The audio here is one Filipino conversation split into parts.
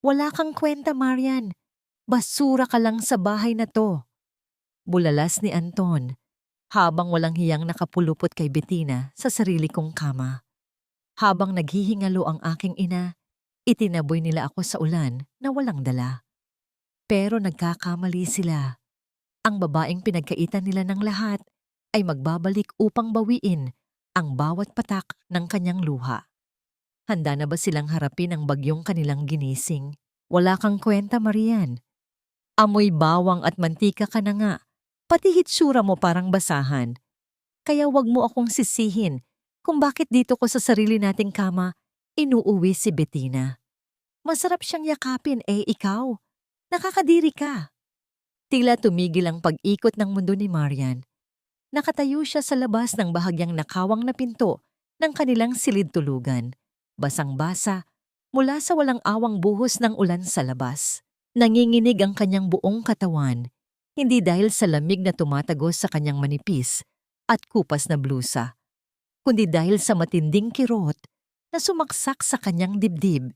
Wala kang kwenta, Marian. Basura ka lang sa bahay na to. Bulalas ni Anton habang walang hiyang nakapulupot kay Bettina sa sarili kong kama. Habang naghihingalo ang aking ina, itinaboy nila ako sa ulan na walang dala. Pero nagkakamali sila. Ang babaeng pinagkaitan nila ng lahat ay magbabalik upang bawiin ang bawat patak ng kanyang luha. Handa na ba silang harapin ang bagyong kanilang ginising? Wala kang kwenta, Marian. Amoy bawang at mantika ka na nga. Pati hitsura mo parang basahan. Kaya wag mo akong sisihin kung bakit dito ko sa sarili nating kama inuuwi si Bettina. Masarap siyang yakapin, ikaw. Nakakadiri ka. Tila tumigil ang pag-ikot ng mundo ni Marian. Nakatayo siya sa labas ng bahagyang nakawang na pinto ng kanilang silid-tulugan. Basang-basa mula sa walang awang buhos ng ulan sa labas. Nanginginig ang kanyang buong katawan, hindi dahil sa lamig na tumatagos sa kanyang manipis at kupas na blusa, kundi dahil sa matinding kirot na sumaksak sa kanyang dibdib.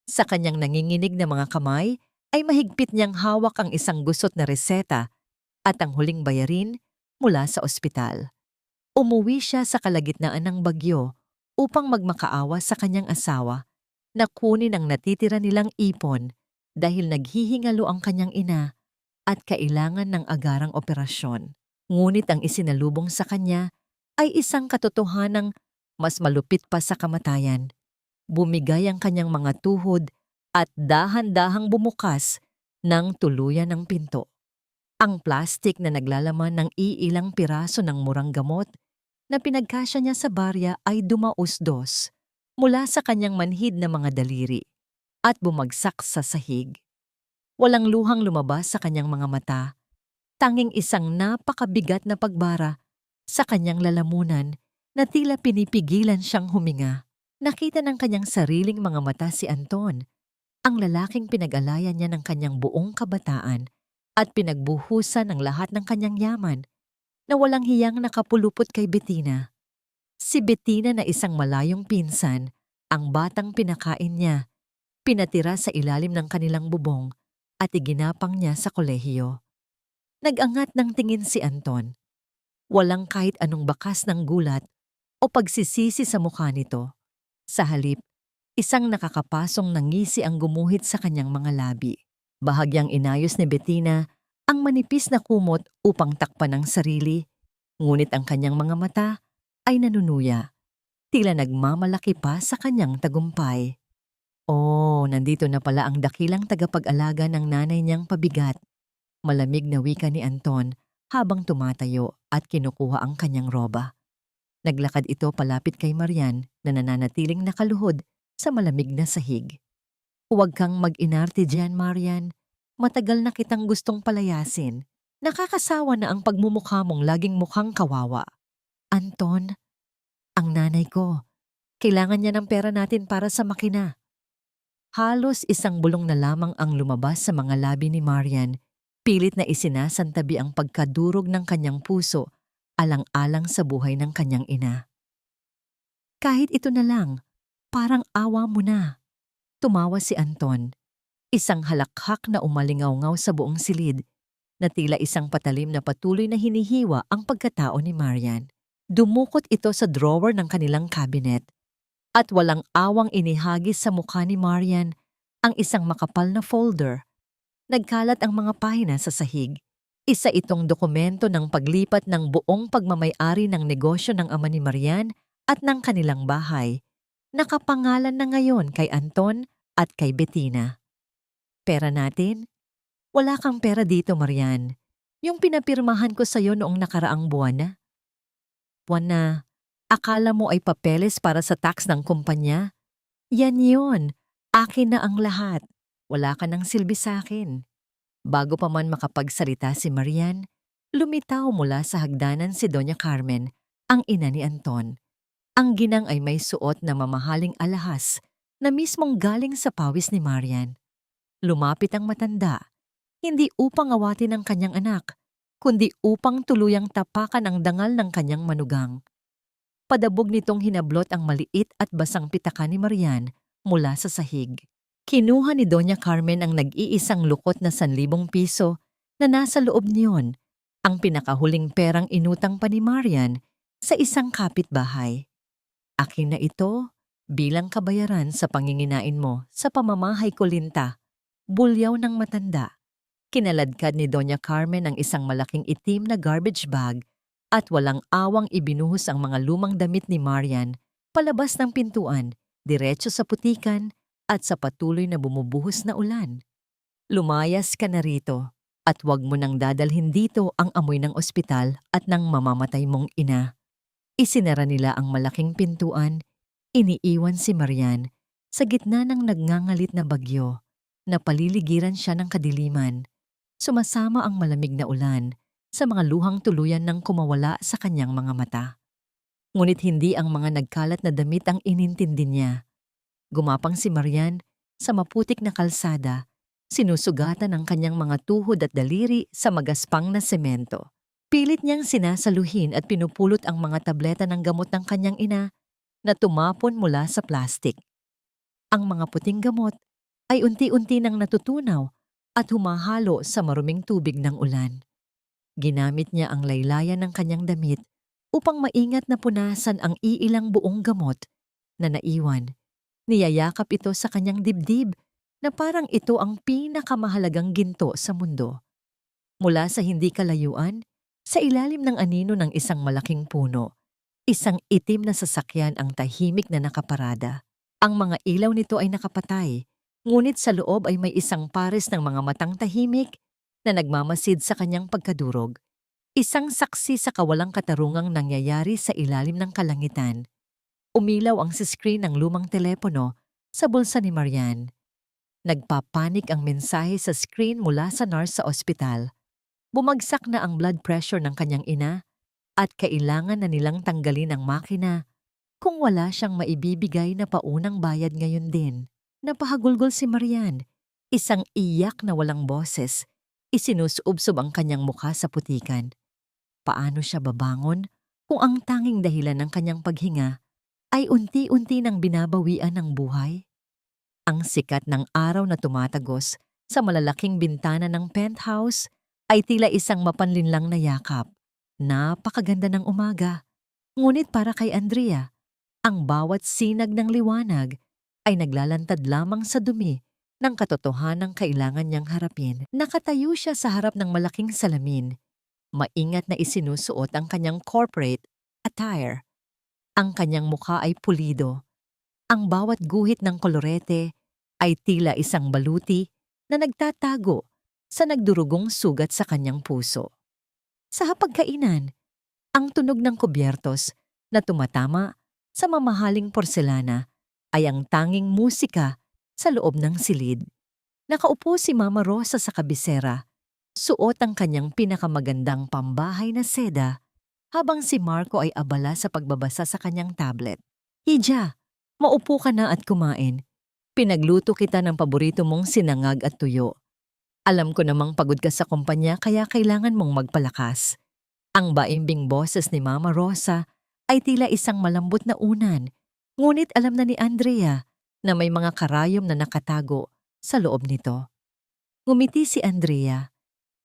Sa kanyang nanginginig na mga kamay ay mahigpit niyang hawak ang isang gusot na reseta at ang huling bayarin mula sa ospital. Umuwi siya sa kalagitnaan ng bagyo upang magmakaawa sa kanyang asawa na kunin ang natitira nilang ipon dahil naghihingalo ang kanyang ina at kailangan ng agarang operasyon. Ngunit ang isinalubong sa kanya ay isang katotohanang mas malupit pa sa kamatayan. Bumigay ang kanyang mga tuhod at dahan-dahang bumukas ng tuluyan ng pinto. Ang plastik na naglalaman ng iilang piraso ng murang gamot na pinagkasya niya sa barya ay dumausdos mula sa kanyang manhid na mga daliri at bumagsak sa sahig. Walang luhang lumabas sa kanyang mga mata, tanging isang napakabigat na pagbara sa kanyang lalamunan na tila pinipigilan siyang huminga. Nakita ng kanyang sariling mga mata si Anton, ang lalaking pinag-alayan niya ng kanyang buong kabataan at pinagbuhusan ng lahat ng kanyang yaman na walang hiyang nakapulupot kay Bettina. Si Bettina na isang malayong pinsan, ang batang pinakain niya, pinatira sa ilalim ng kanilang bubong at iginapang niya sa kolehiyo. Nag-angat ng tingin si Anton. Walang kahit anong bakas ng gulat o pagsisisi sa mukha nito. Sa halip, isang nakakapasong ngisi ang gumuhit sa kanyang mga labi. Bahagyang inayos ni Bettina ang manipis na kumot upang takpan ang sarili, ngunit ang kanyang mga mata ay nanunuya. Tila nagmamalaki pa sa kanyang tagumpay. Nandito na pala ang dakilang tagapag-alaga ng nanay niyang pabigat. Malamig na wika ni Anton habang tumatayo at kinukuha ang kanyang roba. Naglakad ito palapit kay Marian na nananatiling nakaluhod sa malamig na sahig. Huwag kang mag-inarte diyan, Marian. Matagal na kitang gustong palayasin. Nakakasawa na ang pagmumukha mong laging mukhang kawawa. Anton, ang nanay ko. Kailangan niya ng pera natin para sa makina. Halos isang bulong na lamang ang lumabas sa mga labi ni Marian. Pilit na isinasantabi ang pagkadurog ng kanyang puso alang-alang sa buhay ng kanyang ina. Kahit ito na lang, parang awa mo na. Tumawa si Anton, isang halakhak na umalingaw-ngaw sa buong silid, na tila isang patalim na patuloy na hinihiwa ang pagkatao ni Marian. Dumukot ito sa drawer ng kanilang cabinet, at walang awang inihagis sa mukha ni Marian ang isang makapal na folder. Nagkalat ang mga pahina sa sahig. Isa itong dokumento ng paglipat ng buong pagmamay-ari ng negosyo ng ama ni Marian at ng kanilang bahay. Nakapangalan na ngayon kay Anton at kay Bettina. Pera natin? Wala kang pera dito, Marian. Yung pinapirmahan ko sa'yo noong nakaraang buwan na. Buwan na, akala mo ay papeles para sa tax ng kumpanya? Yan yun. Akin na ang lahat. Wala ka ng silbi sa akin. Bago pa man makapagsalita si Marian, lumitaw mula sa hagdanan si Doña Carmen, ang ina ni Anton. Ang ginang ay may suot na mamahaling alahas na mismong galing sa pawis ni Marian. Lumapit ang matanda, hindi upang awatin ang kanyang anak, kundi upang tuluyang tapakan ang dangal ng kanyang manugang. Padabog nitong hinablot ang maliit at basang pitaka ni Marian mula sa sahig. Kinuha ni Doña Carmen ang nag-iisang lukot na 1,000 piso na nasa loob niyon, ang pinakahuling perang inutang pa ni Marian sa isang kapitbahay. Akin na ito bilang kabayaran sa panginginain mo sa pamamahay kulinta, bulyaw ng matanda. Kinaladkad ni Doña Carmen ang isang malaking itim na garbage bag at walang awang ibinuhos ang mga lumang damit ni Marian palabas ng pintuan, diretso sa putikan at sa patuloy na bumubuhos na ulan. Lumayas ka na rito at huwag mo nang dadalhin dito ang amoy ng ospital at ng mamamatay mong ina. Isinara nila ang malaking pintuan, iniiwan si Marian sa gitna ng nagngangalit na bagyo na paliligiran siya ng kadiliman. Sumasama ang malamig na ulan sa mga luhang tuluyan ng kumawala sa kanyang mga mata. Ngunit hindi ang mga nagkalat na damit ang inintindi niya. Gumapang si Marian sa maputik na kalsada, sinusugatan ang kanyang mga tuhod at daliri sa magaspang na semento. Pilit niyang sinasaluhin at pinupulot ang mga tableta ng gamot ng kanyang ina na tumapon mula sa plastik. Ang mga puting gamot ay unti-unti nang natutunaw at humahalo sa maruming tubig ng ulan. Ginamit niya ang laylayan ng kanyang damit upang maingat na punasan ang iilang buong gamot na naiwan. Niyayakap ito sa kanyang dibdib na parang ito ang pinakamahalagang ginto sa mundo. Mula sa hindi kalayuan, sa ilalim ng anino ng isang malaking puno, isang itim na sasakyan ang tahimik na nakaparada. Ang mga ilaw nito ay nakapatay, ngunit sa loob ay may isang pares ng mga matang tahimik na nagmamasid sa kanyang pagkadurog. Isang saksi sa kawalang katarungang nangyayari sa ilalim ng kalangitan. Umilaw ang screen ng lumang telepono sa bulsa ni Marian. Nagpapanik ang mensahe sa screen mula sa nurse sa ospital. Bumagsak na ang blood pressure ng kanyang ina at kailangan na nilang tanggalin ang makina kung wala siyang maibibigay na paunang bayad ngayon din. Napahagulgol si Marian. Isang iyak na walang boses. Isinusob-sob ang kanyang mukha sa putikan. Paano siya babangon kung ang tanging dahilan ng kanyang paghinga ay unti-unti nang binabawian ng buhay? Ang sikat ng araw na tumatagos sa malalaking bintana ng penthouse ay tila isang mapanlinlang na yakap. Napakaganda ng umaga. Ngunit para kay Andrea, ang bawat sinag ng liwanag ay naglalantad lamang sa dumi ng katotohanang kailangan niyang harapin. Nakatayo siya sa harap ng malaking salamin. Maingat na isinusuot ang kanyang corporate attire. Ang kanyang mukha ay pulido. Ang bawat guhit ng kolorete ay tila isang baluti na nagtatago sa nagdurugong sugat sa kanyang puso. Sa hapagkainan, ang tunog ng kubyertos na tumatama sa mamahaling porselana ay ang tanging musika sa loob ng silid. Nakaupo si Mama Rosa sa kabisera, suot ang kanyang pinakamagandang pambahay na seda habang si Marco ay abala sa pagbabasa sa kanyang tablet. Hija, maupo ka na at kumain. Pinagluto kita ng paborito mong sinangag at tuyo. Alam ko namang pagod ka sa kumpanya kaya kailangan mong magpalakas. Ang baimbing boses ni Mama Rosa ay tila isang malambot na unan, ngunit alam na ni Andrea na may mga karayom na nakatago sa loob nito. Ngumiti si Andrea,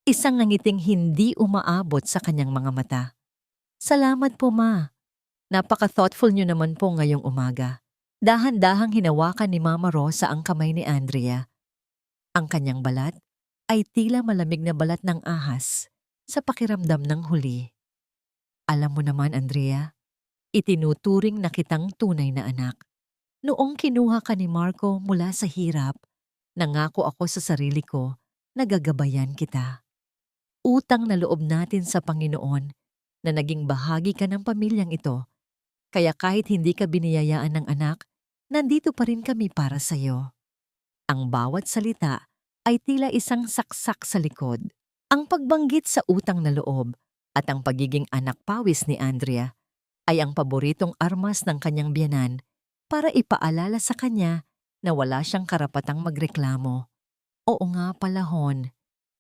isang nangiting hindi umaabot sa kanyang mga mata. Salamat po, Ma. Napaka-thoughtful niyo naman po ngayong umaga. Dahan-dahang hinawakan ni Mama Rosa ang kamay ni Andrea. Ang kanyang balat ay tila malamig na balat ng ahas sa pakiramdam ng huli. Alam mo naman, Andrea, itinuturing na kitang tunay na anak. Noong kinuha ka ni Marco mula sa hirap, nangako ako sa sarili ko na gagabayan kita. Utang na loob natin sa Panginoon na naging bahagi ka ng pamilyang ito. Kaya kahit hindi ka biniyayaan ng anak, nandito pa rin kami para sa iyo. Ang bawat salita ay tila isang saksak sa likod. Ang pagbanggit sa utang na loob at ang pagiging anak pawis ni Andrea ay ang paboritong armas ng kanyang biyenan para ipaalala sa kanya na wala siyang karapatang magreklamo. Oo nga pala, Hon.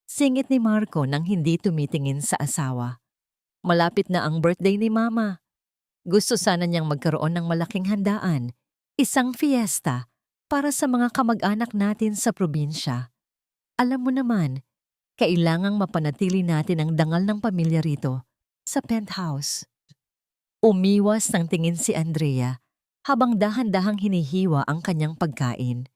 Singit ni Marco nang hindi tumitingin sa asawa. Malapit na ang birthday ni Mama. Gusto sana niyang magkaroon ng malaking handaan, isang fiesta, para sa mga kamag-anak natin sa probinsya. Alam mo naman, kailangang mapanatili natin ang dangal ng pamilya rito sa penthouse. Umiwas ng tingin si Andrea habang dahan-dahang hinihiwa ang kanyang pagkain.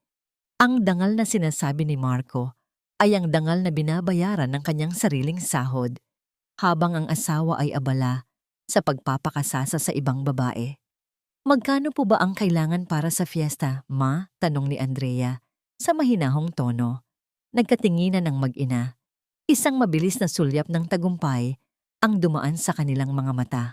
Ang dangal na sinasabi ni Marco ay ang dangal na binabayaran ng kanyang sariling sahod habang ang asawa ay abala sa pagpapakasasa sa ibang babae. Magkano po ba ang kailangan para sa fiesta, ma? Tanong ni Andrea sa mahinahong tono. Nagkatinginan ng mag-ina. Isang mabilis na sulyap ng tagumpay ang dumaan sa kanilang mga mata.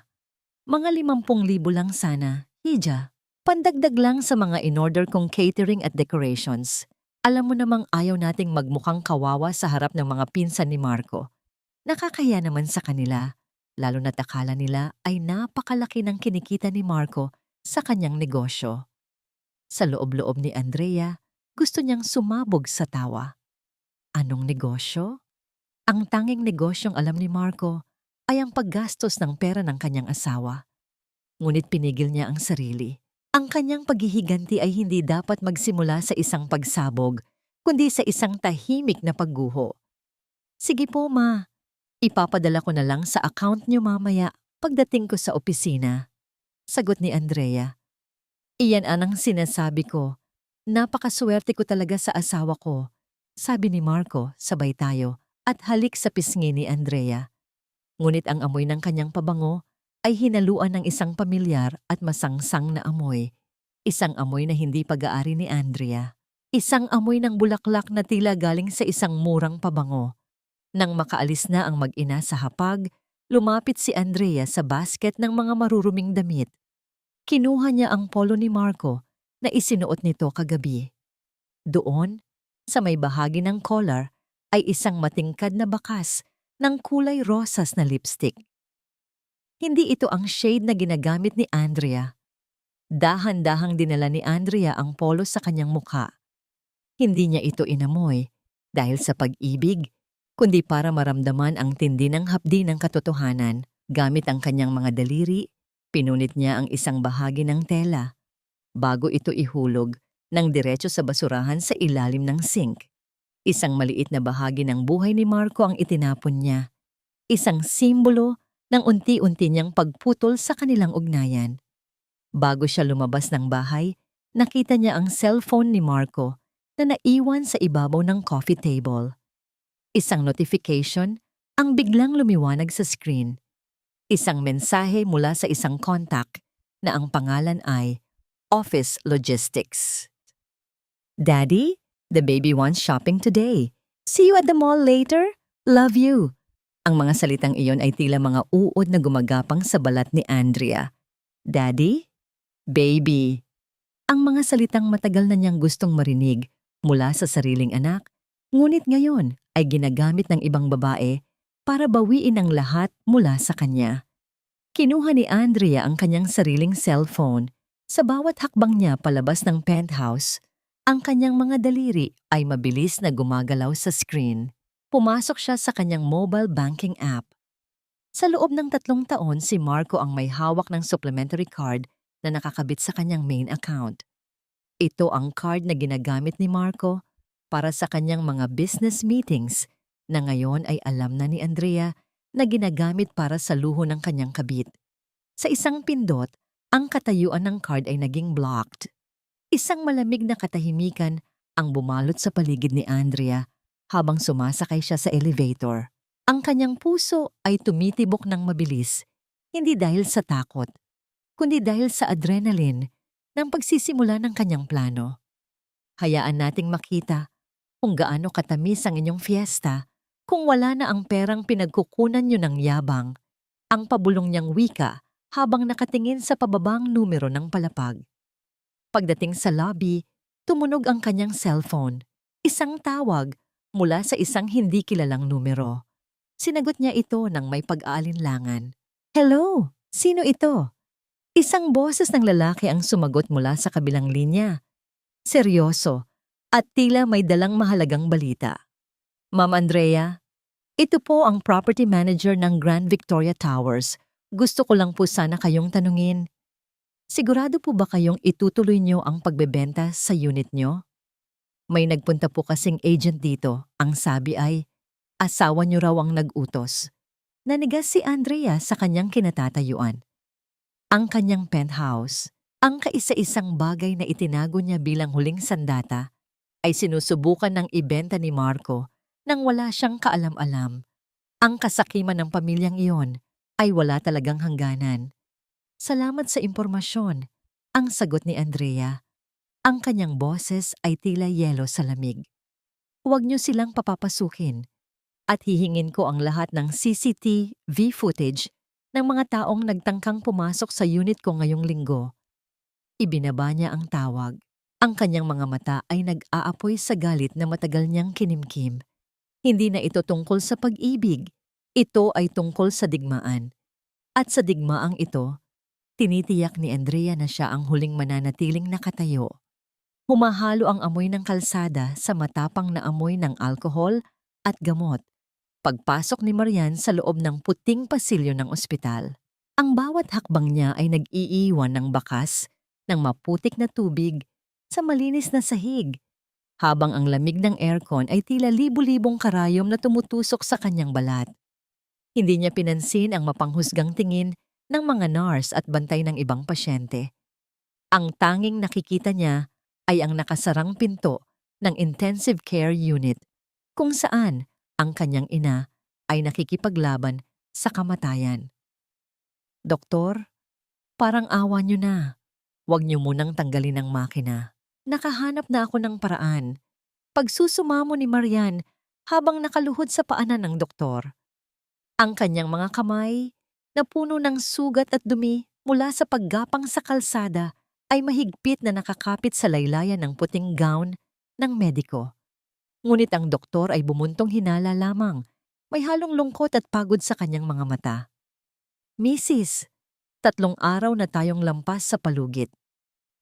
Mga 50,000 lang sana, Hija. Pandagdag lang sa mga in-order kong catering at decorations. Alam mo namang ayaw nating magmukhang kawawa sa harap ng mga pinsan ni Marco. Nakakaya naman sa kanila, lalo na't akala nila ay napakalaki ng kinikita ni Marco sa kanyang negosyo. Sa loob-loob ni Andrea, gusto niyang sumabog sa tawa. Anong negosyo? Ang tanging negosyong alam ni Marco ay ang paggastos ng pera ng kanyang asawa. Ngunit pinigil niya ang sarili. Ang kanyang paghihiganti ay hindi dapat magsimula sa isang pagsabog, kundi sa isang tahimik na pagguho. Sige po, ma. Ipapadala ko na lang sa account niyo mamaya pagdating ko sa opisina. Sagot ni Andrea. Iyan ang sinasabi ko. Napakaswerte ko talaga sa asawa ko. Sabi ni Marco, sabay tayo, at halik sa pisngi ni Andrea. Ngunit ang amoy ng kanyang pabango ay hinaluan ng isang pamilyar at masangsang na amoy. Isang amoy na hindi pag-aari ni Andrea. Isang amoy ng bulaklak na tila galing sa isang murang pabango. Nang makaalis na ang mag-ina sa hapag, lumapit si Andrea sa basket ng mga maruruming damit. Kinuha niya ang polo ni Marco na isinuot nito kagabi. Doon, sa may bahagi ng collar, ay isang matingkad na bakas ng kulay rosas na lipstick. Hindi ito ang shade na ginagamit ni Andrea. Dahan-dahang dinala ni Andrea ang polo sa kanyang mukha. Hindi niya ito inamoy dahil sa pag-ibig, kundi para maramdaman ang tindi ng hapdi ng katotohanan. Gamit ang kanyang mga daliri, pinunit niya ang isang bahagi ng tela. Bago ito ihulog ng diretso sa basurahan sa ilalim ng sink. Isang maliit na bahagi ng buhay ni Marco ang itinapon niya. Isang simbolo ng unti-unti niyang pagputol sa kanilang ugnayan. Bago siya lumabas ng bahay, nakita niya ang cellphone ni Marco na naiwan sa ibabaw ng coffee table. Isang notification ang biglang lumiwanag sa screen. Isang mensahe mula sa isang contact na ang pangalan ay Office Logistics. Daddy, the baby wants shopping today. See you at the mall later. Love you. Ang mga salitang iyon ay tila mga uod na gumagapang sa balat ni Andrea. Daddy? Baby. Ang mga salitang matagal na niyang gustong marinig mula sa sariling anak, ngunit ngayon ay ginagamit ng ibang babae para bawiin ang lahat mula sa kanya. Kinuha ni Andrea ang kanyang sariling cellphone. Sa bawat hakbang niya palabas ng penthouse, ang kanyang mga daliri ay mabilis na gumagalaw sa screen. Pumasok siya sa kanyang mobile banking app. Sa loob ng 3 taon, si Marco ang may hawak ng supplementary card na nakakabit sa kanyang main account. Ito ang card na ginagamit ni Marco para sa kanyang mga business meetings na ngayon ay alam na ni Andrea na ginagamit para sa luho ng kanyang kabit. Sa isang pindot, ang katayuan ng card ay naging blocked. Isang malamig na katahimikan ang bumalot sa paligid ni Andrea habang sumasakay siya sa elevator. Ang kanyang puso ay tumitibok ng mabilis, hindi dahil sa takot, kundi dahil sa adrenaline ng pagsisimula ng kanyang plano. Hayaan nating makita kung gaano katamis ang inyong fiesta kung wala na ang perang pinagkukunan niyo ng yabang, ang pabulong niyang wika habang nakatingin sa pababang numero ng palapag. Pagdating sa lobby, tumunog ang kanyang cellphone. Isang tawag mula sa isang hindi kilalang numero. Sinagot niya ito ng may pag-aalinlangan. Hello, sino ito? Isang boses ng lalaki ang sumagot mula sa kabilang linya. Seryoso at tila may dalang mahalagang balita. Ma'am Andrea, ito po ang property manager ng Grand Victoria Towers. Gusto ko lang po sana kayong tanungin. Sigurado po ba kayong itutuloy niyo ang pagbebenta sa unit niyo? May nagpunta po kasing agent dito. Ang sabi ay, asawa niyo raw ang nag-utos. Nanigas si Andrea sa kanyang kinatatayuan. Ang kanyang penthouse, ang kaisa-isang bagay na itinago niya bilang huling sandata, ay sinusubukan ng ibenta ni Marco nang wala siyang kaalam-alam. Ang kasakiman ng pamilyang iyon ay wala talagang hangganan. Salamat sa impormasyon, ang sagot ni Andrea. Ang kanyang boses ay tila yelo sa lamig. Huwag niyo silang papapasukin at hihingin ko ang lahat ng CCTV footage ng mga taong nagtangkang pumasok sa unit ko ngayong linggo. Ibinaba niya ang tawag. Ang kanyang mga mata ay nag-aapoy sa galit na matagal niyang kinimkim. Hindi na ito tungkol sa pag-ibig. Ito ay tungkol sa digmaan. At sa digmaang ito, tinitiyak ni Andrea na siya ang huling mananatiling nakatayo. Humahalo ang amoy ng kalsada sa matapang na amoy ng alkohol at gamot. Pagpasok ni Marian sa loob ng puting pasilyo ng ospital. Ang bawat hakbang niya ay nag-iiwan ng bakas ng maputik na tubig sa malinis na sahig, habang ang lamig ng aircon ay tila libu-libong karayom na tumutusok sa kanyang balat. Hindi niya pinansin ang mapanghusgang tingin ng mga nurse at bantay ng ibang pasyente. Ang tanging nakikita niya ay ang nakasarang pinto ng intensive care unit, kung saan ang kanyang ina ay nakikipaglaban sa kamatayan. Doktor, parang awa niyo na. Huwag niyo munang tanggalin ang makina. Nakahanap na ako ng paraan. Pagsusumamo ni Marian habang nakaluhod sa paanan ng doktor. Ang kanyang mga kamay, na puno ng sugat at dumi mula sa paggapang sa kalsada, ay mahigpit na nakakapit sa laylayan ng puting gown ng mediko. Ngunit ang doktor ay bumuntong hinala lamang. May halong lungkot at pagod sa kanyang mga mata. Mrs., 3 araw na tayong lampas sa palugit.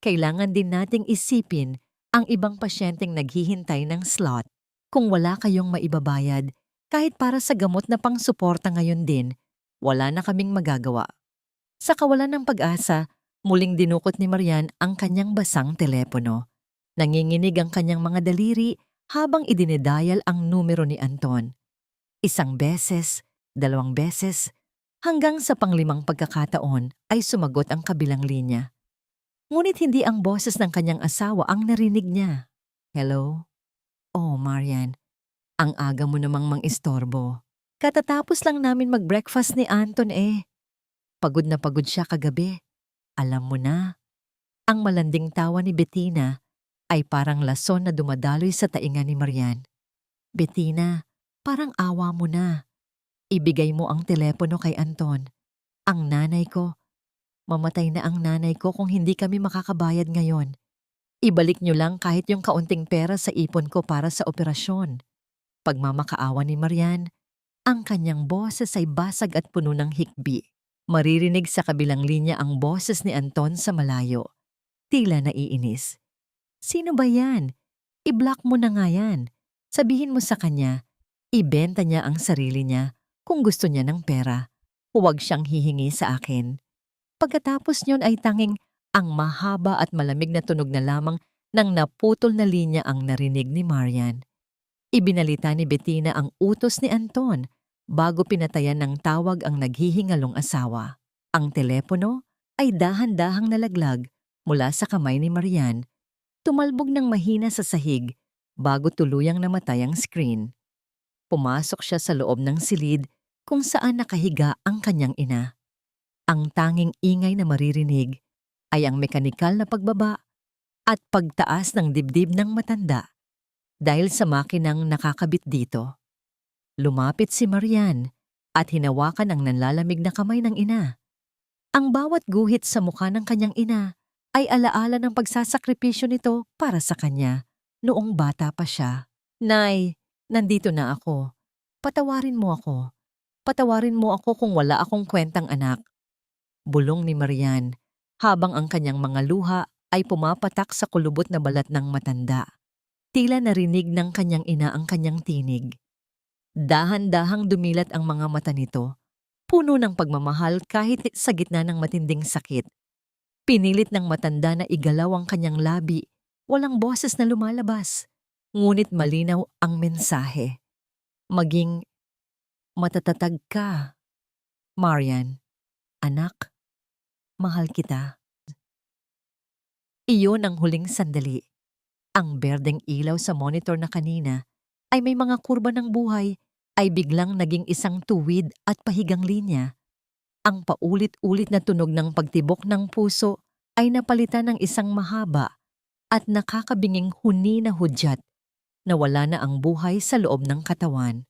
Kailangan din nating isipin ang ibang pasyenteng naghihintay ng slot. Kung wala kayong maibabayad, kahit para sa gamot na pangsuporta ngayon din, wala na kaming magagawa. Sa kawalan ng pag-asa, muling dinukot ni Marian ang kanyang basang telepono. Nanginginig ang kanyang mga daliri habang idinedayal ang numero ni Anton. 1 beses, 2 beses, hanggang sa pang-5 pagkakataon ay sumagot ang kabilang linya. Ngunit hindi ang boses ng kanyang asawa ang narinig niya. Hello? Oh, Marian, ang aga mo namang mang-istorbo. Katatapos lang namin mag-breakfast ni Anton eh. Pagod na pagod siya kagabi. Alam mo na. Ang malanding tawa ni Bettina ay parang lason na dumadaloy sa tainga ni Marian. Bettina, parang awa mo na. Ibigay mo ang telepono kay Anton. Ang nanay ko. Mamatay na ang nanay ko kung hindi kami makakabayad ngayon. Ibalik niyo lang kahit yung kaunting pera sa ipon ko para sa operasyon. Pagmamakaawa ni Marian, ang kanyang boses ay basag at puno ng hikbi. Maririnig sa kabilang linya ang boses ni Anton sa malayo. Tila naiinis. Sino ba yan? I-block mo na nga yan. Sabihin mo sa kanya, ibenta niya ang sarili niya kung gusto niya ng pera. Huwag siyang hihingi sa akin. Pagkatapos niyon ay tanging ang mahaba at malamig na tunog na lamang ng naputol na linya ang narinig ni Marian. Ibinalita ni Bettina ang utos ni Anton bago pinatayan ng tawag ang naghihingalong asawa. Ang telepono ay dahan-dahang nalaglag mula sa kamay ni Marian, tumalbog ng mahina sa sahig bago tuluyang namatay ang screen. Pumasok siya sa loob ng silid kung saan nakahiga ang kanyang ina. Ang tanging ingay na maririnig ay ang mekanikal na pagbaba at pagtaas ng dibdib ng matanda dahil sa makinang nakakabit dito. Lumapit si Marian at hinawakan ang nanlalamig na kamay ng ina. Ang bawat guhit sa mukha ng kanyang ina ay alaala ng pagsasakripisyo nito para sa kanya noong bata pa siya. Nay, nandito na ako. Patawarin mo ako. Patawarin mo ako kung wala akong kwentang anak. Bulong ni Marian, habang ang kanyang mga luha ay pumapatak sa kulubot na balat ng matanda. Tila narinig ng kanyang ina ang kanyang tinig. Dahan-dahang dumilat ang mga mata nito, puno ng pagmamahal kahit sa gitna ng matinding sakit. Pinilit ng matanda na igalaw ang kanyang labi. Walang boses na lumalabas. Ngunit malinaw ang mensahe. Maging matatatag ka, Marian. Anak, mahal kita. Iyon ang huling sandali. Ang berdeng ilaw sa monitor na kanina ay may mga kurba ng buhay ay biglang naging isang tuwid at pahigang linya. Ang paulit-ulit na tunog ng pagtibok ng puso ay napalitan ng isang mahaba at nakakabinging huni na hudyat na wala na ang buhay sa loob ng katawan.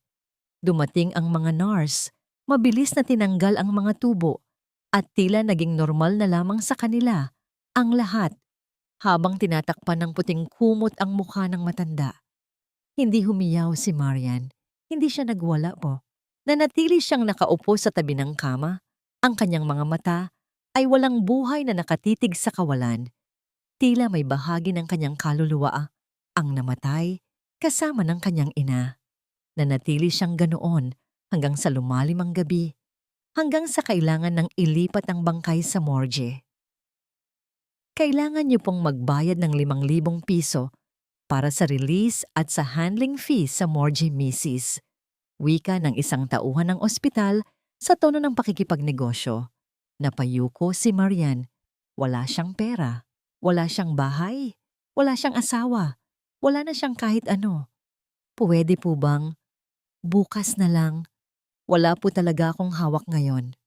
Dumating ang mga nurse, mabilis na tinanggal ang mga tubo at tila naging normal na lamang sa kanila ang lahat habang tinatakpan ng puting kumot ang mukha ng matanda. Hindi humiyaw si Marian. Hindi siya nagwala po. Nanatili siyang nakaupo sa tabi ng kama. Ang kanyang mga mata ay walang buhay na nakatitig sa kawalan. Tila may bahagi ng kanyang kaluluwa ang namatay kasama ng kanyang ina. Nanatili siyang ganoon hanggang sa lumalim ang gabi, hanggang sa kailangan ng ilipat ang bangkay sa morgue. Kailangan niyo pong magbayad ng 5,000 piso para sa release at sa handling fee sa morgue misis. Wika ng isang tauhan ng ospital sa tono ng pakikipagnegosyo. Napayuko si Marian. Wala siyang pera, wala siyang bahay, wala siyang asawa, wala na siyang kahit ano. Pwede po bang bukas na lang? Wala po talaga akong hawak ngayon.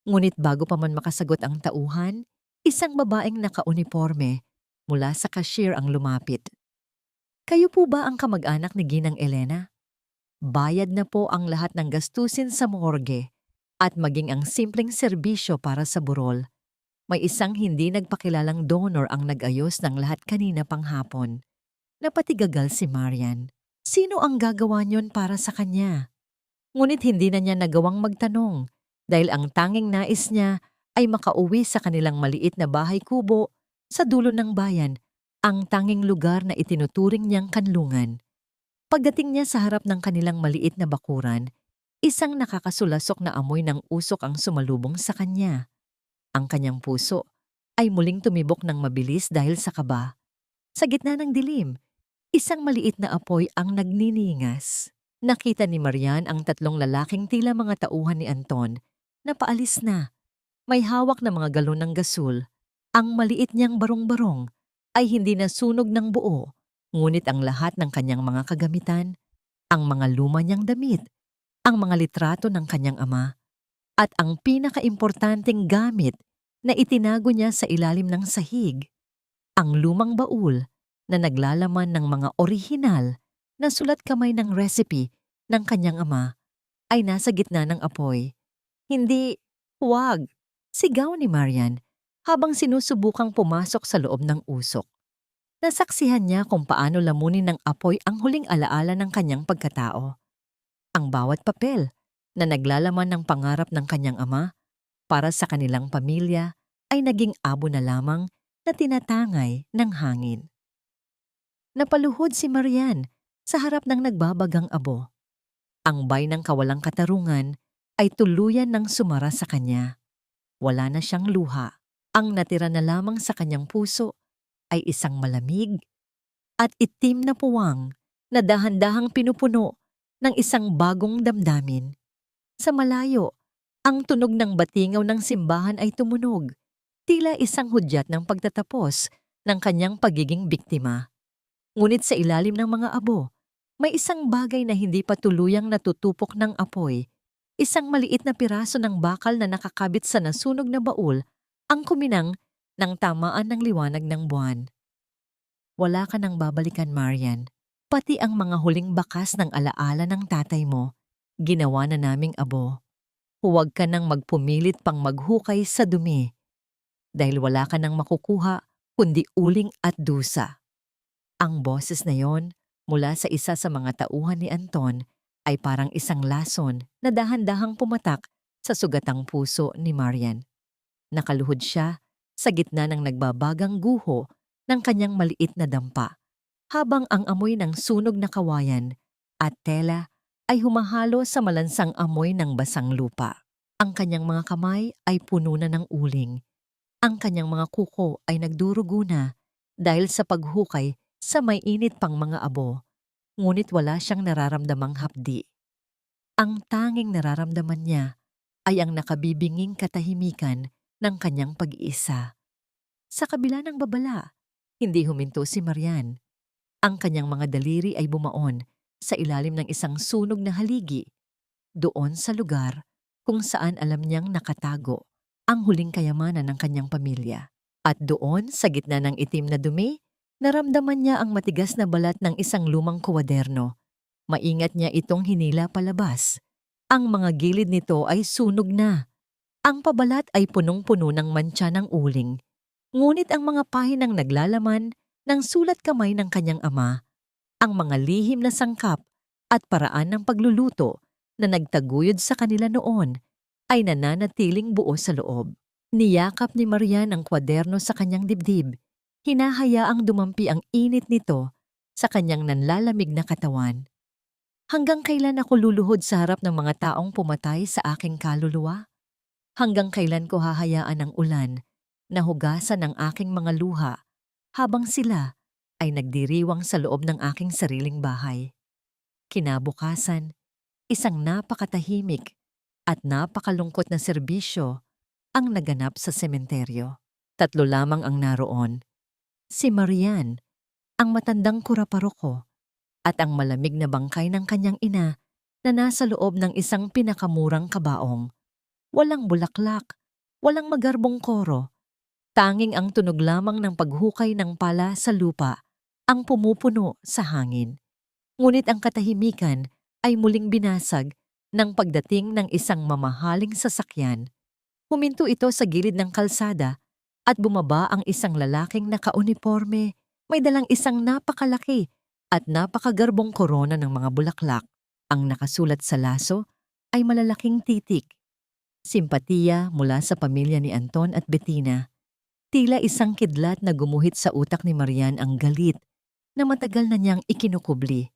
Ngunit bago pa man makasagot ang tauhan, isang babaeng nakauniforme mula sa cashier ang lumapit. Kayo po ba ang kamag-anak ni Ginang Elena? Bayad na po ang lahat ng gastusin sa morgue at maging ang simpleng serbisyo para sa burol. May isang hindi nagpakilalang donor ang nag-ayos ng lahat kanina panghapon. Napatigagal si Marian. Sino ang gagawa niyon para sa kanya? Ngunit hindi na niya nagawang magtanong dahil ang tanging nais niya ay makauwi sa kanilang maliit na bahay kubo sa dulo ng bayan, ang tanging lugar na itinuturing niyang kanlungan. Pagdating niya sa harap ng kanilang maliit na bakuran, isang nakakasulasok na amoy ng usok ang sumalubong sa kanya. Ang kanyang puso ay muling tumibok ng mabilis dahil sa kaba. Sa gitna ng dilim, isang maliit na apoy ang nagniningas. Nakita ni Marian ang 3 lalaking tila mga tauhan ni Anton na paalis na. May hawak na mga galon ng gasul. Ang maliit niyang barong-barong ay hindi nasunog ng buo, ngunit ang lahat ng kanyang mga kagamitan, ang mga luma niyang damit, ang mga litrato ng kanyang ama, at ang pinakaimportanteng gamit na itinago niya sa ilalim ng sahig, ang lumang baul na naglalaman ng mga orihinal na sulat kamay ng recipe ng kanyang ama, ay nasa gitna ng apoy. Hindi, huwag! Sigaw ni Marian habang sinusubukang pumasok sa loob ng usok. Nasaksihan niya kung paano lamunin ng apoy ang huling alaala ng kanyang pagkatao. Ang bawat papel na naglalaman ng pangarap ng kanyang ama para sa kanilang pamilya ay naging abo na lamang na tinatangay ng hangin. Napaluhod si Marian sa harap ng nagbabagang abo. Ang bay ng kawalang katarungan ay tuluyan ng sumara sa kanya. Wala na siyang luha. Ang natira na lamang sa kanyang puso ay isang malamig at itim na puwang na dahan-dahang pinupuno ng isang bagong damdamin. Sa malayo, ang tunog ng batingaw ng simbahan ay tumunog, tila isang hudyat ng pagtatapos ng kanyang pagiging biktima. Ngunit sa ilalim ng mga abo, may isang bagay na hindi pa tuluyang natutupok ng apoy. Isang maliit na piraso ng bakal na nakakabit sa nasunog na baul ang kuminang ng tamaan ng liwanag ng buwan. Wala ka nang babalikan, Marian. Pati ang mga huling bakas ng alaala ng tatay mo, ginawa na naming abo. Huwag ka nang magpumilit pang maghukay sa dumi dahil wala ka nang makukuha kundi uling at dusa. Ang boses na yon mula sa isa sa mga tauhan ni Anton ay parang isang lason na dahan-dahang pumatak sa sugatang puso ni Marian. Nakaluhod siya sa gitna ng nagbabagang guho ng kanyang maliit na dampa, habang ang amoy ng sunog na kawayan at tela ay humahalo sa malansang amoy ng basang lupa. Ang kanyang mga kamay ay puno na ng uling. Ang kanyang mga kuko ay nagdurugo na dahil sa paghukay sa may init pang mga abo, ngunit wala siyang nararamdamang hapdi. Ang tanging nararamdaman niya ay ang nakabibinging katahimikan ng kanyang pag-iisa. Sa kabila ng babala, hindi huminto si Marian. Ang kanyang mga daliri ay bumaon sa ilalim ng isang sunog na haligi, doon sa lugar kung saan alam niyang nakatago ang huling kayamanan ng kanyang pamilya. At doon, sa gitna ng itim na dumi, naramdaman niya ang matigas na balat ng isang lumang kuwaderno. Maingat niya itong hinila palabas. Ang mga gilid nito ay sunog na. Ang pabalat ay punong-puno ng mantsa ng uling. Ngunit ang mga pahinang naglalaman ng sulat kamay ng kanyang ama, ang mga lihim na sangkap at paraan ng pagluluto na nagtaguyod sa kanila noon, ay nananatiling buo sa loob. Niyakap ni Marian ang kwaderno sa kanyang dibdib. Hinahayaang dumampi ang init nito sa kanyang nanlalamig na katawan. Hanggang kailan ako luluhod sa harap ng mga taong pumatay sa aking kaluluwa? Hanggang kailan ko hahayaan ang ulan na hugasan ang aking mga luha habang sila ay nagdiriwang sa loob ng aking sariling bahay? Kinabukasan, isang napakatahimik at napakalungkot na serbisyo ang naganap sa sementeryo. 3 lamang ang naroon. Si Marian, ang matandang kuraparoko, at ang malamig na bangkay ng kanyang ina na nasa loob ng isang pinakamurang kabaong. Walang bulaklak, walang magarbong koro. Tanging ang tunog lamang ng paghukay ng pala sa lupa ang pumupuno sa hangin. Ngunit ang katahimikan ay muling binasag ng pagdating ng isang mamahaling sasakyan. Huminto ito sa gilid ng kalsada at bumaba ang isang lalaking nakauniporme, may dalang isang napakalaki at napakagarbong korona ng mga bulaklak. Ang nakasulat sa laso ay malalaking titik. Simpatiya mula sa pamilya ni Anton at Bettina. Tila isang kidlat na gumuhit sa utak ni Marian ang galit na matagal na niyang ikinukubli.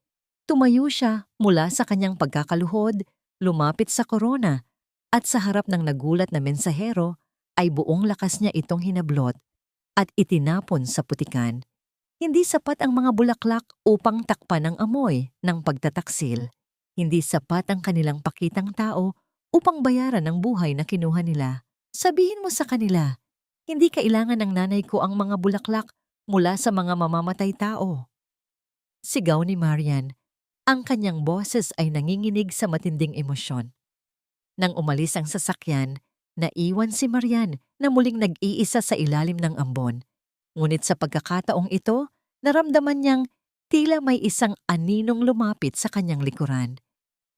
Tumayo siya mula sa kanyang pagkakaluhod, lumapit sa korona, at sa harap ng nagulat na mensahero ay buong lakas niya itong hinablot at itinapon sa putikan. Hindi sapat ang mga bulaklak upang takpan ang amoy ng pagtataksil. Hindi sapat ang kanilang pakitang tao upang bayaran ang buhay na kinuha nila. Sabihin mo sa kanila, hindi kailangan ng nanay ko ang mga bulaklak mula sa mga mamamatay tao. Sigaw ni Marian. Ang kanyang boses ay nanginginig sa matinding emosyon. Nang umalis ang sasakyan, naiwan si Marian na muling nag-iisa sa ilalim ng ambon. Ngunit sa pagkakataong ito, naramdaman niyang tila may isang aninong lumapit sa kanyang likuran.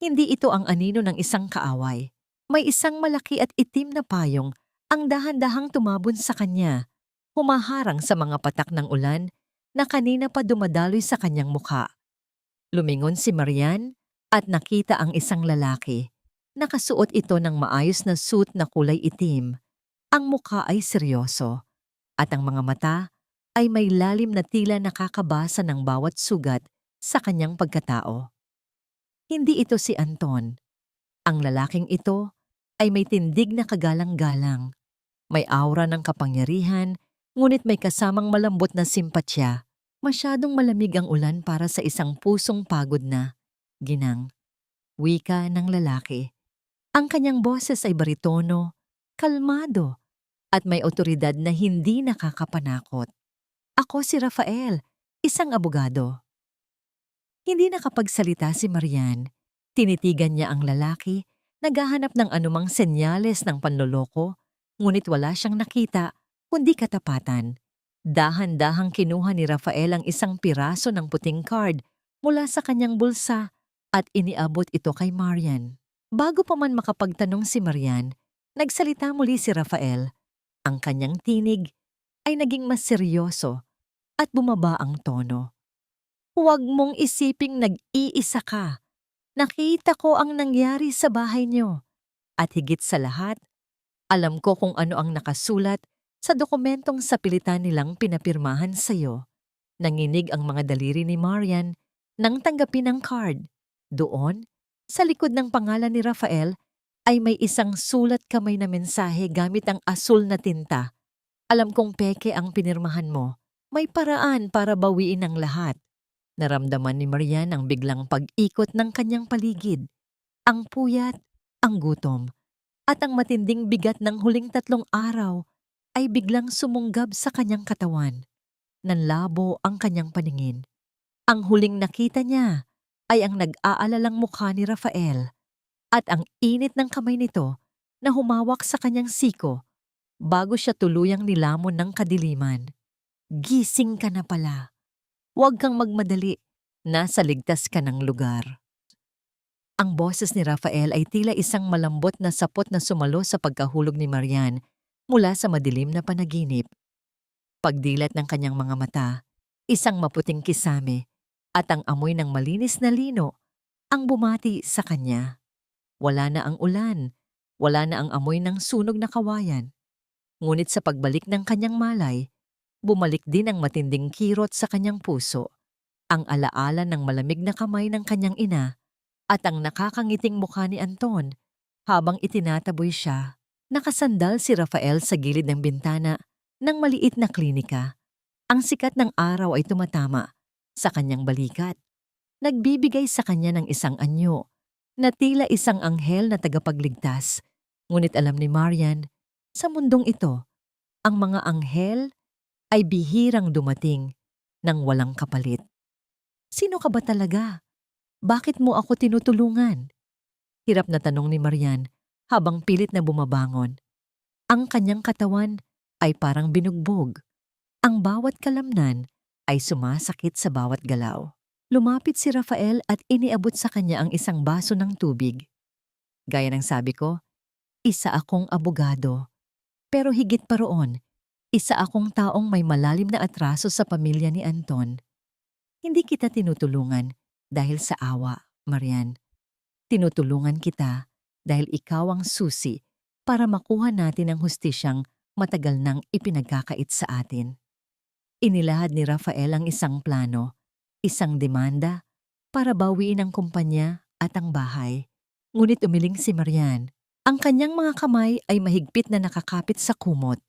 Hindi ito ang anino ng isang kaaway. May isang malaki at itim na payong ang dahan-dahang tumabon sa kanya, humaharang sa mga patak ng ulan na kanina pa dumadaloy sa kanyang mukha. Lumingon si Marian at nakita ang isang lalaki. Nakasuot ito ng maayos na suit na kulay itim. Ang mukha ay seryoso at ang mga mata ay may lalim na tila nakakabasa ng bawat sugat sa kanyang pagkatao. Hindi ito si Anton. Ang lalaking ito ay may tindig na kagalang-galang. May aura ng kapangyarihan, ngunit may kasamang malambot na simpatya. Masyadong malamig ang ulan para sa isang pusong pagod na. Ginang. Wika ng lalaki. Ang kanyang boses ay baritono, kalmado, at may otoridad na hindi nakakapanakot. Ako si Rafael, isang abogado. Hindi nakapagsalita si Marian. Tinitigan niya ang lalaki, naghahanap ng anumang senyales ng panloloko, ngunit wala siyang nakita, kundi katapatan. Dahan-dahang kinuha ni Rafael ang isang piraso ng puting card mula sa kanyang bulsa at iniabot ito kay Marian. Bago pa man makapagtanong si Marian, nagsalita muli si Rafael. Ang kanyang tinig ay naging mas seryoso at bumaba ang tono. Huwag mong isiping nag-iisa ka. Nakita ko ang nangyari sa bahay niyo. At higit sa lahat, alam ko kung ano ang nakasulat sa dokumentong sa pilitan nilang pinapirmahan sa iyo. Nanginig ang mga daliri ni Marian nang tanggapin ang card. Doon, sa likod ng pangalan ni Rafael, ay may isang sulat kamay na mensahe gamit ang asul na tinta. Alam kong peke ang pinirmahan mo. May paraan para bawiin ang lahat. Naramdaman ni Marian ang biglang pag-ikot ng kanyang paligid. Ang puyat, ang gutom, at ang matinding bigat ng huling 3 araw ay biglang sumunggab sa kanyang katawan. Nanlabo ang kanyang paningin. Ang huling nakita niya ay ang nag-aalalang mukha ni Rafael at ang init ng kamay nito na humawak sa kanyang siko bago siya tuluyang nilamon ng kadiliman. Gising ka na pala. Huwag kang magmadali. Nasa ligtas ka ng lugar. Ang boses ni Rafael ay tila isang malambot na sapot na sumalo sa pagkahulog ni Marian mula sa madilim na panaginip. Pagdilat ng kanyang mga mata, isang maputing kisame at ang amoy ng malinis na lino ang bumati sa kanya. Wala na ang ulan, wala na ang amoy ng sunog na kawayan. Ngunit sa pagbalik ng kanyang malay, bumalik din ang matinding kirot sa kanyang puso, ang alaala ng malamig na kamay ng kanyang ina at ang nakakangiting mukha ni Anton habang itinataboy siya. Nakasandal si Rafael sa gilid ng bintana ng maliit na klinika. Ang sikat ng araw ay tumatama sa kanyang balikat. Nagbibigay sa kanya ng isang anyo na tila isang anghel na tagapagligtas. Ngunit alam ni Marian, sa mundong ito, ang mga anghel ay bihirang dumating ng walang kapalit. Sino ka ba talaga? Bakit mo ako tinutulungan? Hirap na tanong ni Marian habang pilit na bumabangon. Ang kanyang katawan ay parang binugbog. Ang bawat kalamnan ay sumasakit sa bawat galaw. Lumapit si Rafael at iniabot sa kanya ang isang baso ng tubig. Gaya ng sabi ko, isa akong abogado. Pero higit pa roon, isa akong taong may malalim na atraso sa pamilya ni Anton. Hindi kita tinutulungan dahil sa awa, Marian. Tinutulungan kita dahil ikaw ang susi para makuha natin ang hustisyang matagal nang ipinagkakait sa atin. Inilahad ni Rafael ang isang plano, isang demanda para bawiin ang kumpanya at ang bahay. Ngunit umiling si Marian. Ang kanyang mga kamay ay mahigpit na nakakapit sa kumot.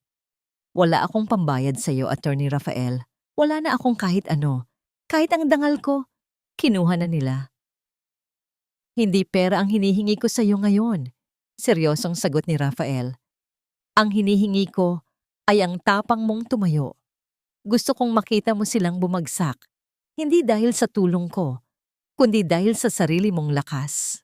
Wala akong pambayad sa iyo, Attorney Rafael. Wala na akong kahit ano. Kahit ang dangal ko, kinuha na nila. Hindi pera ang hinihingi ko sa iyo ngayon. Seryosong sagot ni Rafael. Ang hinihingi ko ay ang tapang mong tumayo. Gusto kong makita mo silang bumagsak. Hindi dahil sa tulong ko, kundi dahil sa sarili mong lakas.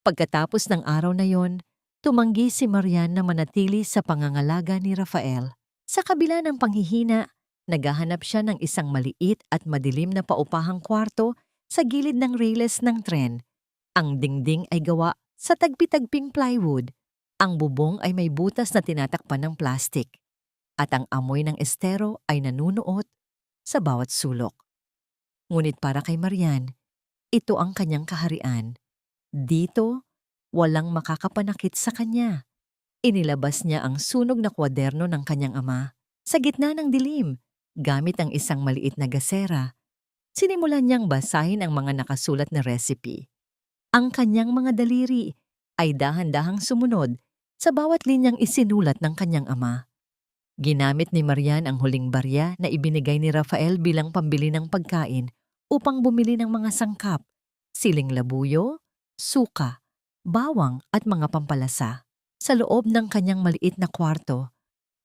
Pagkatapos ng araw na yon, tumanggi si Marian na manatili sa pangangalaga ni Rafael. Sa kabila ng panghihina, naghahanap siya ng isang maliit at madilim na paupahang kwarto sa gilid ng railes ng tren. Ang dingding ay gawa sa tagpi-tagping plywood. Ang bubong ay may butas na tinatakpan ng plastik. At ang amoy ng estero ay nanunuot sa bawat sulok. Ngunit para kay Marian, ito ang kanyang kaharian. Dito, walang makakapanakit sa kanya. Inilabas niya ang sunog na kwaderno ng kanyang ama. Sa gitna ng dilim, gamit ang isang maliit na gasera, sinimulan niyang basahin ang mga nakasulat na recipe. Ang kanyang mga daliri ay dahan-dahang sumunod sa bawat linyang isinulat ng kanyang ama. Ginamit ni Marian ang huling barya na ibinigay ni Rafael bilang pambili ng pagkain upang bumili ng mga sangkap, siling labuyo, suka, bawang at mga pampalasa. Sa loob ng kanyang maliit na kwarto,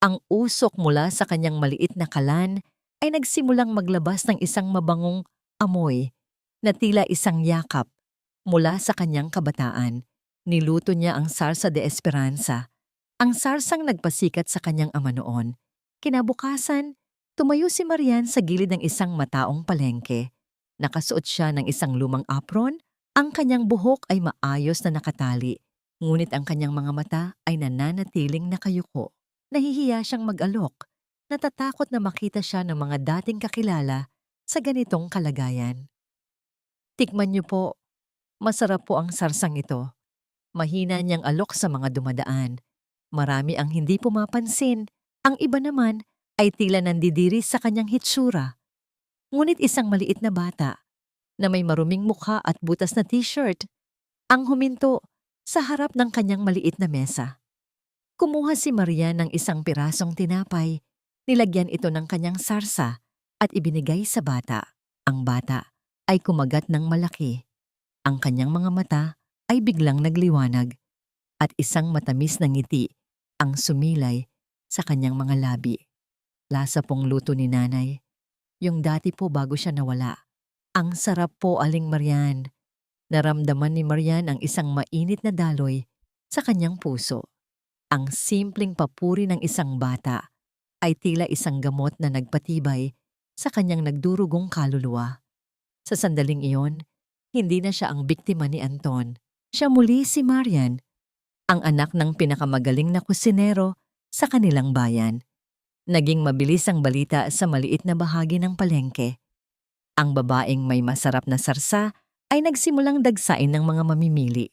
ang usok mula sa kanyang maliit na kalan ay nagsimulang maglabas ng isang mabangong amoy na tila isang yakap mula sa kanyang kabataan. Niluto niya ang sarsa de esperanza, ang sarsang nagpasikat sa kanyang ama noon. Kinabukasan, tumayo si Marian sa gilid ng isang mataong palengke. Nakasuot siya ng isang lumang apron, ang kanyang buhok ay maayos na nakatali, ngunit ang kanyang mga mata ay nananatiling nakayuko. Nahihiya siyang mag-alok, natatakot na makita siya ng mga dating kakilala sa ganitong kalagayan. Tikman niyo po, masarap po ang sarsang ito. Mahina niyang alok sa mga dumadaan. Marami ang hindi pumapansin, ang iba naman ay tila nandidiri sa kanyang hitsura. Ngunit isang maliit na bata na may maruming mukha at butas na t-shirt ang huminto sa harap ng kanyang maliit na mesa. Kumuha si Marian ng isang pirasong tinapay, nilagyan ito ng kanyang sarsa at ibinigay sa bata. Ang bata ay kumagat ng malaki. Ang kanyang mga mata ay biglang nagliwanag at isang matamis na ngiti ang sumilay sa kanyang mga labi. Lasa pong luto ni nanay. Yung dati po bago siya nawala. Ang sarap po, Aling Marian. Naramdaman ni Marian ang isang mainit na daloy sa kanyang puso. Ang simpleng papuri ng isang bata ay tila isang gamot na nagpatibay sa kanyang nagdurugong kaluluwa. Sa sandaling iyon, hindi na siya ang biktima ni Anton. Siya muli si Marian, ang anak ng pinakamagaling na kusinero sa kanilang bayan. Naging mabilis ang balita sa maliit na bahagi ng palengke. Ang babaeng may masarap na sarsa ay nagsimulang dagsain ng mga mamimili.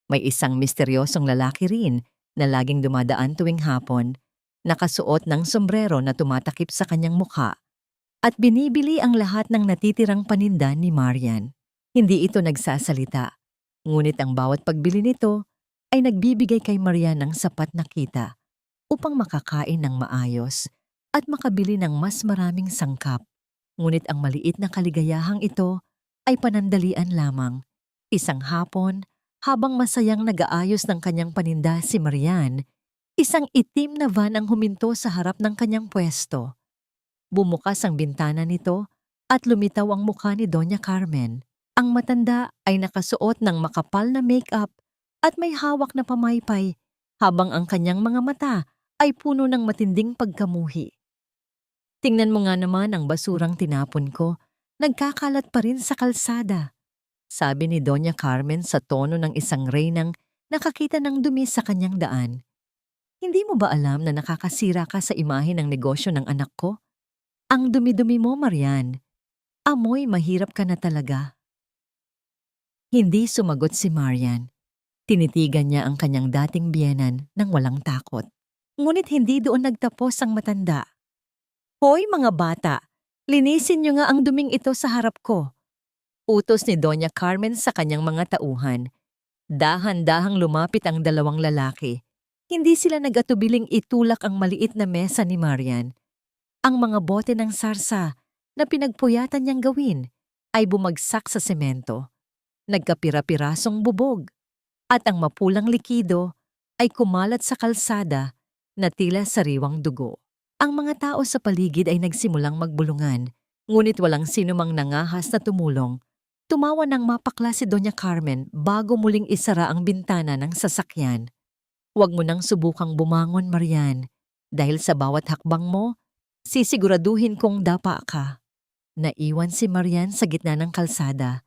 May isang misteryosong lalaki rin na laging dumadaan tuwing hapon, nakasuot ng sombrero na tumatakip sa kanyang mukha, at binibili ang lahat ng natitirang paninda ni Marian. Hindi ito nagsasalita, ngunit ang bawat pagbili nito ay nagbibigay kay Marian ng sapat na kita upang makakain ng maayos at makabili ng mas maraming sangkap. Ngunit ang maliit na kaligayahang ito ay panandalian lamang. Isang hapon, habang masayang nag-aayos ng kanyang paninda si Marian, isang itim na van ang huminto sa harap ng kanyang pwesto. Bumukas ang bintana nito at lumitaw ang mukha ni Doña Carmen. Ang matanda ay nakasuot ng makapal na make-up at may hawak na pamaypay, habang ang kanyang mga mata ay puno ng matinding pagkamuhi. Tingnan mo nga naman ang basurang tinapon ko, nagkakalat pa rin sa kalsada, sabi ni Doña Carmen sa tono ng isang reynang nakakita ng dumi sa kanyang daan. Hindi mo ba alam na nakakasira ka sa imahe ng negosyo ng anak ko? Ang dumi-dumi mo, Marian. Amoy mahirap ka na talaga. Hindi sumagot si Marian. Tinitigan niya ang kanyang dating biyenan ng walang takot. Ngunit hindi doon nagtapos ang matanda. Hoy mga bata, linisin niyo nga ang duming ito sa harap ko. Utos ni Doña Carmen sa kanyang mga tauhan. Dahan-dahang lumapit ang dalawang lalaki. Hindi sila nag-atubiling itulak ang maliit na mesa ni Marian. Ang mga bote ng sarsa na pinagpuyatan niyang gawin ay bumagsak sa semento. Nagkapira-pirasong bubog, at ang mapulang likido ay kumalat sa kalsada na tila sariwang dugo. Ang mga tao sa paligid ay nagsimulang magbulungan, ngunit walang sinumang nangahas na tumulong. Tumawa ng mapakla si Doña Carmen bago muling isara ang bintana ng sasakyan. Huwag mo nang subukang bumangon, Marian, dahil sa bawat hakbang mo, sisiguraduhin kong dapa ka. Naiwan si Marian sa gitna ng kalsada,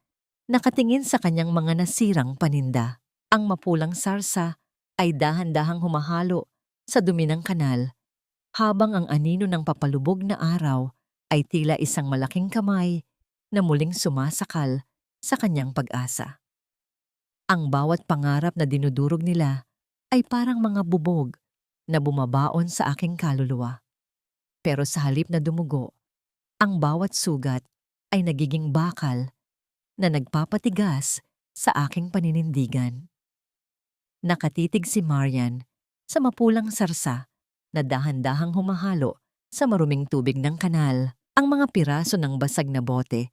nakatingin sa kanyang mga nasirang paninda. Ang mapulang sarsa ay dahan-dahang humahalo sa dumi ng kanal, habang ang anino ng papalubog na araw ay tila isang malaking kamay na muling sumasakal sa kanyang pag-asa. Ang bawat pangarap na dinudurog nila ay parang mga bubog na bumabaon sa aking kaluluwa. Pero sa halip na dumugo, ang bawat sugat ay nagiging bakal na nagpapatigas sa aking paninindigan. Nakatitig si Marian sa mapulang sarsa na dahan-dahang humahalo sa maruming tubig ng kanal. Ang mga piraso ng basag na bote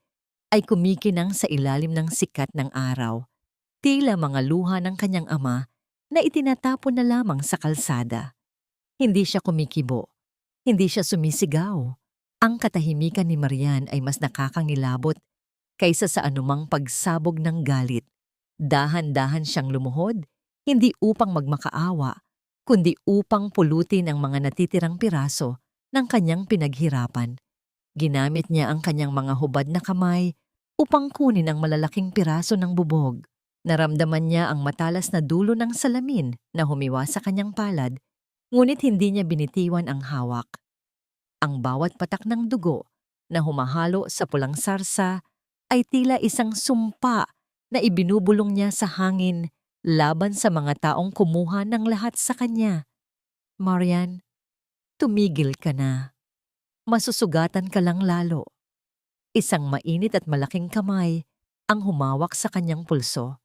ay kumikinang sa ilalim ng sikat ng araw, tila mga luha ng kanyang ama na itinatapon na lamang sa kalsada. Hindi siya kumikibo, hindi siya sumisigaw. Ang katahimikan ni Marian ay mas nakakangilabot kaysa sa anumang pagsabog ng galit. Dahan-dahan siyang lumuhod, hindi upang magmakaawa, kundi upang pulutin ang mga natitirang piraso ng kanyang pinaghirapan. Ginamit niya ang kanyang mga hubad na kamay upang kunin ang malalaking piraso ng bubog. Naramdaman niya ang matalas na dulo ng salamin na humiwa sa kanyang palad, ngunit hindi niya binitiwan ang hawak. Ang bawat patak ng dugo na humahalo sa pulang sarsa ay tila isang sumpa na ibinubulong niya sa hangin laban sa mga taong kumuha ng lahat sa kanya. Marian, tumigil ka na. Masusugatan ka lang lalo. Isang mainit at malaking kamay ang humawak sa kanyang pulso.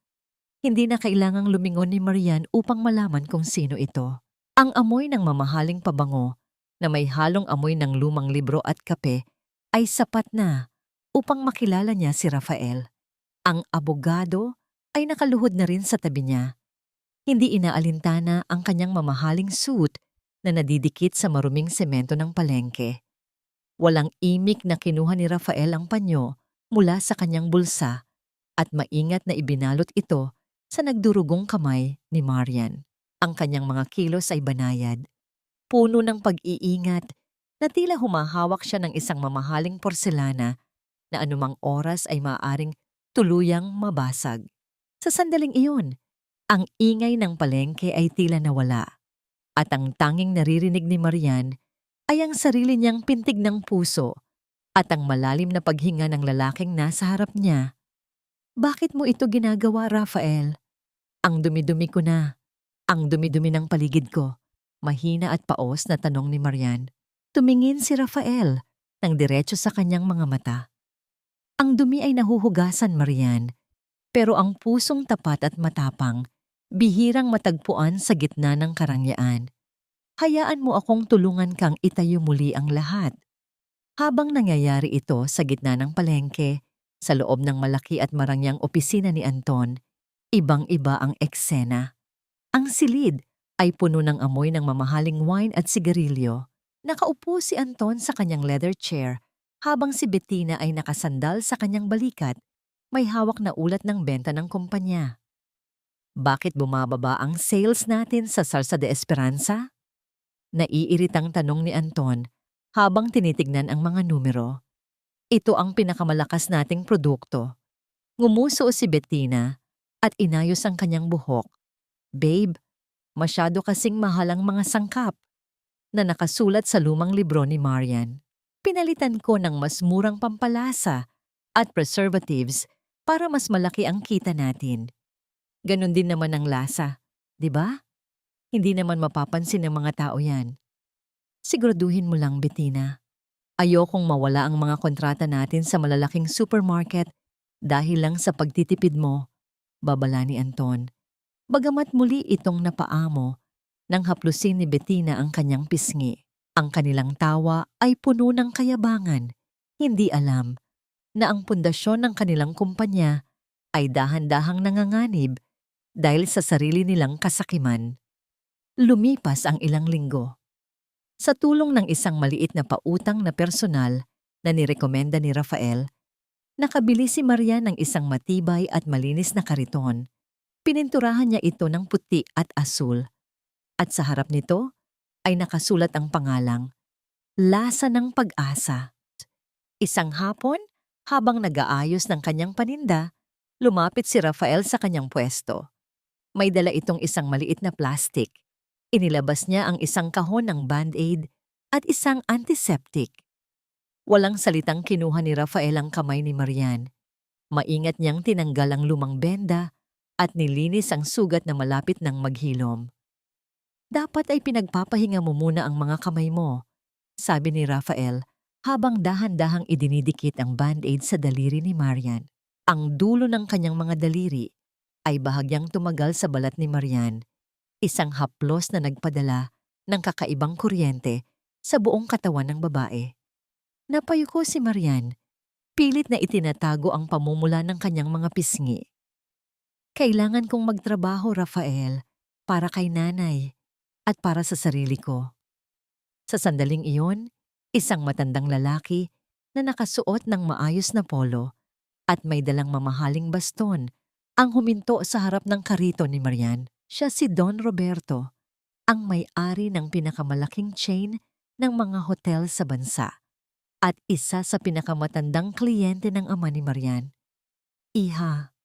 Hindi na kailangang lumingon ni Marian upang malaman kung sino ito. Ang amoy ng mamahaling pabango na may halong amoy ng lumang libro at kape ay sapat na upang makilala niya si Rafael. Ang abogado ay nakaluhod na rin sa tabi niya. Hindi inaalintana ang kanyang mamahaling suit na nadidikit sa maruming semento ng palengke. Walang imik na kinuha ni Rafael ang panyo mula sa kanyang bulsa at maingat na ibinalot ito sa nagdurugong kamay ni Marian. Ang kanyang mga kilos ay banayad, puno ng pag-iingat na tila humahawak siya ng isang mamahaling porselana na anumang oras ay maaaring tuluyang mabasag. Sa sandaling iyon, ang ingay ng palengke ay tila nawala at ang tanging naririnig ni Marian ay ang sarili niyang pintig ng puso at ang malalim na paghinga ng lalaking nasa harap niya. Bakit mo ito ginagawa, Rafael? Ang dumi-dumi ko na. Ang dumi-dumi ng paligid ko. Mahina at paos na tanong ni Marian. Tumingin si Rafael nang diretso sa kanyang mga mata. Ang dumi ay nahuhugasan, Marian, pero ang pusong tapat at matapang, bihirang matagpuan sa gitna ng karangyaan. Hayaan mo akong tulungan kang itayo muli ang lahat. Habang nangyayari ito sa gitna ng palengke, sa loob ng malaki at marangyang opisina ni Anton, ibang-iba ang eksena. Ang silid ay puno ng amoy ng mamahaling wine at sigarilyo. Nakaupo si Anton sa kanyang leather chair habang si Bettina ay nakasandal sa kanyang balikat, may hawak na ulat ng benta ng kumpanya. Bakit bumababa ang sales natin sa Salsa de Esperanza? Naiiritang tanong ni Anton habang tinitignan ang mga numero. Ito ang pinakamalakas nating produkto. Ngumuso si Bettina at inayos ang kanyang buhok. Babe, masyado kasing mahal ang mga sangkap na nakasulat sa lumang libro ni Marian. Pinalitan ko ng mas murang pampalasa at preservatives para mas malaki ang kita natin. Ganon din naman ang lasa, di ba? Hindi naman mapapansin ng mga tao yan. Siguraduhin mo lang, Bettina. Ayokong mawala ang mga kontrata natin sa malalaking supermarket dahil lang sa pagtitipid mo, babala ni Anton. Bagamat muli itong napaamo nang haplusin ni Bettina ang kanyang pisngi. Ang kanilang tawa ay puno ng kayabangan. Hindi alam na ang pundasyon ng kanilang kumpanya ay dahan-dahang nanganganib dahil sa sarili nilang kasakiman. Lumipas ang ilang linggo. Sa tulong ng isang maliit na pautang na personal na nirekomenda ni Rafael, nakabili si Maria ng isang matibay at malinis na kariton. Pininturahan niya ito ng puti at asul. At sa harap nito ay nakasulat ang pangalang, Lasa ng Pag-asa. Isang hapon, habang nag-aayos ng kanyang paninda, lumapit si Rafael sa kanyang pwesto. May dala itong isang maliit na plastic. Inilabas niya ang isang kahon ng Band-Aid at isang antiseptic. Walang salitang kinuha ni Rafael ang kamay ni Marian. Maingat niyang tinanggal ang lumang benda at nilinis ang sugat na malapit ng maghilom. Dapat ay pinagpapahinga mo muna ang mga kamay mo, sabi ni Rafael habang dahan-dahang idinidikit ang Band-Aid sa daliri ni Marian. Ang dulo ng kanyang mga daliri ay bahagyang tumagal sa balat ni Marian, isang haplos na nagpadala ng kakaibang kuryente sa buong katawan ng babae. Napayuko si Marian, pilit na itinatago ang pamumula ng kanyang mga pisngi. Kailangan kong magtrabaho, Rafael, para kay nanay at para sa sarili ko. Sa sandaling iyon, isang matandang lalaki na nakasuot ng maayos na polo at may dalang mamahaling baston ang huminto sa harap ng karito ni Marian. Siya si Don Roberto, ang may-ari ng pinakamalaking chain ng mga hotel sa bansa at isa sa pinakamatandang kliyente ng ama ni Marian. Iha,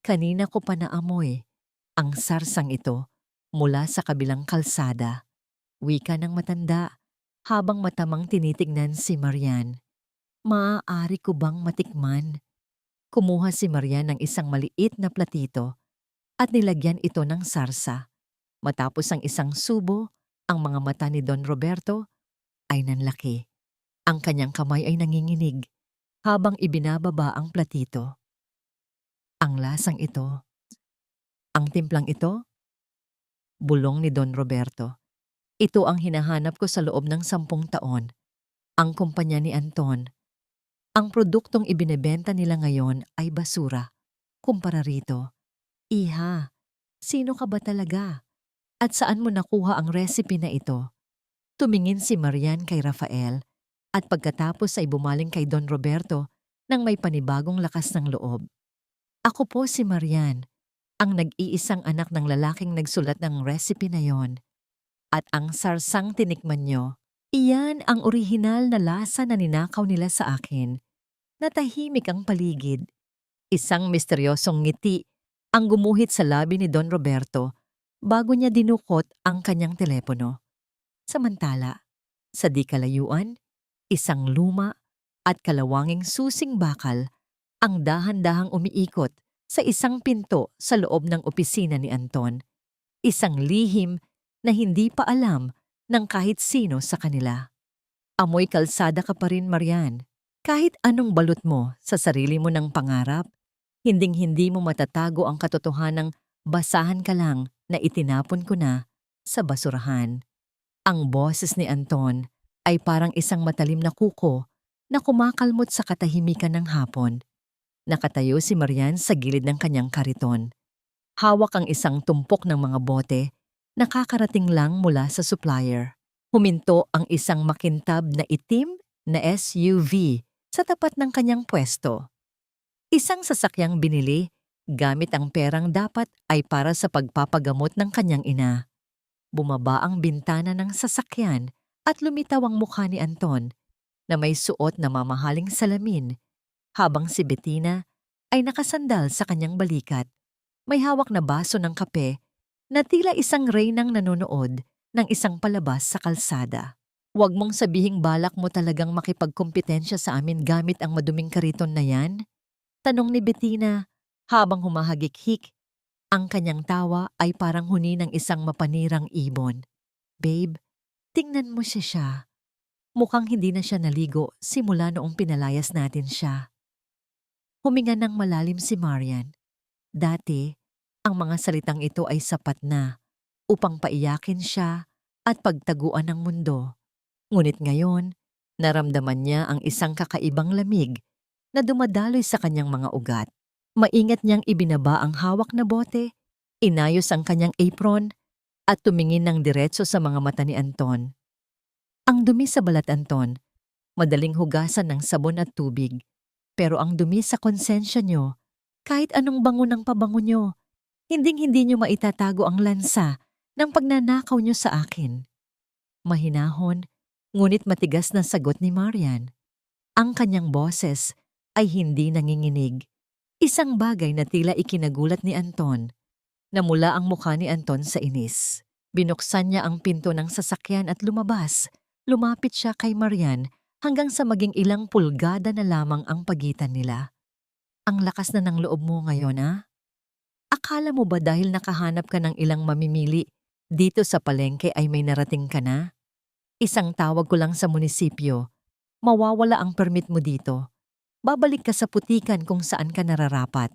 kanina ko pa naamoy ang sarsang ito mula sa kabilang kalsada. Wika ng matanda habang matamang tinitignan si Marian. Maaari ko bang matikman? Kumuha si Marian ng isang maliit na platito at nilagyan ito ng sarsa. Matapos ang isang subo, ang mga mata ni Don Roberto ay nanlaki. Ang kanyang kamay ay nanginginig habang ibinababa ang platito. Ang lasang ito, ang timplang ito, bulong ni Don Roberto. Ito ang hinahanap ko sa loob ng 10 taon. Ang kumpanya ni Anton. Ang produktong ibinebenta nila ngayon ay basura. Kumpara rito. Iha, sino ka ba talaga? At saan mo nakuha ang recipe na ito? Tumingin si Marian kay Rafael at pagkatapos ay bumaling kay Don Roberto nang may panibagong lakas ng loob. Ako po si Marian, ang nag-iisang anak ng lalaking nagsulat ng recipe na yon. At ang sarsang tinikman nyo, iyan ang orihinal na lasa na ninakaw nila sa akin. Natahimik ang paligid. Isang misteryosong ngiti ang gumuhit sa labi ni Don Roberto bago niya dinukot ang kanyang telepono. Samantala, sa di kalayuan, isang luma at kalawanging susing bakal ang dahan-dahang umiikot sa isang pinto sa loob ng opisina ni Anton. Isang lihim na hindi pa alam ng kahit sino sa kanila. Amoy kalsada ka pa rin, Marian. Kahit anong balot mo sa sarili mo ng pangarap, hinding-hindi mo matatago ang katotohanang basahan ka lang na itinapon ko na sa basurahan. Ang boses ni Anton ay parang isang matalim na kuko na kumakalmot sa katahimikan ng hapon. Nakatayo si Marian sa gilid ng kanyang kariton. Hawak ang isang tumpok ng mga bote na kakarating lang mula sa supplier. Huminto ang isang makintab na itim na SUV sa tapat ng kanyang pwesto. Isang sasakyang binili gamit ang perang dapat ay para sa pagpapagamot ng kanyang ina. Bumaba ang bintana ng sasakyan at lumitaw ang mukha ni Anton na may suot na mamahaling salamin habang si Bettina ay nakasandal sa kanyang balikat. May hawak na baso ng kape na tila isang reynang nanonood ng isang palabas sa kalsada. Huwag mong sabihing balak mo talagang makipagkompetensya sa amin gamit ang maduming kariton na yan? Tanong ni Bettina habang humahagik-hik. Ang kanyang tawa ay parang huni ng isang mapanirang ibon. Babe, tingnan mo siya. Mukhang hindi na siya naligo simula noong pinalayas natin siya. Huminga ng malalim si Marian. Dati, ang mga salitang ito ay sapat na upang paiyakin siya at pagtaguan ng mundo. Ngunit ngayon, naramdaman niya ang isang kakaibang lamig na dumadaloy sa kanyang mga ugat. Maingat niyang ibinaba ang hawak na bote, inayos ang kanyang apron, at tumingin ng diretso sa mga mata ni Anton. Ang dumi sa balat, Anton, madaling hugasan ng sabon at tubig. Pero ang dumi sa konsensya niyo, kahit anong bango ng pabango niyo, hinding-hindi niyo maitatago ang lansa ng pagnanakaw niyo sa akin. Mahinahon, ngunit matigas na sagot ni Marian. Ang kanyang boses ay hindi nanginginig. Isang bagay na tila ikinagulat ni Anton. Namula ang mukha ni Anton sa inis. Binuksan niya ang pinto ng sasakyan at lumabas. Lumapit siya kay Marian hanggang sa maging ilang pulgada na lamang ang pagitan nila. Ang lakas na ng loob mo ngayon, ha? Akala mo ba dahil nakahanap ka ng ilang mamimili dito sa palengke ay may narating ka na? Isang tawag ko lang sa munisipyo, mawawala ang permit mo dito. Babalik ka sa putikan kung saan ka nararapat.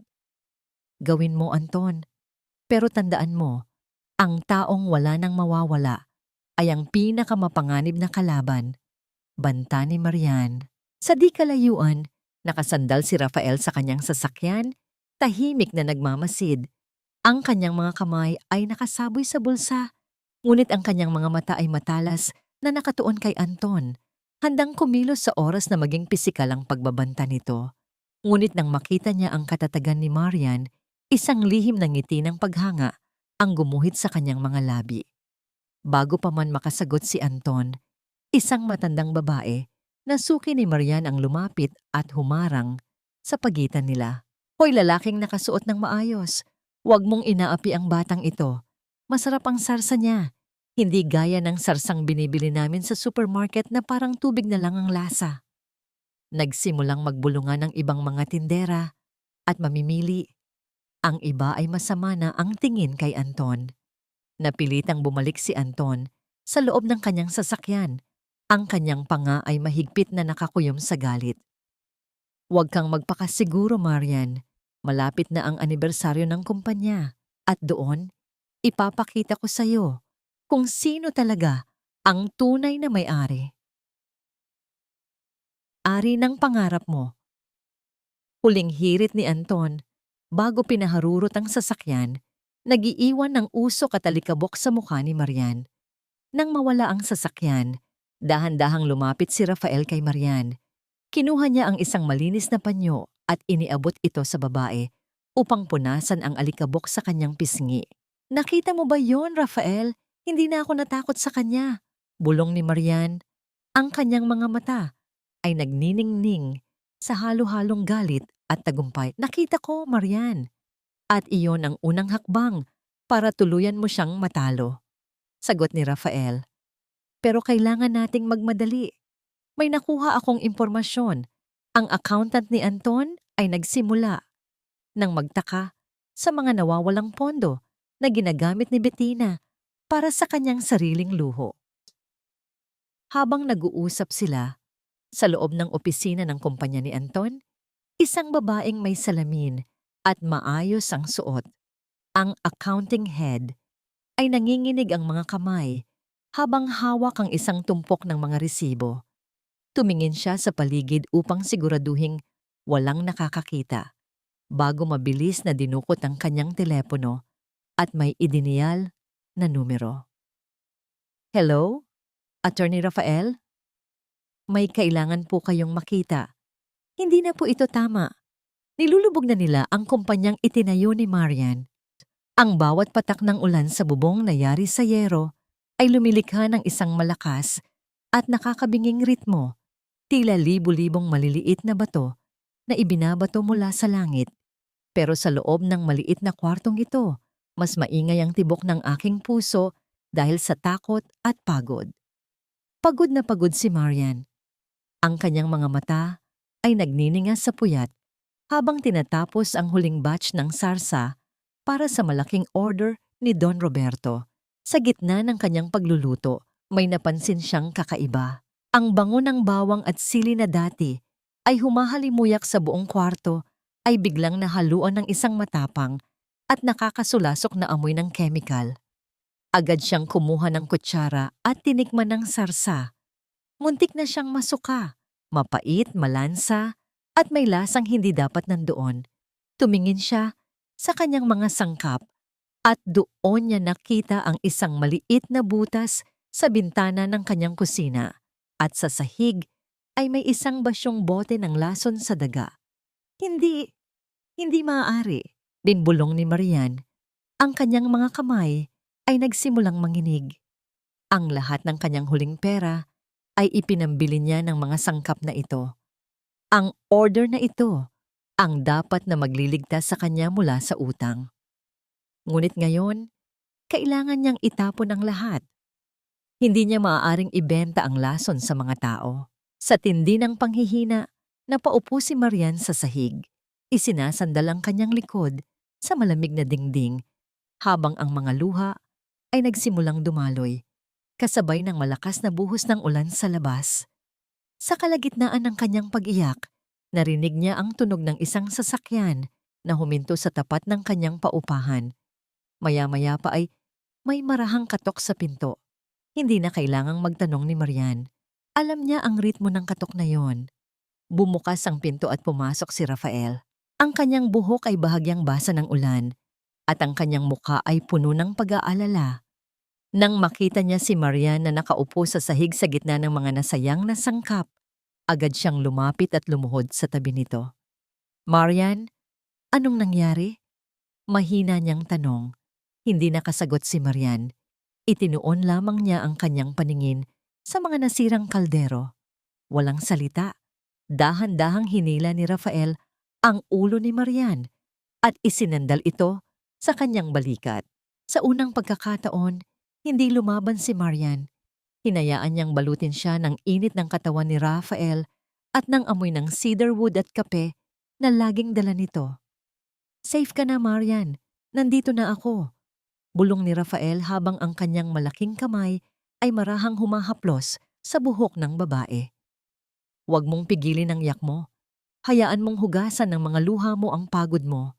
Gawin mo, Anton. Pero tandaan mo, ang taong wala nang mawawala ay ang pinakamapanganib na kalaban. Banta ni Marian. Sa di kalayuan, nakasandal si Rafael sa kanyang sasakyan, tahimik na nagmamasid. Ang kanyang mga kamay ay nakasaboy sa bulsa, ngunit ang kanyang mga mata ay matalas na nakatuon kay Anton, handang kumilos sa oras na maging pisikal ang pagbabanta nito. Ngunit nang makita niya ang katatagan ni Marian, isang lihim ng ngiti ng paghanga ang gumuhit sa kanyang mga labi. Bago pa man makasagot si Anton, isang matandang babae na suki ni Marian ang lumapit at humarang sa pagitan nila. Hoy, lalaking nakasuot ng maayos, huwag mong inaapi ang batang ito. Masarap ang sarsa niya. Hindi gaya ng sarsang binibili namin sa supermarket na parang tubig na lang ang lasa. Nagsimulang magbulungan ng ibang mga tindera at mamimili. Ang iba ay masama na ang tingin kay Anton. Napilitang bumalik si Anton sa loob ng kanyang sasakyan. Ang kanyang panga ay mahigpit na nakakuyom sa galit. Huwag kang magpakasiguro, Marian. Malapit na ang anibersaryo ng kumpanya. At doon, ipapakita ko sa iyo kung sino talaga ang tunay na may-ari. Ari ng pangarap mo. Huling hirit ni Anton, bago pinaharurot ang sasakyan, nagiiwan ng usok at alikabok sa mukha ni Marian. Nang mawala ang sasakyan, dahan-dahang lumapit si Rafael kay Marian. Kinuha niya ang isang malinis na panyo at iniabot ito sa babae upang punasan ang alikabok sa kanyang pisngi. "Nakita mo ba yon, Rafael? Hindi na ako natakot sa kanya," bulong ni Marian. Ang kanyang mga mata ay nagniningning sa halo-halong galit at tagumpay. "Nakita ko, Marian. At iyon ang unang hakbang para tuluyan mo siyang matalo," sagot ni Rafael. "Pero kailangan nating magmadali. May nakuha akong impormasyon. Ang accountant ni Anton ay nagsimula nang magtaka sa mga nawawalang pondo na ginagamit ni Bettina para sa kanyang sariling luho." Habang nag-uusap sila, sa loob ng opisina ng kumpanya ni Anton, isang babaeng may salamin at maayos ang suot, ang accounting head, ay nanginginig ang mga kamay habang hawak ang isang tumpok ng mga resibo. Tumingin siya sa paligid upang siguraduhing walang nakakakita, bago mabilis na dinukot ang kanyang telepono at may idiniyal na numero. "Hello, Attorney Rafael? May kailangan po kayong makita. Hindi na po ito tama. Nilulubog na nila ang kumpanyang itinayo ni Marian. Ang bawat patak ng ulan sa bubong na yari sa yero ay lumilikha ng isang malakas at nakakabinging ritmo, tila libu-libong maliliit na bato na ibinabato mula sa langit. Pero sa loob ng maliit na kwartong ito, mas maingay ang tibok ng aking puso dahil sa takot at pagod." Pagod na pagod si Marian. Ang kanyang mga mata ay nagniningas sa puyat habang tinatapos ang huling batch ng sarsa para sa malaking order ni Don Roberto. Sa gitna ng kanyang pagluluto, may napansin siyang kakaiba. Ang bango ng bawang at sili na dati ay humahalimuyak sa buong kwarto ay biglang nahaluan ng isang matapang at nakakasulasok na amoy ng chemical. Agad siyang kumuha ng kutsara at tinikman ng sarsa. Muntik na siyang masuka, mapait, malansa, at may lasang hindi dapat nandoon. Tumingin siya sa kanyang mga sangkap at doon niya nakita ang isang maliit na butas sa bintana ng kanyang kusina at sa sahig ay may isang basyong bote ng lason sa daga. Hindi maaari," binbulong ni Marian. Ang kanyang mga kamay ay nagsimulang manginig. Ang lahat ng kanyang huling pera ay ipinambili niya ng mga sangkap na ito. Ang order na ito ang dapat na magliligtas sa kanya mula sa utang. Ngunit ngayon, kailangan niyang itapon ang lahat. Hindi niya maaaring ibenta ang lason sa mga tao. Sa tindi ng panghihina, napaupo si Marian sa sahig. Isinasandal ang kanyang likod sa malamig na dingding habang ang mga luha ay nagsimulang dumaloy, kasabay ng malakas na buhos ng ulan sa labas. Sa kalagitnaan ng kanyang pag-iyak, narinig niya ang tunog ng isang sasakyan na huminto sa tapat ng kanyang paupahan. Maya-maya pa ay may marahang katok sa pinto. Hindi na kailangang magtanong ni Marian. Alam niya ang ritmo ng katok na yon. Bumukas ang pinto at pumasok si Rafael. Ang kanyang buhok ay bahagyang basa ng ulan at ang kanyang mukha ay puno ng pag-aalala. Nang makita niya si Marian na nakaupo sa sahig sa gitna ng mga nasayang na sangkap, agad siyang lumapit at lumuhod sa tabi nito. "Marian, anong nangyari?" Mahina niyang tanong. Hindi nakasagot si Marian. Itinuon lamang niya ang kanyang paningin sa mga nasirang kaldero. Walang salita. Dahan-dahang hinila ni Rafael ang ulo ni Marian at isinandal ito sa kanyang balikat. Sa unang pagkakataon, hindi lumaban si Marian. Hinayaan niyang balutin siya ng init ng katawan ni Rafael at ng amoy ng cedarwood at kape na laging dala nito. "Safe ka na, Marian. Nandito na ako," bulong ni Rafael habang ang kanyang malaking kamay ay marahang humahaplos sa buhok ng babae. "Huwag mong pigilin ang yak mo. Hayaan mong hugasan ng mga luha mo ang pagod mo."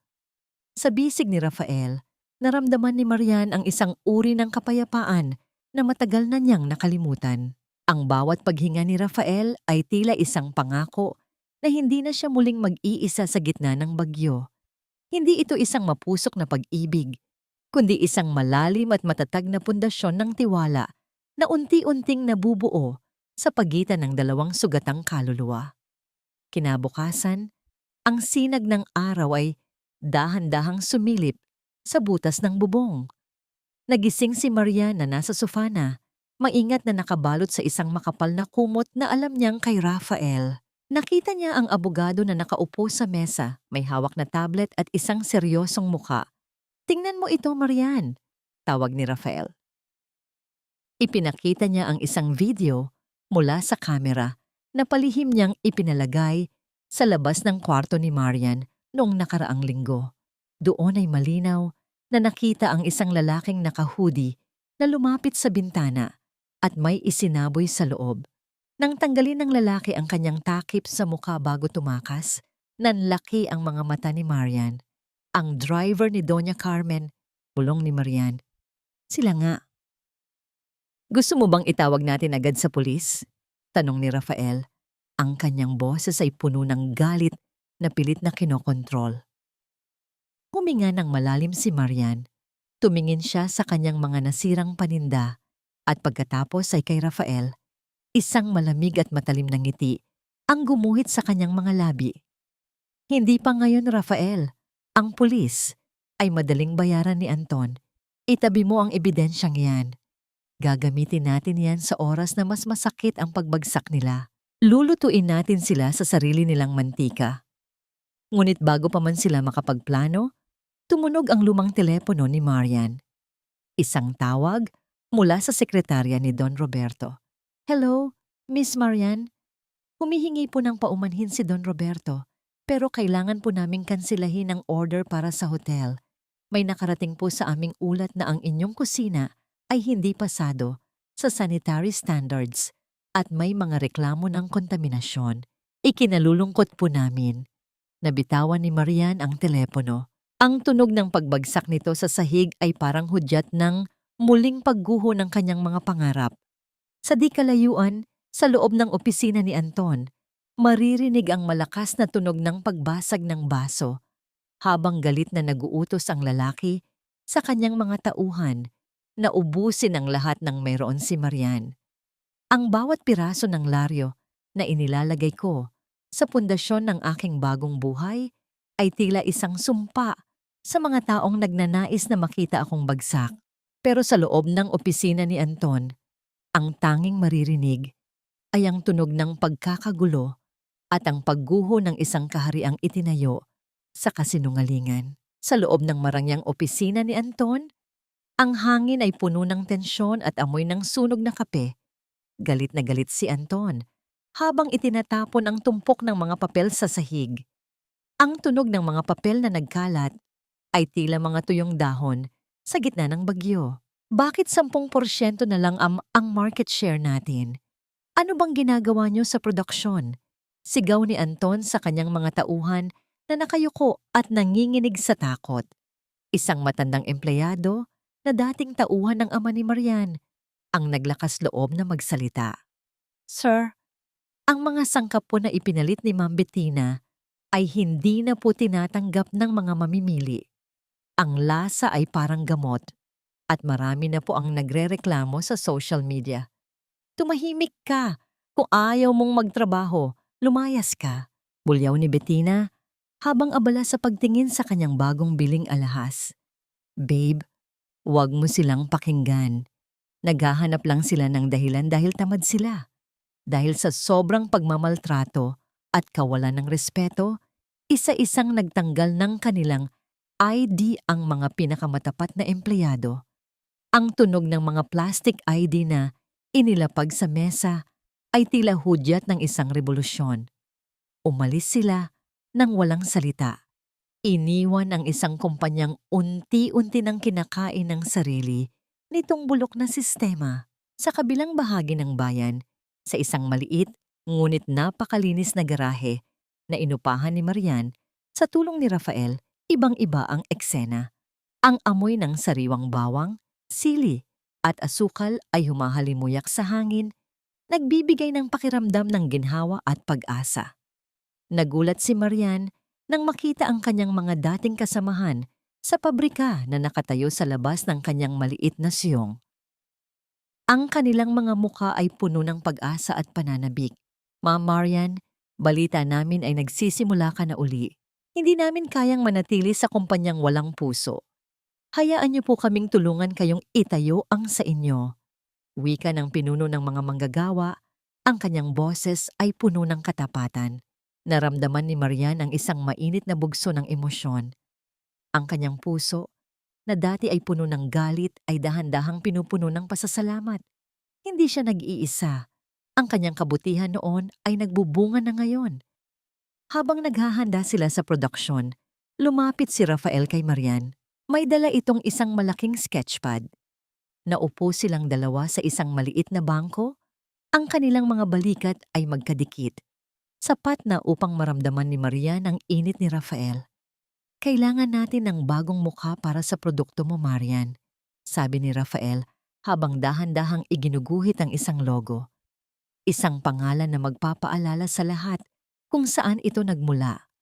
Sa bisig ni Rafael, naramdaman ni Marian ang isang uri ng kapayapaan na matagal na niyang nakalimutan. Ang bawat paghinga ni Rafael ay tila isang pangako na hindi na siya muling mag-iisa sa gitna ng bagyo. Hindi ito isang mapusok na pag-ibig, kundi isang malalim at matatag na pundasyon ng tiwala na unti-unting nabubuo sa pagitan ng dalawang sugatang kaluluwa. Kinabukasan, ang sinag ng araw ay dahan-dahang sumilip sa butas ng bubong. Nagising si Maria na nasa sofa na, maingat na nakabalot sa isang makapal na kumot na alam niyang kay Rafael. Nakita niya ang abogado na nakaupo sa mesa, may hawak na tablet at isang seryosong muka. "Tingnan mo ito, Marian," tawag ni Rafael. Ipinakita niya ang isang video mula sa kamera na palihim niyang ipinalagay sa labas ng kwarto ni Marian noong nakaraang linggo. Doon ay malinaw na nakita ang isang lalaking naka-hoodie na lumapit sa bintana at may isinaboy sa loob. Nang tanggalin ng lalaki ang kanyang takip sa mukha bago tumakas, nanlaki ang mga mata ni Marian. Ang driver ni Doña Carmen, bulong ni Marian. "Sila nga." "Gusto mo bang itawag natin agad sa pulis?" tanong ni Rafael. Ang kanyang boses ay puno ng galit na pilit na kinokontrol. Huminga ng malalim si Marian. Tumingin siya sa kanyang mga nasirang paninda at pagkatapos ay kay Rafael. Isang malamig at matalim na ngiti ang gumuhit sa kanyang mga labi. "Hindi pa ngayon, Rafael. Ang pulis ay madaling bayaran ni Anton. Itabi mo ang ebidensyang yan. Gagamitin natin yan sa oras na mas masakit ang pagbagsak nila. Lulutuin natin sila sa sarili nilang mantika." Ngunit bago pa man sila makapagplano, tumunog ang lumang telepono ni Marian. Isang tawag mula sa sekretarya ni Don Roberto. "Hello, Miss Marian. Humihingi po ng paumanhin si Don Roberto, pero kailangan po naming kansilahin ang order para sa hotel. May nakarating po sa aming ulat na ang inyong kusina ay hindi pasado sa sanitary standards at may mga reklamo ng kontaminasyon. Ikinalulungkot po namin." Nabitawan ni Marian ang telepono. Ang tunog ng pagbagsak nito sa sahig ay parang hudyat ng muling pagguho ng kanyang mga pangarap. Sa di kalayuan, sa loob ng opisina ni Anton, maririnig ang malakas na tunog ng pagbasag ng baso habang galit na naguutos ang lalaki sa kanyang mga tauhan na ubusin ang lahat ng mayroon si Marian. Ang bawat piraso ng laryo na inilalagay ko sa pundasyon ng aking bagong buhay ay tila isang sumpa sa mga taong nagnanais na makita akong bagsak. Pero sa loob ng opisina ni Anton, ang tanging maririnig ay ang tunog ng pagkakagulo at ang pagguho ng isang kahariang itinayo sa kasinungalingan. Sa loob ng marangyang opisina ni Anton, ang hangin ay puno ng tensyon at amoy ng sunog na kape. Galit na galit si Anton habang itinatapon ang tumpok ng mga papel sa sahig. Ang tunog ng mga papel na nagkalat ay tila mga tuyong dahon sa gitna ng bagyo. "Bakit 10% na lang ang market share natin? Ano bang ginagawa niyo sa produksyon?" Sigaw ni Anton sa kanyang mga tauhan na nakayuko at nanginginig sa takot. Isang matandang empleyado na dating tauhan ng ama ni Marian ang naglakas loob na magsalita. "Sir, ang mga sangkap po na ipinalit ni Ma'am Bettina ay hindi na po tinatanggap ng mga mamimili. Ang lasa ay parang gamot at marami na po ang nagrereklamo sa social media. Tumahimik ka. Kung ayaw mong magtrabaho, lumayas ka." Bulyaw ni Bettina habang abala sa pagtingin sa kanyang bagong biling alahas. "Babe, huwag mo silang pakinggan. Naghahanap lang sila ng dahilan dahil tamad sila. Dahil sa sobrang pagmamaltrato at kawalan ng respeto, isa-isang nagtanggal ng kanilang ID ang mga pinakamatapat na empleyado. Ang tunog ng mga plastic ID na inilapag sa mesa ay tila hudyat ng isang revolusyon. Umalis sila nang walang salita. Iniwan ang isang kumpanyang unti-unti nang kinakain ng sarili nitong bulok na sistema. Sa kabilang bahagi ng bayan, sa isang maliit ngunit napakalinis na garahe na inupahan ni Marian sa tulong ni Rafael, ibang-iba ang eksena. Ang amoy ng sariwang bawang, sili at asukal ay humahalimuyak sa hangin, nagbibigay ng pakiramdam ng ginhawa at pag-asa. Nagulat si Marian nang makita ang kanyang mga dating kasamahan sa pabrika na nakatayo sa labas ng kanyang maliit na siyong. Ang kanilang mga mukha ay puno ng pag-asa at pananabik. Ma'am Marian, balita namin ay nagsisimula ka na uli. Hindi namin kayang manatili sa kumpanyang walang puso. Hayaan niyo po kaming tulungan kayong itayo ang sa inyo. Wika ng pinuno ng mga manggagawa, ang kanyang boses ay puno ng katapatan. Naramdaman ni Marian ang isang mainit na bugso ng emosyon. Ang kanyang puso, na dati ay puno ng galit, ay dahan-dahang pinupuno ng pasasalamat. Hindi siya nag-iisa. Ang kanyang kabutihan noon ay nagbubunga na ngayon. Habang naghahanda sila sa produksyon, lumapit si Rafael kay Marian. May dala itong isang malaking sketchpad. Naupo silang dalawa sa isang maliit na bangko. Ang kanilang mga balikat ay magkadikit. Sapat na upang maramdaman ni Marian ang init ni Rafael. Kailangan natin ng bagong mukha para sa produkto mo, Marian, sabi ni Rafael habang dahan-dahang iginuguhit ang isang logo. Isang pangalan na magpapaalala sa lahat kung saan ito nagmula.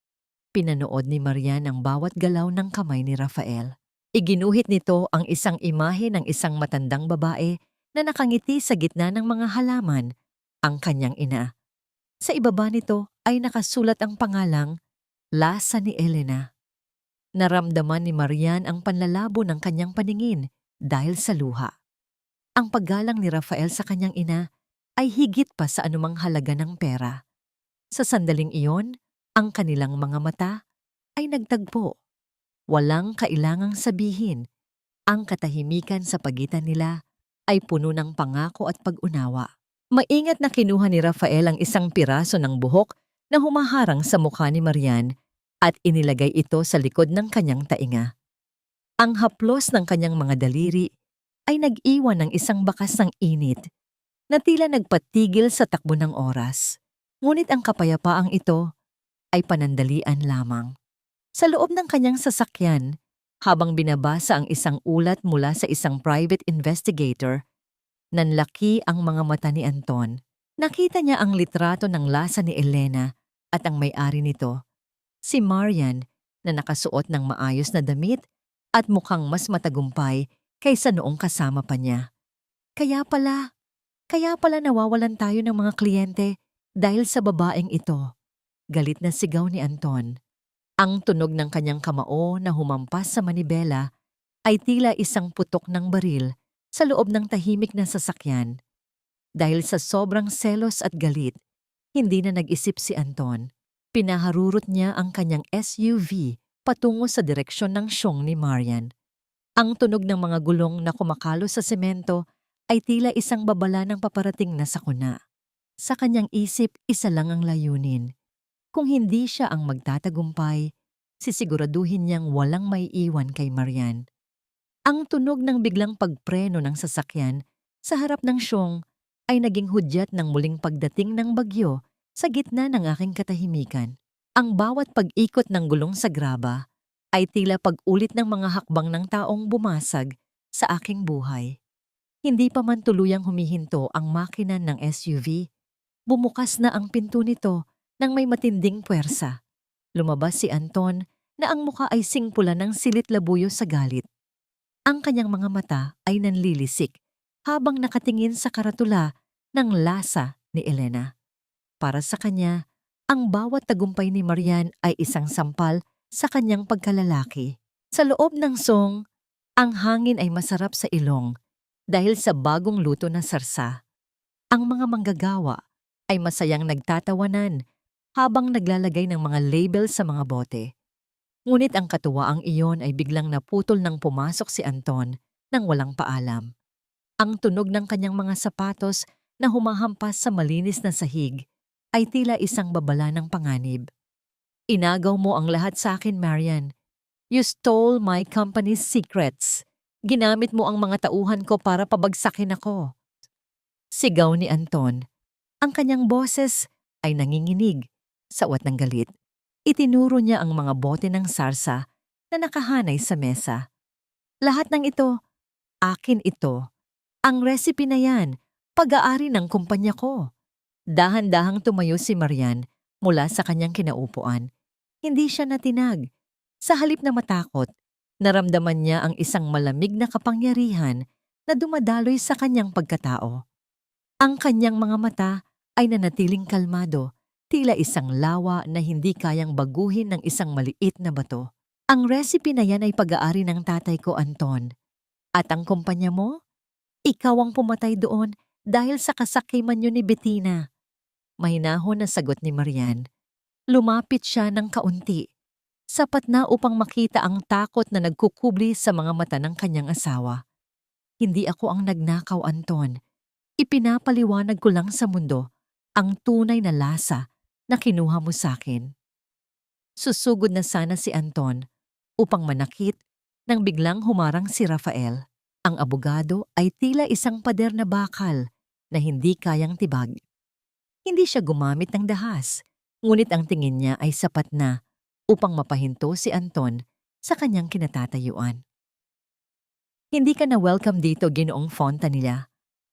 Pinanood ni Marian ang bawat galaw ng kamay ni Rafael. Iginuhit nito ang isang imahe ng isang matandang babae na nakangiti sa gitna ng mga halaman, ang kanyang ina. Sa ibaba nito ay nakasulat ang pangalang Lasa ni Elena. Naramdaman ni Marian ang panlalabo ng kanyang paningin dahil sa luha. Ang paggalang ni Rafael sa kanyang ina ay higit pa sa anumang halaga ng pera. Sa sandaling iyon, ang kanilang mga mata ay nagtagpo. Walang kailangang sabihin, ang katahimikan sa pagitan nila ay puno ng pangako at pag-unawa. Maingat na kinuha ni Rafael ang isang piraso ng buhok na humaharang sa mukha ni Marian at inilagay ito sa likod ng kanyang tainga. Ang haplos ng kanyang mga daliri ay nag-iwan ng isang bakas ng init na tila nagpatigil sa takbo ng oras. Ngunit ang kapayapaang ito ay panandalian lamang. Sa loob ng kanyang sasakyan, habang binabasa ang isang ulat mula sa isang private investigator, nanlaki ang mga mata ni Anton. Nakita niya ang litrato ng lasa ni Elena at ang may-ari nito, si Marian, na nakasuot ng maayos na damit at mukhang mas matagumpay kaysa noong kasama pa niya. Kaya pala nawawalan tayo ng mga kliyente dahil sa babaeng ito. Galit na sigaw ni Anton. Ang tunog ng kanyang kamao na humampas sa manibela ay tila isang putok ng baril sa loob ng tahimik na sasakyan. Dahil sa sobrang selos at galit, hindi na nag-isip si Anton. Pinaharurot niya ang kanyang SUV patungo sa direksyon ng siyong ni Marian. Ang tunog ng mga gulong na kumakalo sa semento ay tila isang babala ng paparating na sakuna. Sa kanyang isip, isa lang ang layunin. Kung hindi siya ang magtatagumpay, sisiguraduhin niyang walang maiiwan kay Marian. Ang tunog ng biglang pagpreno ng sasakyan sa harap ng siyong ay naging hudyat ng muling pagdating ng bagyo sa gitna ng aking katahimikan. Ang bawat pag-ikot ng gulong sa graba ay tila pag-ulit ng mga hakbang ng taong bumasag sa aking buhay. Hindi pa man tuluyang humihinto ang makina ng SUV, bumukas na ang pinto nito nang may matinding puwersa. Lumabas si Anton na ang mukha ay singpula ng silit labuyo sa galit. Ang kanyang mga mata ay nanlilisik habang nakatingin sa karatula ng lasa ni Elena. Para sa kanya, ang bawat tagumpay ni Marian ay isang sampal sa kanyang pagkalalaki. Sa loob ng song, ang hangin ay masarap sa ilong dahil sa bagong luto na sarsa. Ang mga manggagawa ay masayang nagtatawanan habang naglalagay ng mga label sa mga bote. Ngunit ang katuwaang iyon ay biglang naputol nang pumasok si Anton nang walang paalam. Ang tunog ng kanyang mga sapatos na humahampas sa malinis na sahig ay tila isang babala ng panganib. Inagaw mo ang lahat sa akin, Marian. You stole my company's secrets. Ginamit mo ang mga tauhan ko para pabagsakin ako. Sigaw ni Anton. Ang kanyang boses ay nanginginig. Sawat ng galit, itinuro niya ang mga bote ng sarsa na nakahanay sa mesa. Lahat ng ito, akin ito. Ang recipe na yan, pag-aari ng kumpanya ko. Dahan-dahang tumayo si Marian mula sa kanyang kinaupuan. Hindi siya natinag. Sa halip na matakot, naramdaman niya ang isang malamig na kapangyarihan na dumadaloy sa kanyang pagkatao. Ang kanyang mga mata ay nanatiling kalmado, tila isang lawa na hindi kayang baguhin ng isang maliit na bato. Ang recipe na yan ay pag-aari ng tatay ko, Anton. At ang kumpanya mo? Ikaw ang pumatay doon dahil sa kasakiman niyo ni Bettina. Mahinahon na sagot ni Marian. Lumapit siya ng kaunti. Sapat na upang makita ang takot na nagkukubli sa mga mata ng kanyang asawa. Hindi ako ang nagnakaw, Anton. Ipinapaliwanag ko lang sa mundo ang tunay na lasa na kinuha mo sa akin. Susugod na sana si Anton upang manakit nang biglang humarang si Rafael. Ang abogado ay tila isang pader na bakal na hindi kayang tibag. Hindi siya gumamit ng dahas, ngunit ang tingin niya ay sapat na upang mapahinto si Anton sa kanyang kinatatayuan. Hindi ka na welcome dito, Ginoong Fontanilla.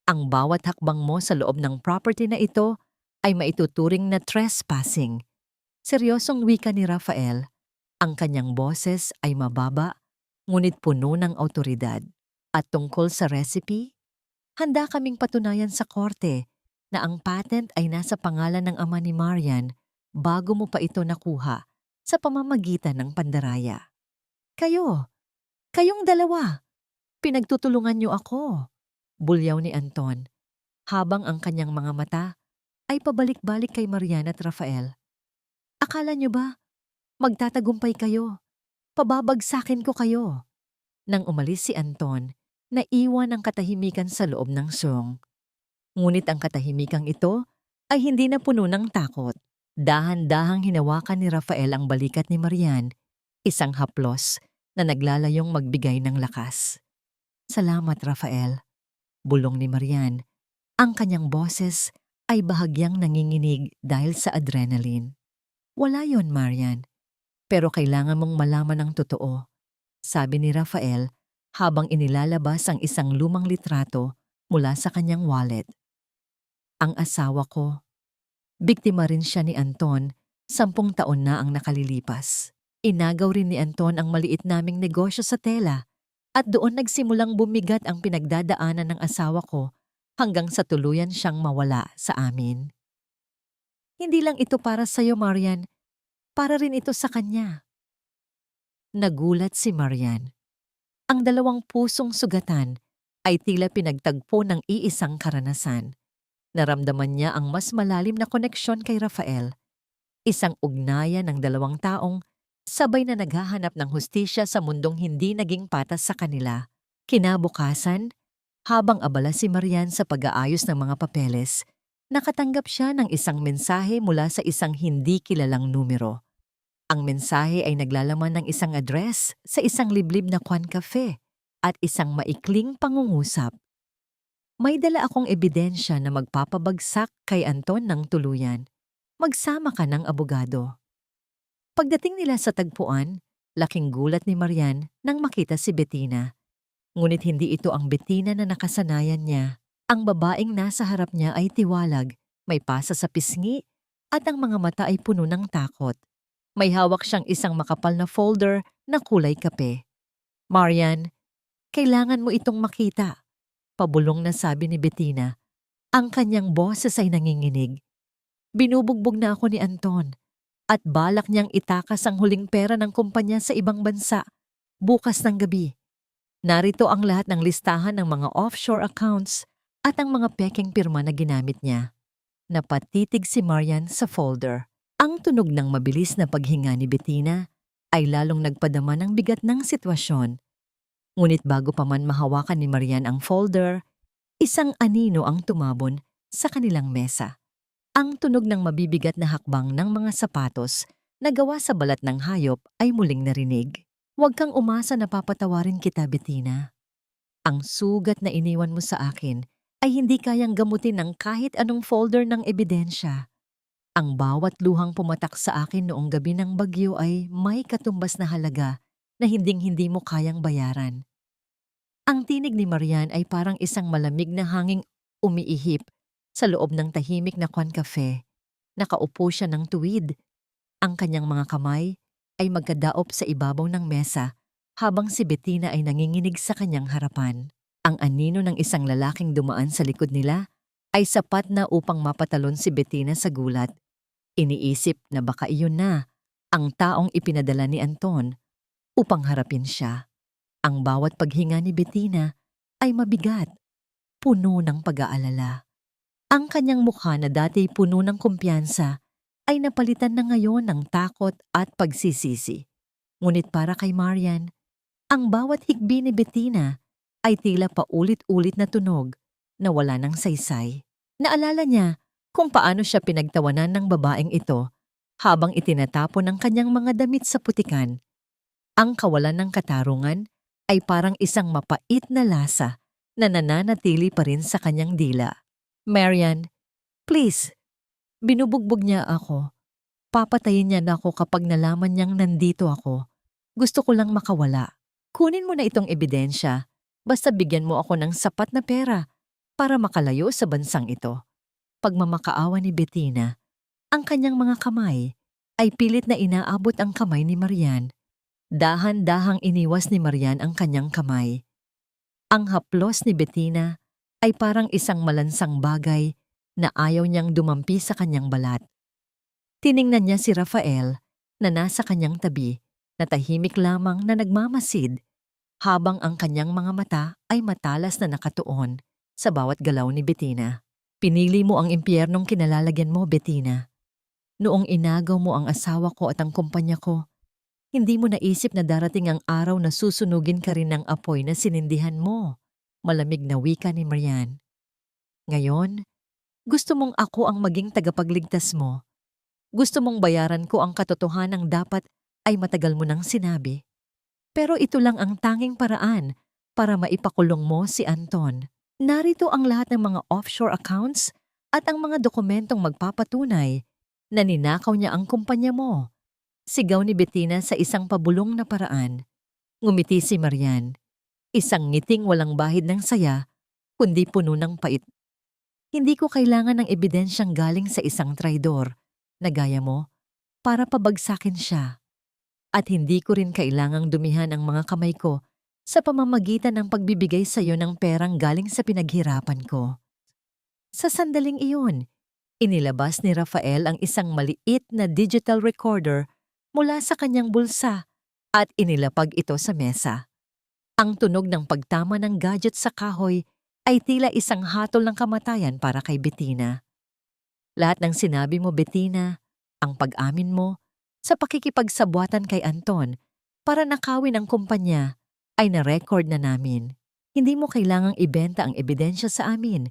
Ang bawat hakbang mo sa loob ng property na ito ay maituturing na trespassing. Seryosong wika ni Rafael. Ang kanyang boses ay mababa, ngunit puno ng awtoridad. At tungkol sa recipe, handa kaming patunayan sa korte na ang patent ay nasa pangalan ng ama ni Marian bago mo pa ito nakuha sa pamamagitan ng pandaraya. Kayong dalawa, pinagtutulungan niyo ako, bulyaw ni Anton, habang ang kanyang mga mata ay pabalik-balik kay Marian at Rafael. Akala niyo ba, magtatagumpay kayo? Pababagsakin ko kayo. Nang umalis si Anton, naiwan ang katahimikan sa loob ng song. Ngunit ang katahimikang ito ay hindi na puno ng takot. Dahan-dahang hinawakan ni Rafael ang balikat ni Marian, isang haplos na naglalayong magbigay ng lakas. Salamat, Rafael, bulong ni Marian. Ang kanyang boses ay bahagyang nanginginig dahil sa adrenaline. Wala yon, Marian, pero kailangan mong malaman ang totoo, sabi ni Rafael habang inilalabas ang isang lumang litrato mula sa kanyang wallet. Ang asawa ko. Biktima rin siya ni Anton, 10 taon na ang nakalilipas. Inagaw rin ni Anton ang maliit naming negosyo sa tela at doon nagsimulang bumigat ang pinagdadaanan ng asawa ko hanggang sa tuluyan siyang mawala sa amin. Hindi lang ito para sa'yo, Marian. Para rin ito sa kanya. Nagulat si Marian. Ang 2 pusong sugatan ay tila pinagtagpo ng iisang karanasan. Naramdaman niya ang mas malalim na koneksyon kay Rafael. Isang ugnayan ng 2 taong sabay na naghahanap ng hustisya sa mundong hindi naging patas sa kanila. Kinabukasan, habang abala si Marian sa pag-aayos ng mga papeles, nakatanggap siya ng isang mensahe mula sa isang hindi kilalang numero. Ang mensahe ay naglalaman ng isang address sa isang liblib na Kwan Cafe at isang maikling pangungusap. May dala akong ebidensya na magpapabagsak kay Anton ng tuluyan. Magsama ka ng abogado. Pagdating nila sa tagpuan, laking gulat ni Marian nang makita si Bettina. Ngunit hindi ito ang Bettina na nakasanayan niya. Ang babaeng nasa harap niya ay tiwalag, may pasa sa pisngi at ang mga mata ay puno ng takot. May hawak siyang isang makapal na folder na kulay kape. Marian, kailangan mo itong makita, pabulong na sabi ni Bettina. Ang kanyang boses ay nanginginig. Binubugbog na ako ni Anton at balak niyang itakas ang huling pera ng kumpanya sa ibang bansa bukas ng gabi. Narito ang lahat ng listahan ng mga offshore accounts at ang mga peking pirma na ginamit niya. Napatitig si Marian sa folder. Ang tunog ng mabilis na paghinga ni Bettina ay lalong nagpadama ng bigat ng sitwasyon. Ngunit bago pa man mahawakan ni Marian ang folder, isang anino ang tumabon sa kanilang mesa. Ang tunog ng mabibigat na hakbang ng mga sapatos na gawa sa balat ng hayop ay muling narinig. Huwag kang umasa na papatawarin kita, Bettina. Ang sugat na iniwan mo sa akin ay hindi kayang gamutin ng kahit anong folder ng ebidensya. Ang bawat luhang pumatak sa akin noong gabi ng bagyo ay may katumbas na halaga na hinding-hindi mo kayang bayaran. Ang tinig ni Marian ay parang isang malamig na hanging umiihip sa loob ng tahimik na cafe. Nakaupo siya ng tuwid. Ang kanyang mga kamay ay magkadaop sa ibabaw ng mesa habang si Bettina ay nanginginig sa kanyang harapan. Ang anino ng isang lalaking dumaan sa likod nila ay sapat na upang mapatalon si Bettina sa gulat. Iniisip na baka iyon na ang taong ipinadala ni Anton upang harapin siya. Ang bawat paghinga ni Bettina ay mabigat, puno ng pag-aalala. Ang kanyang mukha na dati puno ng kumpiyansa ay napalitan na ngayon ng takot at pagsisisi. Ngunit para kay Marian, ang bawat hikbi ni Bettina ay tila paulit-ulit na tunog na wala ng saysay. Naalala niya kung paano siya pinagtawanan ng babaeng ito habang itinatapon ang kanyang mga damit sa putikan. Ang kawalan ng katarungan ay parang isang mapait na lasa na nananatili pa rin sa kanyang dila. Marian, please, binubugbog niya ako. Papatayin niya na ako kapag nalaman niyang nandito ako. Gusto ko lang makawala. Kunin mo na itong ebidensya. Basta bigyan mo ako ng sapat na pera para makalayo sa bansang ito. Pagmamakaawa ni Bettina, ang kanyang mga kamay ay pilit na inaabot ang kamay ni Marian. Dahan-dahang iniwas ni Marian ang kanyang kamay. Ang haplos ni Bettina ay parang isang malansang bagay na ayaw niyang dumampi sa kanyang balat. Tiningnan niya si Rafael na nasa kanyang tabi na tahimik lamang na nagmamasid habang ang kanyang mga mata ay matalas na nakatuon sa bawat galaw ni Bettina. Pinili mo ang impyernong kinalalagyan mo, Bettina. Noong inagaw mo ang asawa ko at ang kumpanya ko, hindi mo naisip na darating ang araw na susunugin ka rin ng apoy na sinindihan mo. Malamig na wika ni Marian. Ngayon, gusto mong ako ang maging tagapagligtas mo. Gusto mong bayaran ko ang katotohanang dapat ay matagal mo nang sinabi. Pero ito lang ang tanging paraan para maipakulong mo si Anton. Narito ang lahat ng mga offshore accounts at ang mga dokumentong magpapatunay na ninakaw niya ang kumpanya mo. Sigaw ni Bettina sa isang pabulong na paraan. Ngumiti si Marian. Isang ngiting walang bahid ng saya, kundi puno ng pait. Hindi ko kailangan ng ebidensyang galing sa isang traidor na gaya mo para pabagsakin siya. At hindi ko rin kailangang dumihan ang mga kamay ko sa pamamagitan ng pagbibigay sa iyo ng perang galing sa pinaghirapan ko. Sa sandaling iyon, inilabas ni Rafael ang isang maliit na digital recorder mula sa kanyang bulsa at inilapag ito sa mesa. Ang tunog ng pagtama ng gadget sa kahoy ay tila isang hatol ng kamatayan para kay Bettina. Lahat ng sinabi mo, Bettina, ang pag-amin mo sa pakikipagsabuatan kay Anton para nakawin ang kumpanya ay na-record na namin. Hindi mo kailangang ibenta ang ebidensya sa amin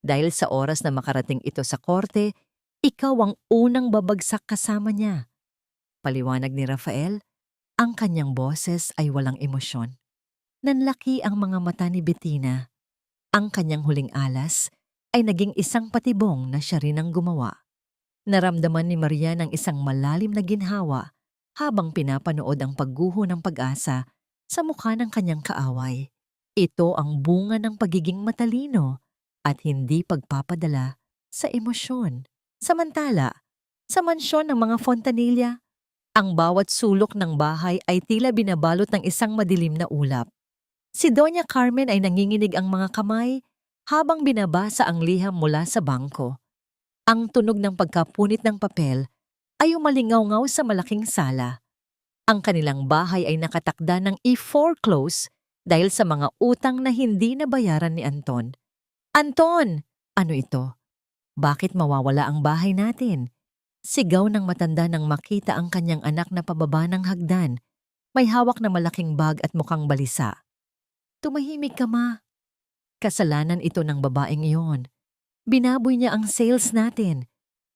dahil sa oras na makarating ito sa korte, ikaw ang unang babagsak kasama niya. Paliwanag ni Rafael, ang kanyang boses ay walang emosyon. Nanlaki ang mga mata ni Bettina. Ang kanyang huling alas ay naging isang patibong na siya rin ang gumawa. Naramdaman ni Marian ang isang malalim na ginhawa habang pinapanood ang pagguho ng pag-asa sa mukha ng kanyang kaaway. Ito ang bunga ng pagiging matalino at hindi pagpapadala sa emosyon. Samantala, sa mansyon ng mga Fontanilla, ang bawat sulok ng bahay ay tila binabalot ng isang madilim na ulap. Si Doña Carmen ay nanginginig ang mga kamay habang binabasa ang liham mula sa bangko. Ang tunog ng pagkapunit ng papel ay umalingaw-ngaw sa malaking sala. Ang kanilang bahay ay nakatakda ng i-foreclose dahil sa mga utang na hindi nabayaran ni Anton. Anton! Ano ito? Bakit mawawala ang bahay natin? Sigaw ng matanda nang makita ang kanyang anak na pababa ng hagdan. May hawak na malaking bag at mukhang balisa. Tumahimik ka, ma. Kasalanan ito ng babaeng iyon. Binaboy niya ang sales natin.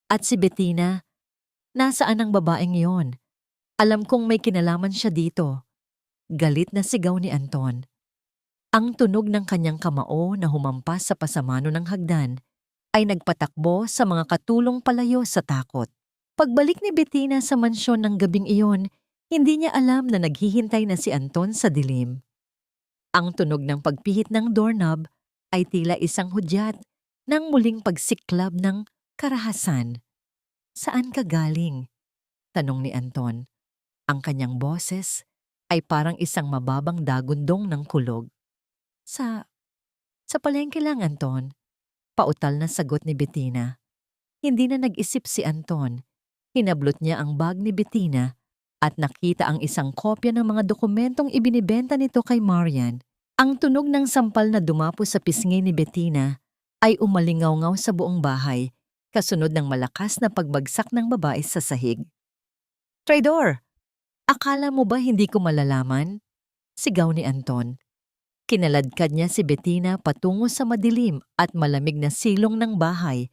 At si Bettina, nasaan ang babaeng iyon? Alam kong may kinalaman siya dito. Galit na sigaw ni Anton. Ang tunog ng kanyang kamao na humampas sa pasamano ng hagdan ay nagpatakbo sa mga katulong palayo sa takot. Pagbalik ni Bettina sa mansyon ng gabing iyon, hindi niya alam na naghihintay na si Anton sa dilim. Ang tunog ng pagpihit ng doorknob ay tila isang hudyat ng muling pagsiklab ng karahasan. "Saan ka galing?" tanong ni Anton. Ang kanyang boses ay parang isang mababang dagundong ng kulog. Sa palengke lang, Anton." Pautal na sagot ni Bettina. Hindi na nag-isip si Anton. Hinablot niya ang bag ni Bettina at nakita ang isang kopya ng mga dokumentong ibinibenta nito kay Marian. Ang tunog ng sampal na dumapo sa pisngi ni Bettina ay umalingaw-ngaw sa buong bahay, kasunod ng malakas na pagbagsak ng babae sa sahig. "Traidor! Akala mo ba hindi ko malalaman?" Sigaw ni Anton. Kinaladkad niya si Bettina patungo sa madilim at malamig na silong ng bahay.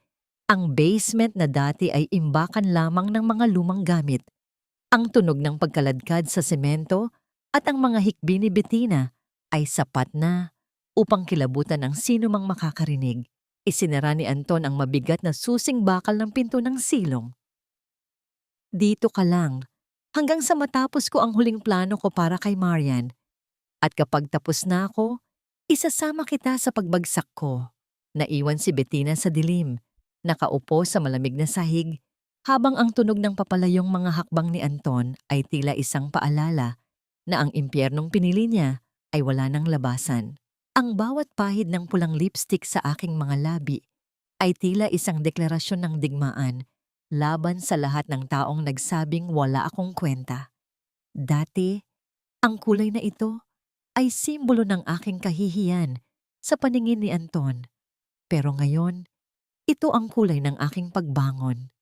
Ang basement na dati ay imbakan lamang ng mga lumang gamit. Ang tunog ng pagkaladkad sa semento at ang mga hikbi ni Bettina ay sapat na upang kilabutan ng sino mang makakarinig. Isinara ni Anton ang mabigat na susing bakal ng pinto ng silong. "Dito ka lang, hanggang sa matapos ko ang huling plano ko para kay Marian. At kapag tapos na ako, isasama kita sa pagbagsak ko." Naiwan si Bettina sa dilim, nakaupo sa malamig na sahig, habang ang tunog ng papalayong mga hakbang ni Anton ay tila isang paalala na ang impyernong pinili niya ay wala ng labasan. Ang bawat pahid ng pulang lipstick sa aking mga labi ay tila isang deklarasyon ng digmaan laban sa lahat ng taong nagsabing wala akong kwenta. Dati, ang kulay na ito ay simbolo ng aking kahihiyan sa paningin ni Anton. Pero ngayon, ito ang kulay ng aking pagbangon.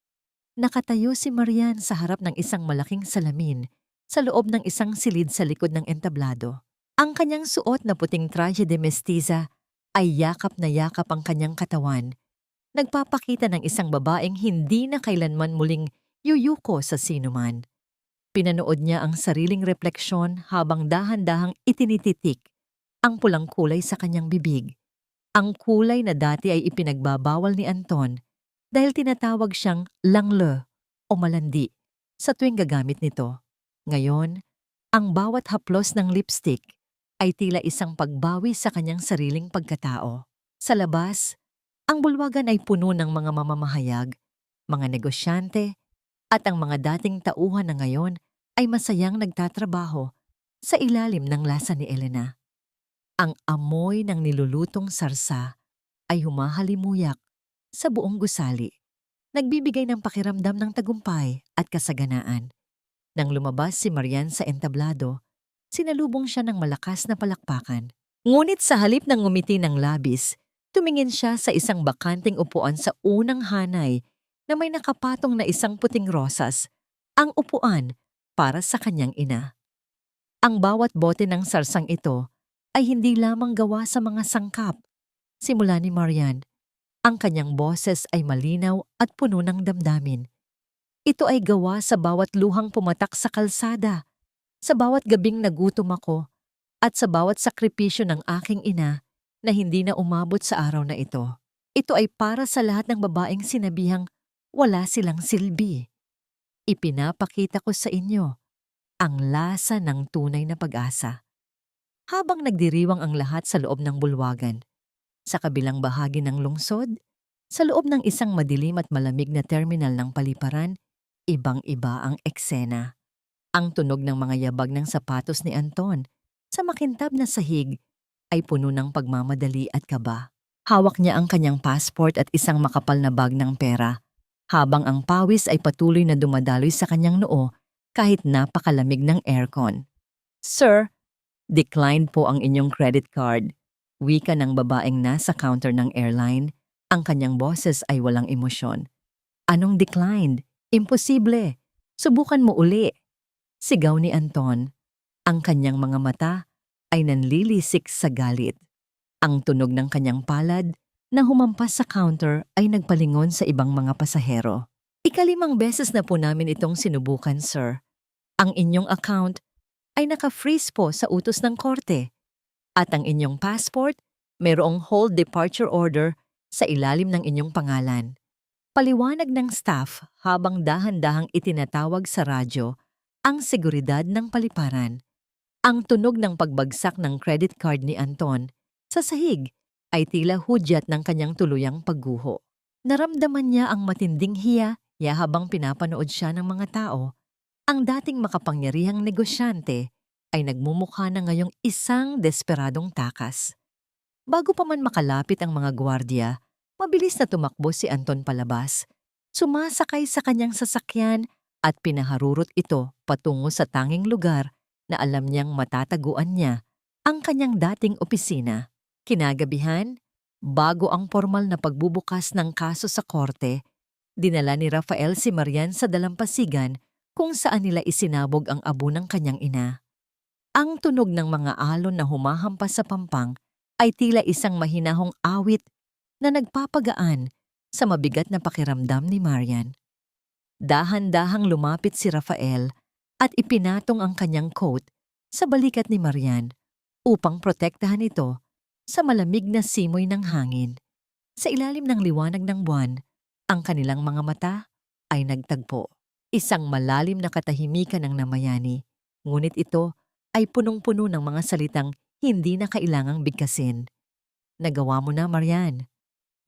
Nakatayo si Marian sa harap ng isang malaking salamin sa loob ng isang silid sa likod ng entablado. Ang kanyang suot na puting traje de mestiza ay yakap na yakap ang kanyang katawan. Nagpapakita ng isang babaeng hindi na kailanman muling yuyuko sa sinuman. Pinanood niya ang sariling refleksyon habang dahan-dahang itinititik ang pulang kulay sa kanyang bibig. Ang kulay na dati ay ipinagbabawal ni Anton dahil tinatawag siyang langle o malandi sa tuwing gagamit nito. Ngayon, ang bawat haplos ng lipstick ay tila isang pagbawi sa kanyang sariling pagkatao. Sa labas, ang bulwagan ay puno ng mga mamamahayag, mga negosyante, at ang mga dating tauhan na ngayon ay masayang nagtatrabaho sa ilalim ng lasa ni Elena. Ang amoy ng nilulutong sarsa ay humahalimuyak sa buong gusali, nagbibigay ng pakiramdam ng tagumpay at kasaganaan. Nang lumabas si Marian sa entablado, sinalubong siya ng malakas na palakpakan. Ngunit sa halip ng ngumiti ng labis, tumingin siya sa isang bakanting upuan sa unang hanay na may nakapatong na isang puting rosas, ang upuan para sa kanyang ina. Ang bawat bote ng sarsang ito ay hindi lamang gawa sa mga sangkap. Simula ni Marian, ang kanyang boses ay malinaw at puno ng damdamin. Ito ay gawa sa bawat luhang pumatak sa kalsada, sa bawat gabing nagutom ako, at sa bawat sakripisyo ng aking ina na hindi na umabot sa araw na ito. Ito ay para sa lahat ng babaeng sinabihang wala silang silbi. Ipinapakita ko sa inyo ang lasa ng tunay na pag-asa. Habang nagdiriwang ang lahat sa loob ng bulwagan, sa kabilang bahagi ng lungsod, sa loob ng isang madilim at malamig na terminal ng paliparan, ibang-iba ang eksena. Ang tunog ng mga yabag ng sapatos ni Anton sa makintab na sahig ay puno ng pagmamadali at kaba. Hawak niya ang kanyang passport at isang makapal na bag ng pera, habang ang pawis ay patuloy na dumadaloy sa kanyang noo kahit napakalamig ng aircon. "Sir, declined po ang inyong credit card." Wika ng babaeng nasa counter ng airline. Ang kanyang boses ay walang emosyon. "Anong declined? Imposible. Subukan mo uli." Sigaw ni Anton. Ang kanyang mga mata ay nanlilisik sa galit. Ang tunog ng kanyang palad na humampas sa counter ay nagpalingon sa ibang mga pasahero. "Ikalimang beses na po namin itong sinubukan, sir. Ang inyong account ay naka-freeze po sa utos ng korte. At ang inyong passport, mayroong hold departure order sa ilalim ng inyong pangalan." Paliwanag ng staff habang dahan-dahang itinatawag sa radyo ang seguridad ng paliparan. Ang tunog ng pagbagsak ng credit card ni Anton sa sahig ay tila hudyat ng kanyang tuluyang pagguho. Naramdaman niya ang matinding hiya habang pinapanood siya ng mga tao. Ang dating makapangyarihang negosyante ay nagmumukha na ngayong isang desperadong takas. Bago pa man makalapit ang mga gwardiya, mabilis na tumakbo si Anton palabas. Sumasakay sa kanyang sasakyan at pinaharurot ito patungo sa tanging lugar na alam niyang matataguan niya, ang kanyang dating opisina. Kinagabihan, bago ang formal na pagbubukas ng kaso sa korte, dinala ni Rafael si Marian sa dalampasigan kung saan nila isinabog ang abo ng kanyang ina. Ang tunog ng mga alon na humahampas sa pampang ay tila isang mahinahong awit na nagpapagaan sa mabigat na pakiramdam ni Marian. Dahan-dahang lumapit si Rafael at ipinatong ang kanyang coat sa balikat ni Marian upang protektahan ito sa malamig na simoy ng hangin. Sa ilalim ng liwanag ng buwan, ang kanilang mga mata ay nagtagpo. Isang malalim na katahimikan ang namayani, ngunit ito ay punong-puno ng mga salitang hindi na kailangang bigkasin. "Nagawa mo na, Marian,"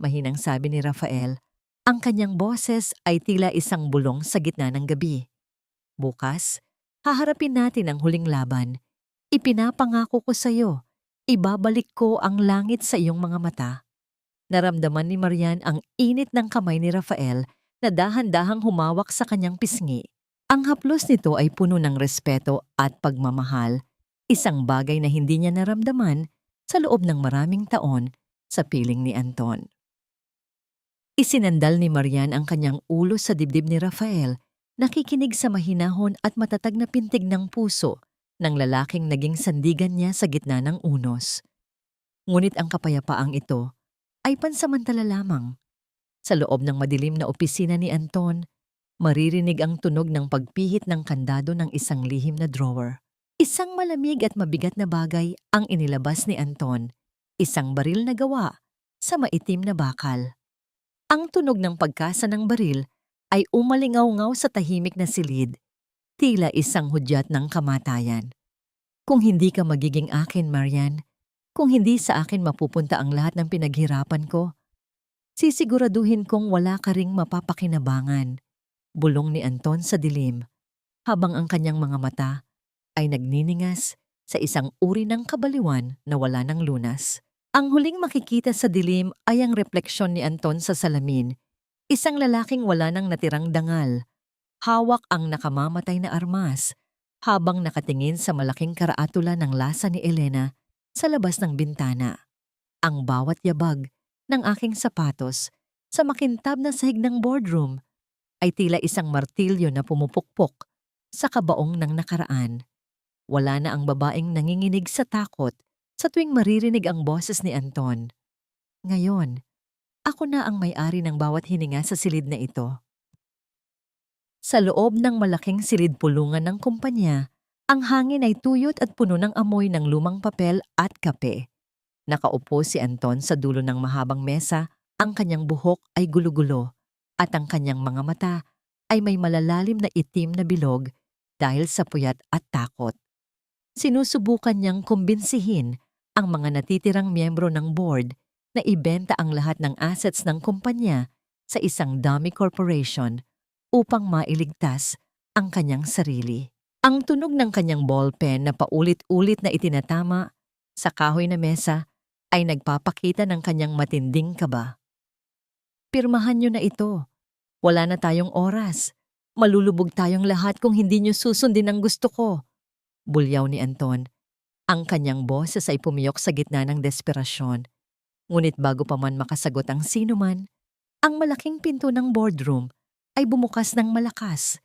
mahinang sabi ni Rafael. Ang kanyang boses ay tila isang bulong sa gitna ng gabi. "Bukas, haharapin natin ang huling laban. Ipinapangako ko sa iyo, ibabalik ko ang langit sa iyong mga mata." Naramdaman ni Marian ang init ng kamay ni Rafael na dahan-dahang humawak sa kanyang pisngi. Ang haplos nito ay puno ng respeto at pagmamahal, isang bagay na hindi niya naramdaman sa loob ng maraming taon sa piling ni Anton. Isinandal ni Marian ang kanyang ulo sa dibdib ni Rafael, nakikinig sa mahinahon at matatag na pintig ng puso ng lalaking naging sandigan niya sa gitna ng unos. Ngunit ang kapayapaang ito ay pansamantala lamang. Sa loob ng madilim na opisina ni Anton, maririnig ang tunog ng pagpihit ng kandado ng isang lihim na drawer. Isang malamig at mabigat na bagay ang inilabas ni Anton, isang baril na gawa sa maitim na bakal. Ang tunog ng pagkasa ng baril ay umalingaw-ngaw sa tahimik na silid, tila isang hudyat ng kamatayan. "Kung hindi ka magiging akin, Marian, kung hindi sa akin mapupunta ang lahat ng pinaghirapan ko, sisiguraduhin kong wala ka ring mapapakinabangan," bulong ni Anton sa dilim, habang ang kanyang mga mata ay nagniningas sa isang uri ng kabaliwan na wala ng lunas. Ang huling makikita sa dilim ay ang refleksyon ni Anton sa salamin, isang lalaking wala nang natirang dangal. Hawak ang nakamamatay na armas, habang nakatingin sa malaking karaatula ng lasa ni Elena sa labas ng bintana. Ang bawat yabag ng aking sapatos sa makintab na sahig ng boardroom ay tila isang martilyo na pumupukpok sa kabaong ng nakaraan. Wala na ang babaeng nanginginig sa takot sa tuwing maririnig ang boses ni Anton. Ngayon, ako na ang may-ari ng bawat hininga sa silid na ito. Sa loob ng malaking silid pulungan ng kumpanya, ang hangin ay tuyot at puno ng amoy ng lumang papel at kape. Nakaupo si Anton sa dulo ng mahabang mesa, ang kanyang buhok ay gulo-gulo at ang kanyang mga mata ay may malalalim na itim na bilog dahil sa puyat at takot. Sinusubukan niyang kumbinsihin ang mga natitirang miyembro ng board na ibenta ang lahat ng assets ng kumpanya sa isang dummy corporation upang mailigtas ang kanyang sarili. Ang tunog ng kanyang ballpen na paulit-ulit na itinatama sa kahoy na mesa ay nagpapakita ng kanyang matinding kaba. "Pirmahan niyo na ito. Wala na tayong oras. Malulubog tayong lahat kung hindi niyo susundin ang gusto ko," bulyaw ni Anton. Ang kanyang boses ay pumiyok sa gitna ng desperasyon. Ngunit bago pa man makasagot ang sinuman, ang malaking pinto ng boardroom ay bumukas ng malakas.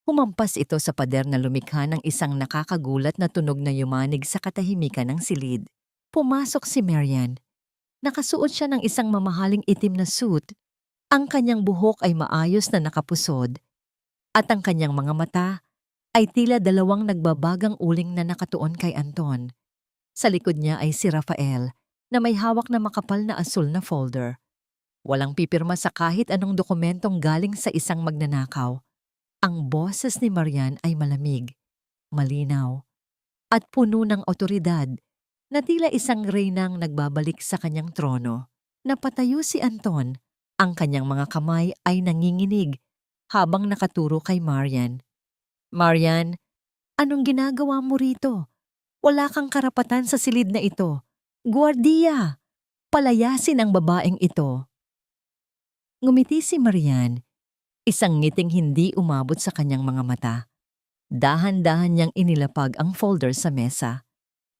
Humampas ito sa pader na lumikha ng isang nakakagulat na tunog na yumanig sa katahimikan ng silid. Pumasok si Marian. Nakasuot siya ng isang mamahaling itim na suit. Ang kanyang buhok ay maayos na nakapusod. At ang kanyang mga mata ay tila dalawang nagbabagang uling na nakatuon kay Anton. Sa likod niya ay si Rafael na may hawak na makapal na asul na folder. Walang pipirma sa kahit anong dokumentong galing sa isang magnanakaw. Ang boses ni Marian ay malamig, malinaw, at puno ng otoridad na tila isang reynang nagbabalik sa kanyang trono. Napatayo si Anton, ang kanyang mga kamay ay nanginginig habang nakaturo kay Marian. Marian, anong ginagawa mo rito? Wala kang karapatan sa silid na ito. Guardiya! Palayasin ang babaeng ito. Ngumiti si Marian, isang ngiting hindi umabot sa kanyang mga mata. Dahan-dahan niyang inilapag ang folder sa mesa.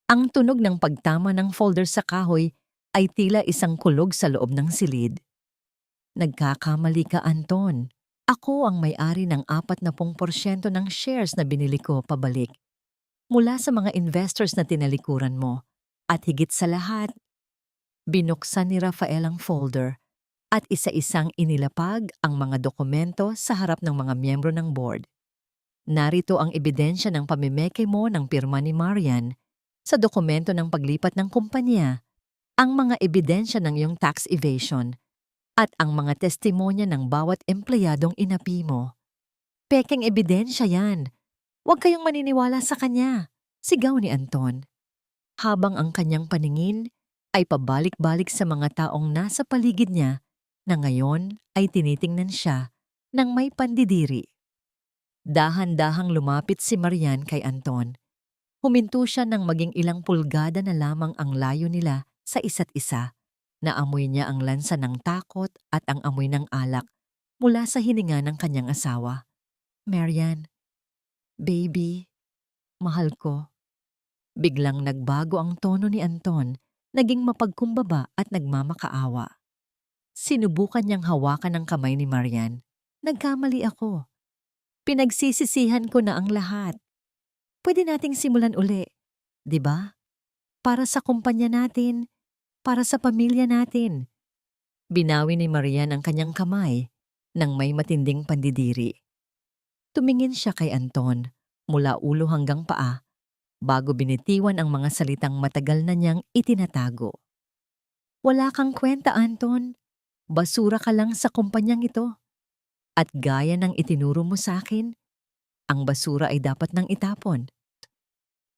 Ang tunog ng pagtama ng folder sa kahoy ay tila isang kulog sa loob ng silid. Nagkakamali ka, Anton. Ako ang may-ari ng 40% ng shares na binili ko pabalik mula sa mga investors na tinalikuran mo. At higit sa lahat, binuksan ni Rafael ang folder at isa-isang inilapag ang mga dokumento sa harap ng mga miyembro ng board. Narito ang ebidensya ng pamimeke mo ng pirma ni Marian sa dokumento ng paglipat ng kumpanya, ang mga ebidensya ng iyong tax evasion, at ang mga testimonya ng bawat empleyadong inapi mo. Pekeng ebidensya yan. Huwag kayong maniniwala sa kanya, sigaw ni Anton. Habang ang kanyang paningin ay pabalik-balik sa mga taong nasa paligid niya na ngayon ay tinitingnan siya ng may pandidiri. Dahan-dahang lumapit si Marian kay Anton. Huminto siya ng maging ilang pulgada na lamang ang layo nila sa isa't isa. Naamoy niya ang lansa ng takot at ang amoy ng alak mula sa hininga ng kanyang asawa. Marian, baby, mahal ko. Biglang nagbago ang tono ni Anton, naging mapagkumbaba at nagmamakaawa. Sinubukan niyang hawakan ang kamay ni Marian. Nagkamali ako. Pinagsisisihan ko na ang lahat. Pwede nating simulan uli, di ba? Para sa kumpanya natin, para sa pamilya natin. Binawi ni Marian ang kanyang kamay nang may matinding pandidiri. Tumingin siya kay Anton mula ulo hanggang paa bago binitiwan ang mga salitang matagal na niyang itinatago. Wala kang kwenta, Anton. Basura ka lang sa kumpanyang ito. At gaya ng itinuro mo sa akin, ang basura ay dapat nang itapon.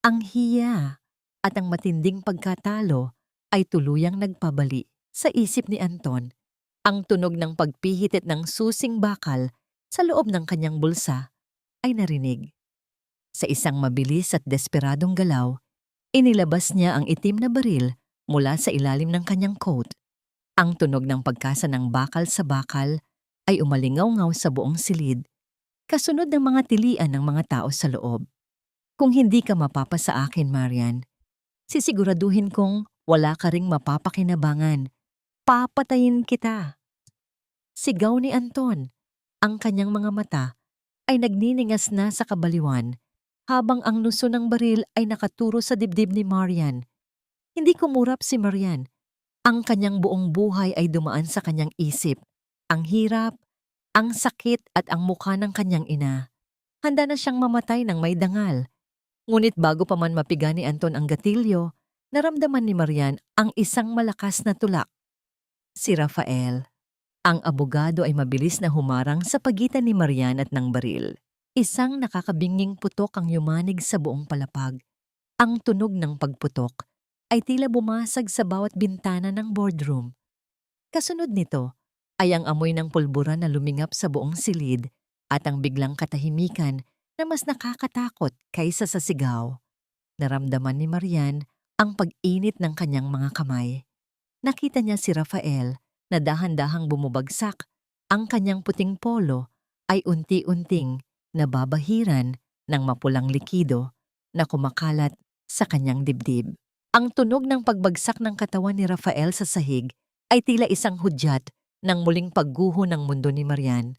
Ang hiya at ang matinding pagkatalo ay tuluyang nagpabali sa isip ni Anton. Ang tunog ng pagpihitit ng susing bakal sa loob ng kanyang bulsa ay narinig. Sa isang mabilis at desperadong galaw, inilabas niya ang itim na baril mula sa ilalim ng kanyang coat. Ang tunog ng pagkasa ng bakal sa bakal ay umalingaw-ngaw sa buong silid, kasunod ng mga tilian ng mga tao sa loob. Kung hindi ka mapapa sa akin, Marian, sisiguraduhin kong wala ka ring mapapakinabangan. Papatayin kita. Sigaw ni Anton. Ang kanyang mga mata ay nagniningas na sa kabaliwan habang ang nuso ng baril ay nakaturo sa dibdib ni Marian. Hindi kumurap si Marian. Ang kanyang buong buhay ay dumaan sa kanyang isip. Ang hirap, ang sakit at ang mukha ng kanyang ina. Handa na siyang mamatay ng may dangal. Ngunit bago pa man mapiga ni Anton ang gatilyo, naramdaman ni Marian ang isang malakas na tulak. Si Rafael. Ang abogado ay mabilis na humarang sa pagitan ni Marian at ng baril. Isang nakakabinging putok ang yumanig sa buong palapag. Ang tunog ng pagputok ay tila bumasag sa bawat bintana ng boardroom. Kasunod nito ay ang amoy ng pulbura na lumingap sa buong silid at ang biglang katahimikan na mas nakakatakot kaysa sa sigaw. Naramdaman ni Marian ang pag-init ng kanyang mga kamay. Nakita niya si Rafael na dahan-dahang bumubagsak. Ang kanyang puting polo ay unti-unting nababahiran ng mapulang likido na kumakalat sa kanyang dibdib. Ang tunog ng pagbagsak ng katawan ni Rafael sa sahig ay tila isang hudyat ng muling pagguho ng mundo ni Marian.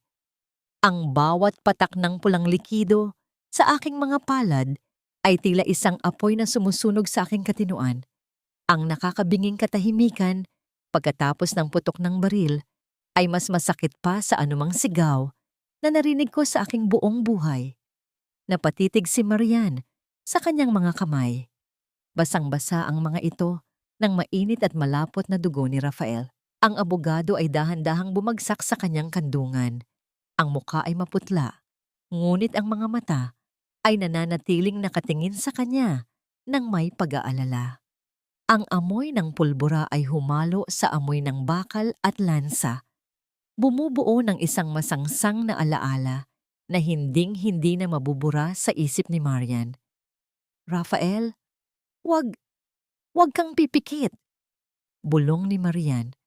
Ang bawat patak ng pulang likido sa aking mga palad ay tila isang apoy na sumusunog sa aking katinuan. Ang nakakabinging katahimikan pagkatapos ng putok ng baril ay mas masakit pa sa anumang sigaw na narinig ko sa aking buong buhay. Napatitig si Marian sa kanyang mga kamay. Basang-basa ang mga ito ng mainit at malapot na dugo ni Rafael. Ang abogado ay dahan-dahang bumagsak sa kanyang kandungan. Ang mukha ay maputla, ngunit ang mga mata ay nananatiling nakatingin sa kanya ng may pag-aalala. Ang amoy ng pulbura ay humalo sa amoy ng bakal at lansa. Bumubuo ng isang masangsang na alaala na hinding-hindi na mabubura sa isip ni Marian. Rafael, wag, wag kang pipikit. Bulong ni Marian.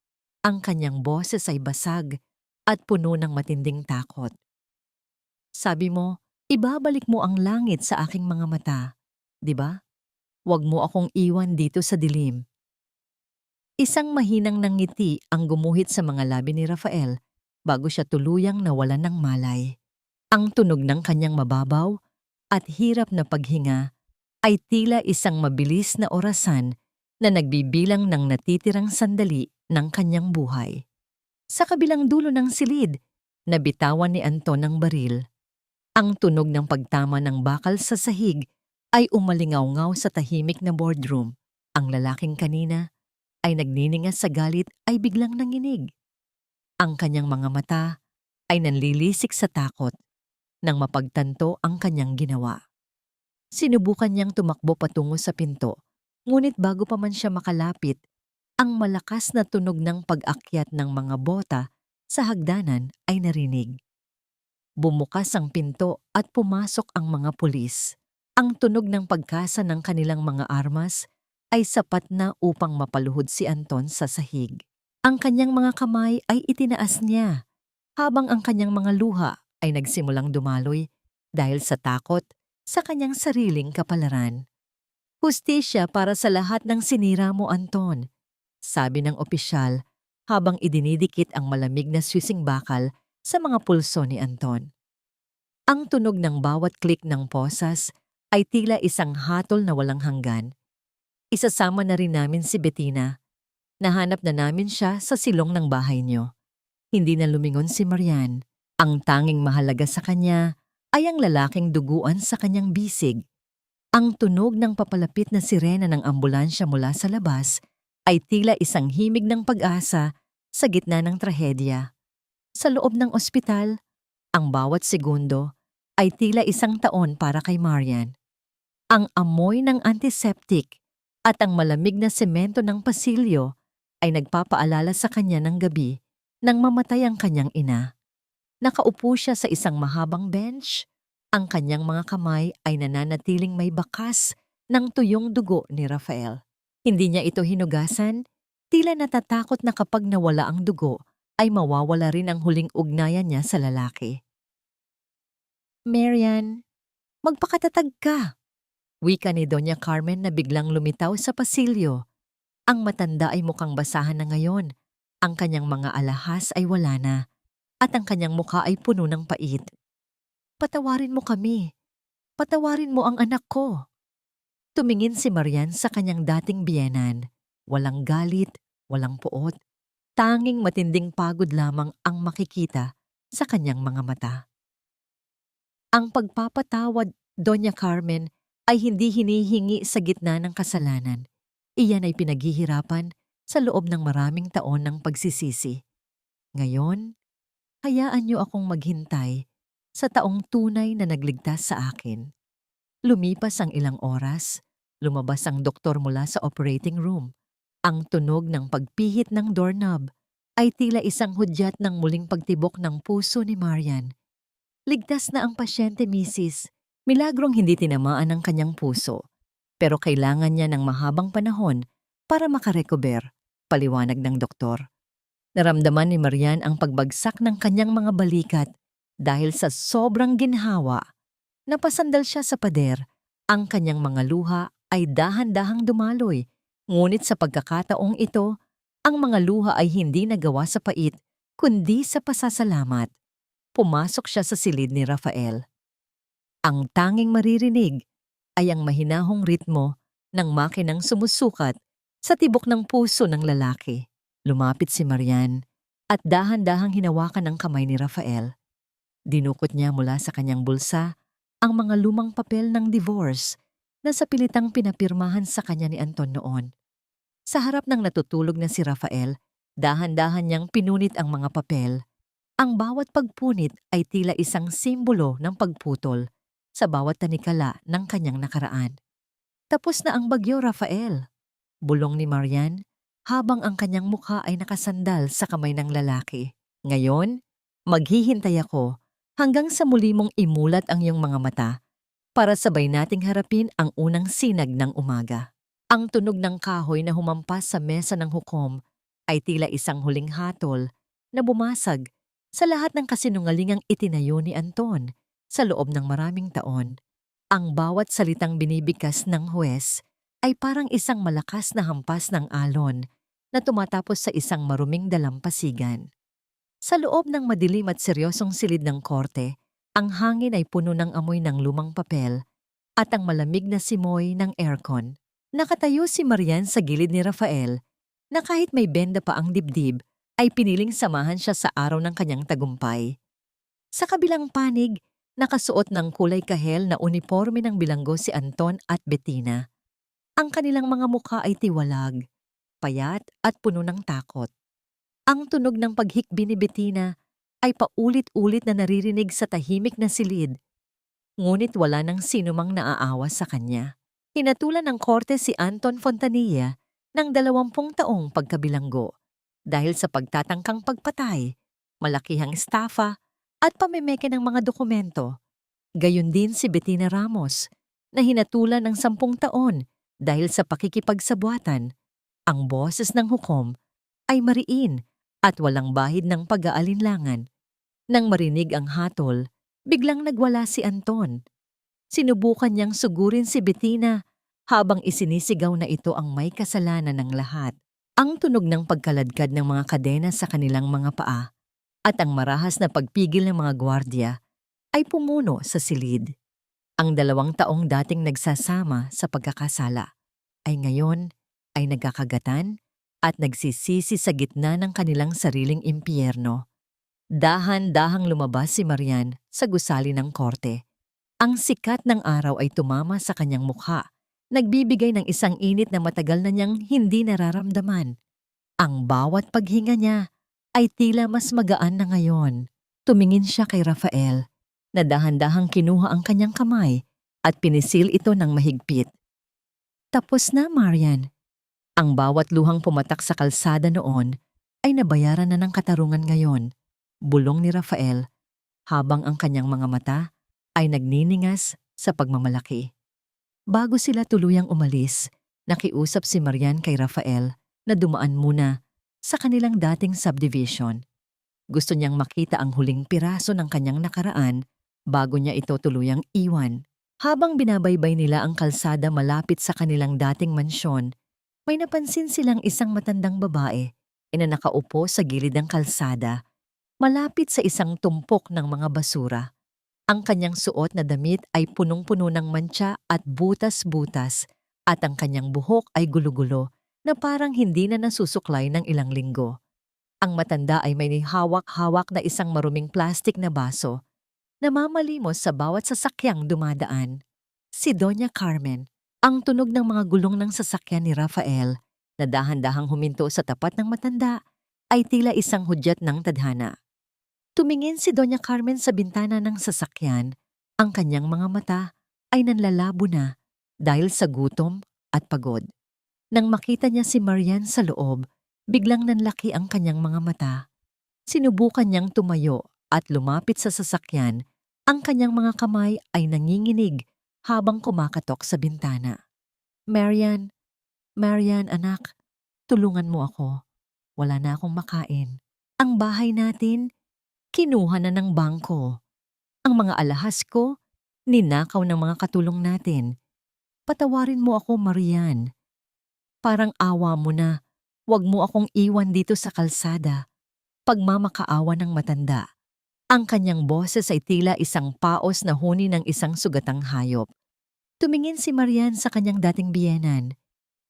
Ang kanyang boses ay basag at puno ng matinding takot. Sabi mo, ibabalik mo ang langit sa aking mga mata, di ba? Huwag mo akong iwan dito sa dilim. Isang mahinang ngiti ang gumuhit sa mga labi ni Rafael bago siya tuluyang nawalan ng malay. Ang tunog ng kanyang mababaw at hirap na paghinga ay tila isang mabilis na orasan na nagbibilang ng natitirang sandali ng kanyang buhay. Sa kabilang dulo ng silid, nabitawan ni Anton ang baril. Ang tunog ng pagtama ng bakal sa sahig ay umalingaw-ngaw sa tahimik na boardroom. Ang lalaking kanina ay nagniningas sa galit ay biglang nanginig. Ang kanyang mga mata ay nanlilisik sa takot nang mapagtanto ang kanyang ginawa. Sinubukan niyang tumakbo patungo sa pinto, ngunit bago pa man siya makalapit, ang malakas na tunog ng pag-akyat ng mga bota sa hagdanan ay narinig. Bumukas ang pinto at pumasok ang mga pulis. Ang tunog ng pagkasa ng kanilang mga armas ay sapat na upang mapaluhod si Anton sa sahig. Ang kanyang mga kamay ay itinaas niya, habang ang kanyang mga luha ay nagsimulang dumaloy dahil sa takot sa kanyang sariling kapalaran. Hustisya para sa lahat ng sinira mo, Anton, sabi ng opisyal habang idinidikit ang malamig na swising bakal sa mga pulso ni Anton. Ang tunog ng bawat klik ng posas ay tila isang hatol na walang hanggan. Isasama na rin namin si Bettina. Nahanap na namin siya sa silong ng bahay niyo. Hindi na lumingon si Marian. Ang tanging mahalaga sa kanya ay ang lalaking duguan sa kanyang bisig. Ang tunog ng papalapit na sirena ng ambulansya mula sa labas ay tila isang himig ng pag-asa sa gitna ng trahedya. Sa loob ng ospital, ang bawat segundo ay tila isang taon para kay Marian. Ang amoy ng antiseptic at ang malamig na semento ng pasilyo ay nagpapaalala sa kanya ng gabi nang mamatay ang kanyang ina. Nakaupo siya sa isang mahabang bench. Ang kanyang mga kamay ay nananatiling may bakas ng tuyong dugo ni Rafael. Hindi niya ito hinugasan, tila natatakot na kapag nawala ang dugo ay mawawala rin ang huling ugnayan niya sa lalaki. Marian, magpakatatag ka, wika ni Doña Carmen na biglang lumitaw sa pasilyo. Ang matanda ay mukhang basahan na ngayon. Ang kanyang mga alahas ay wala na at ang kanyang mukha ay puno ng pait. Patawarin mo kami. Patawarin mo ang anak ko. Tumingin si Marian sa kanyang dating biyenan. Walang galit, walang poot. Tanging matinding pagod lamang ang makikita sa kanyang mga mata. Ang pagpapatawad, Doña Carmen, ay hindi hinihingi sa gitna ng kasalanan. Iyan ay pinaghihirapan sa loob ng maraming taon ng pagsisisi. Ngayon, hayaan niyo akong maghintay sa taong tunay na nagligtas sa akin. Lumipas ang ilang oras, lumabas ang doktor mula sa operating room. Ang tunog ng pagpihit ng doorknob ay tila isang hudyat ng muling pagtibok ng puso ni Marian. Ligtas na ang pasyente, Mrs. Milagrong hindi tinamaan ang kanyang puso, pero kailangan niya ng mahabang panahon para makarecover, paliwanag ng doktor. Naramdaman ni Marian ang pagbagsak ng kanyang mga balikat dahil sa sobrang ginhawa. Napasandal siya sa pader. Ang kanyang mga luha ay dahan-dahang dumaloy, ngunit sa pagkakataong ito, ang mga luha ay hindi nagawa sa pait, kundi sa pasasalamat. Pumasok siya sa silid ni Rafael. Ang tanging maririnig ay ang mahinahong ritmo ng makinang sumusukat sa tibok ng puso ng lalaki. Lumapit si Marian at dahan-dahang hinawakan ang kamay ni Rafael. Dinukot niya mula sa kanyang bulsa ang mga lumang papel ng divorce na sa pilitang pinapirmahan sa kanya ni Anton noon. Sa harap ng natutulog na si Rafael, dahan-dahan niyang pinunit ang mga papel. Ang bawat pagpunit ay tila isang simbolo ng pagputol sa bawat tanikala ng kanyang nakaraan. Tapos na ang bagyo, Rafael. Bulong ni Marian habang ang kanyang mukha ay nakasandal sa kamay ng lalaki. Ngayon, maghihintay ako hanggang sa muli mong imulat ang iyong mga mata para sabay nating harapin ang unang sinag ng umaga. Ang tunog ng kahoy na humampas sa mesa ng hukom ay tila isang huling hatol na bumasag sa lahat ng kasinungalingang itinayo ni Anton sa loob ng maraming taon. Ang bawat salitang binibigkas ng huwes ay parang isang malakas na hampas ng alon na tumatapos sa isang maruming dalampasigan. Sa loob ng madilim at seryosong silid ng korte, ang hangin ay puno ng amoy ng lumang papel at ang malamig na simoy ng aircon. Nakatayo si Marian sa gilid ni Rafael na kahit may benda pa ang dibdib ay piniling samahan siya sa araw ng kanyang tagumpay. Sa kabilang panig, nakasuot ng kulay kahel na uniforme ng bilanggo si Anton at Bettina. Ang kanilang mga mukha ay tiwalag, payat at puno ng takot. Ang tunog ng paghikbi ni Bettina ay paulit-ulit na naririnig sa tahimik na silid, ngunit wala nang sinumang naaawas sa kanya. Hinatulan ng korte si Anton Fontanilla ng 20 taong pagkabilanggo dahil sa pagtatangkang pagpatay, malakihang estafa at pamemeke ng mga dokumento. Gayon din si Bettina Ramos na hinatulan ng 10 taon dahil sa pakikipagsabuatan. Ang boses ng hukom ay mariin at walang bahid ng pag-aalinlangan. Nang marinig ang hatol, biglang nagwala si Anton. Sinubukan niyang sugurin si Bettina habang isinisigaw na ito ang may kasalanan ng lahat. Ang tunog ng pagkaladkad ng mga kadena sa kanilang mga paa at ang marahas na pagpigil ng mga gwardya ay pumuno sa silid. Ang 2 taong dating nagsasama sa pagkakasala ay ngayon ay nagkakagatan at nagsisisi sa gitna ng kanilang sariling impyerno. Dahan-dahang lumabas si Marian sa gusali ng korte. Ang sikat ng araw ay tumama sa kanyang mukha, nagbibigay ng isang init na matagal na niyang hindi nararamdaman. Ang bawat paghinga niya ay tila mas magaan na ngayon. Tumingin siya kay Rafael, na dahan-dahang kinuha ang kanyang kamay at pinisil ito ng mahigpit. Tapos na, Marian. Ang bawat luhang pumatak sa kalsada noon ay nabayaran na ng katarungan ngayon, bulong ni Rafael, habang ang kanyang mga mata ay nagniningas sa pagmamalaki. Bago sila tuluyang umalis, nakiusap si Marian kay Rafael na dumaan muna sa kanilang dating subdivision. Gusto niyang makita ang huling piraso ng kanyang nakaraan bago niya ito tuluyang iwan. Habang binabaybay nila ang kalsada malapit sa kanilang dating mansyon, may napansin silang isang matandang babae na nakaupo sa gilid ng kalsada, malapit sa isang tumpok ng mga basura. Ang kanyang suot na damit ay punong-puno ng mantsa at butas-butas at ang kanyang buhok ay gulo-gulo na parang hindi na nasusuklay ng ilang linggo. Ang matanda ay may hawak-hawak na isang maruming plastik na baso na mamalimos sa bawat sasakyang dumadaan. Si Doña Carmen. Ang tunog ng mga gulong ng sasakyan ni Rafael na dahan-dahang huminto sa tapat ng matanda ay tila isang hudyat ng tadhana. Tumingin si Doña Carmen sa bintana ng sasakyan, ang kanyang mga mata ay nanlalabo na dahil sa gutom at pagod. Nang makita niya si Marian sa loob, biglang nanlaki ang kanyang mga mata. Sinubukan niyang tumayo at lumapit sa sasakyan, ang kanyang mga kamay ay nanginginig habang kumakatok sa bintana. Marian, anak, tulungan mo ako. Wala na akong makain. Ang bahay natin, kinuha na ng bangko. Ang mga alahas ko, ninakaw ng mga katulong natin. Patawarin mo ako, Marian. Parang awa mo na, wag mo akong iwan dito sa kalsada. Pagmamakaawa ng matanda. Ang kanyang boses ay tila isang paos na huni ng isang sugatang hayop. Tumingin si Marian sa kanyang dating biyenan.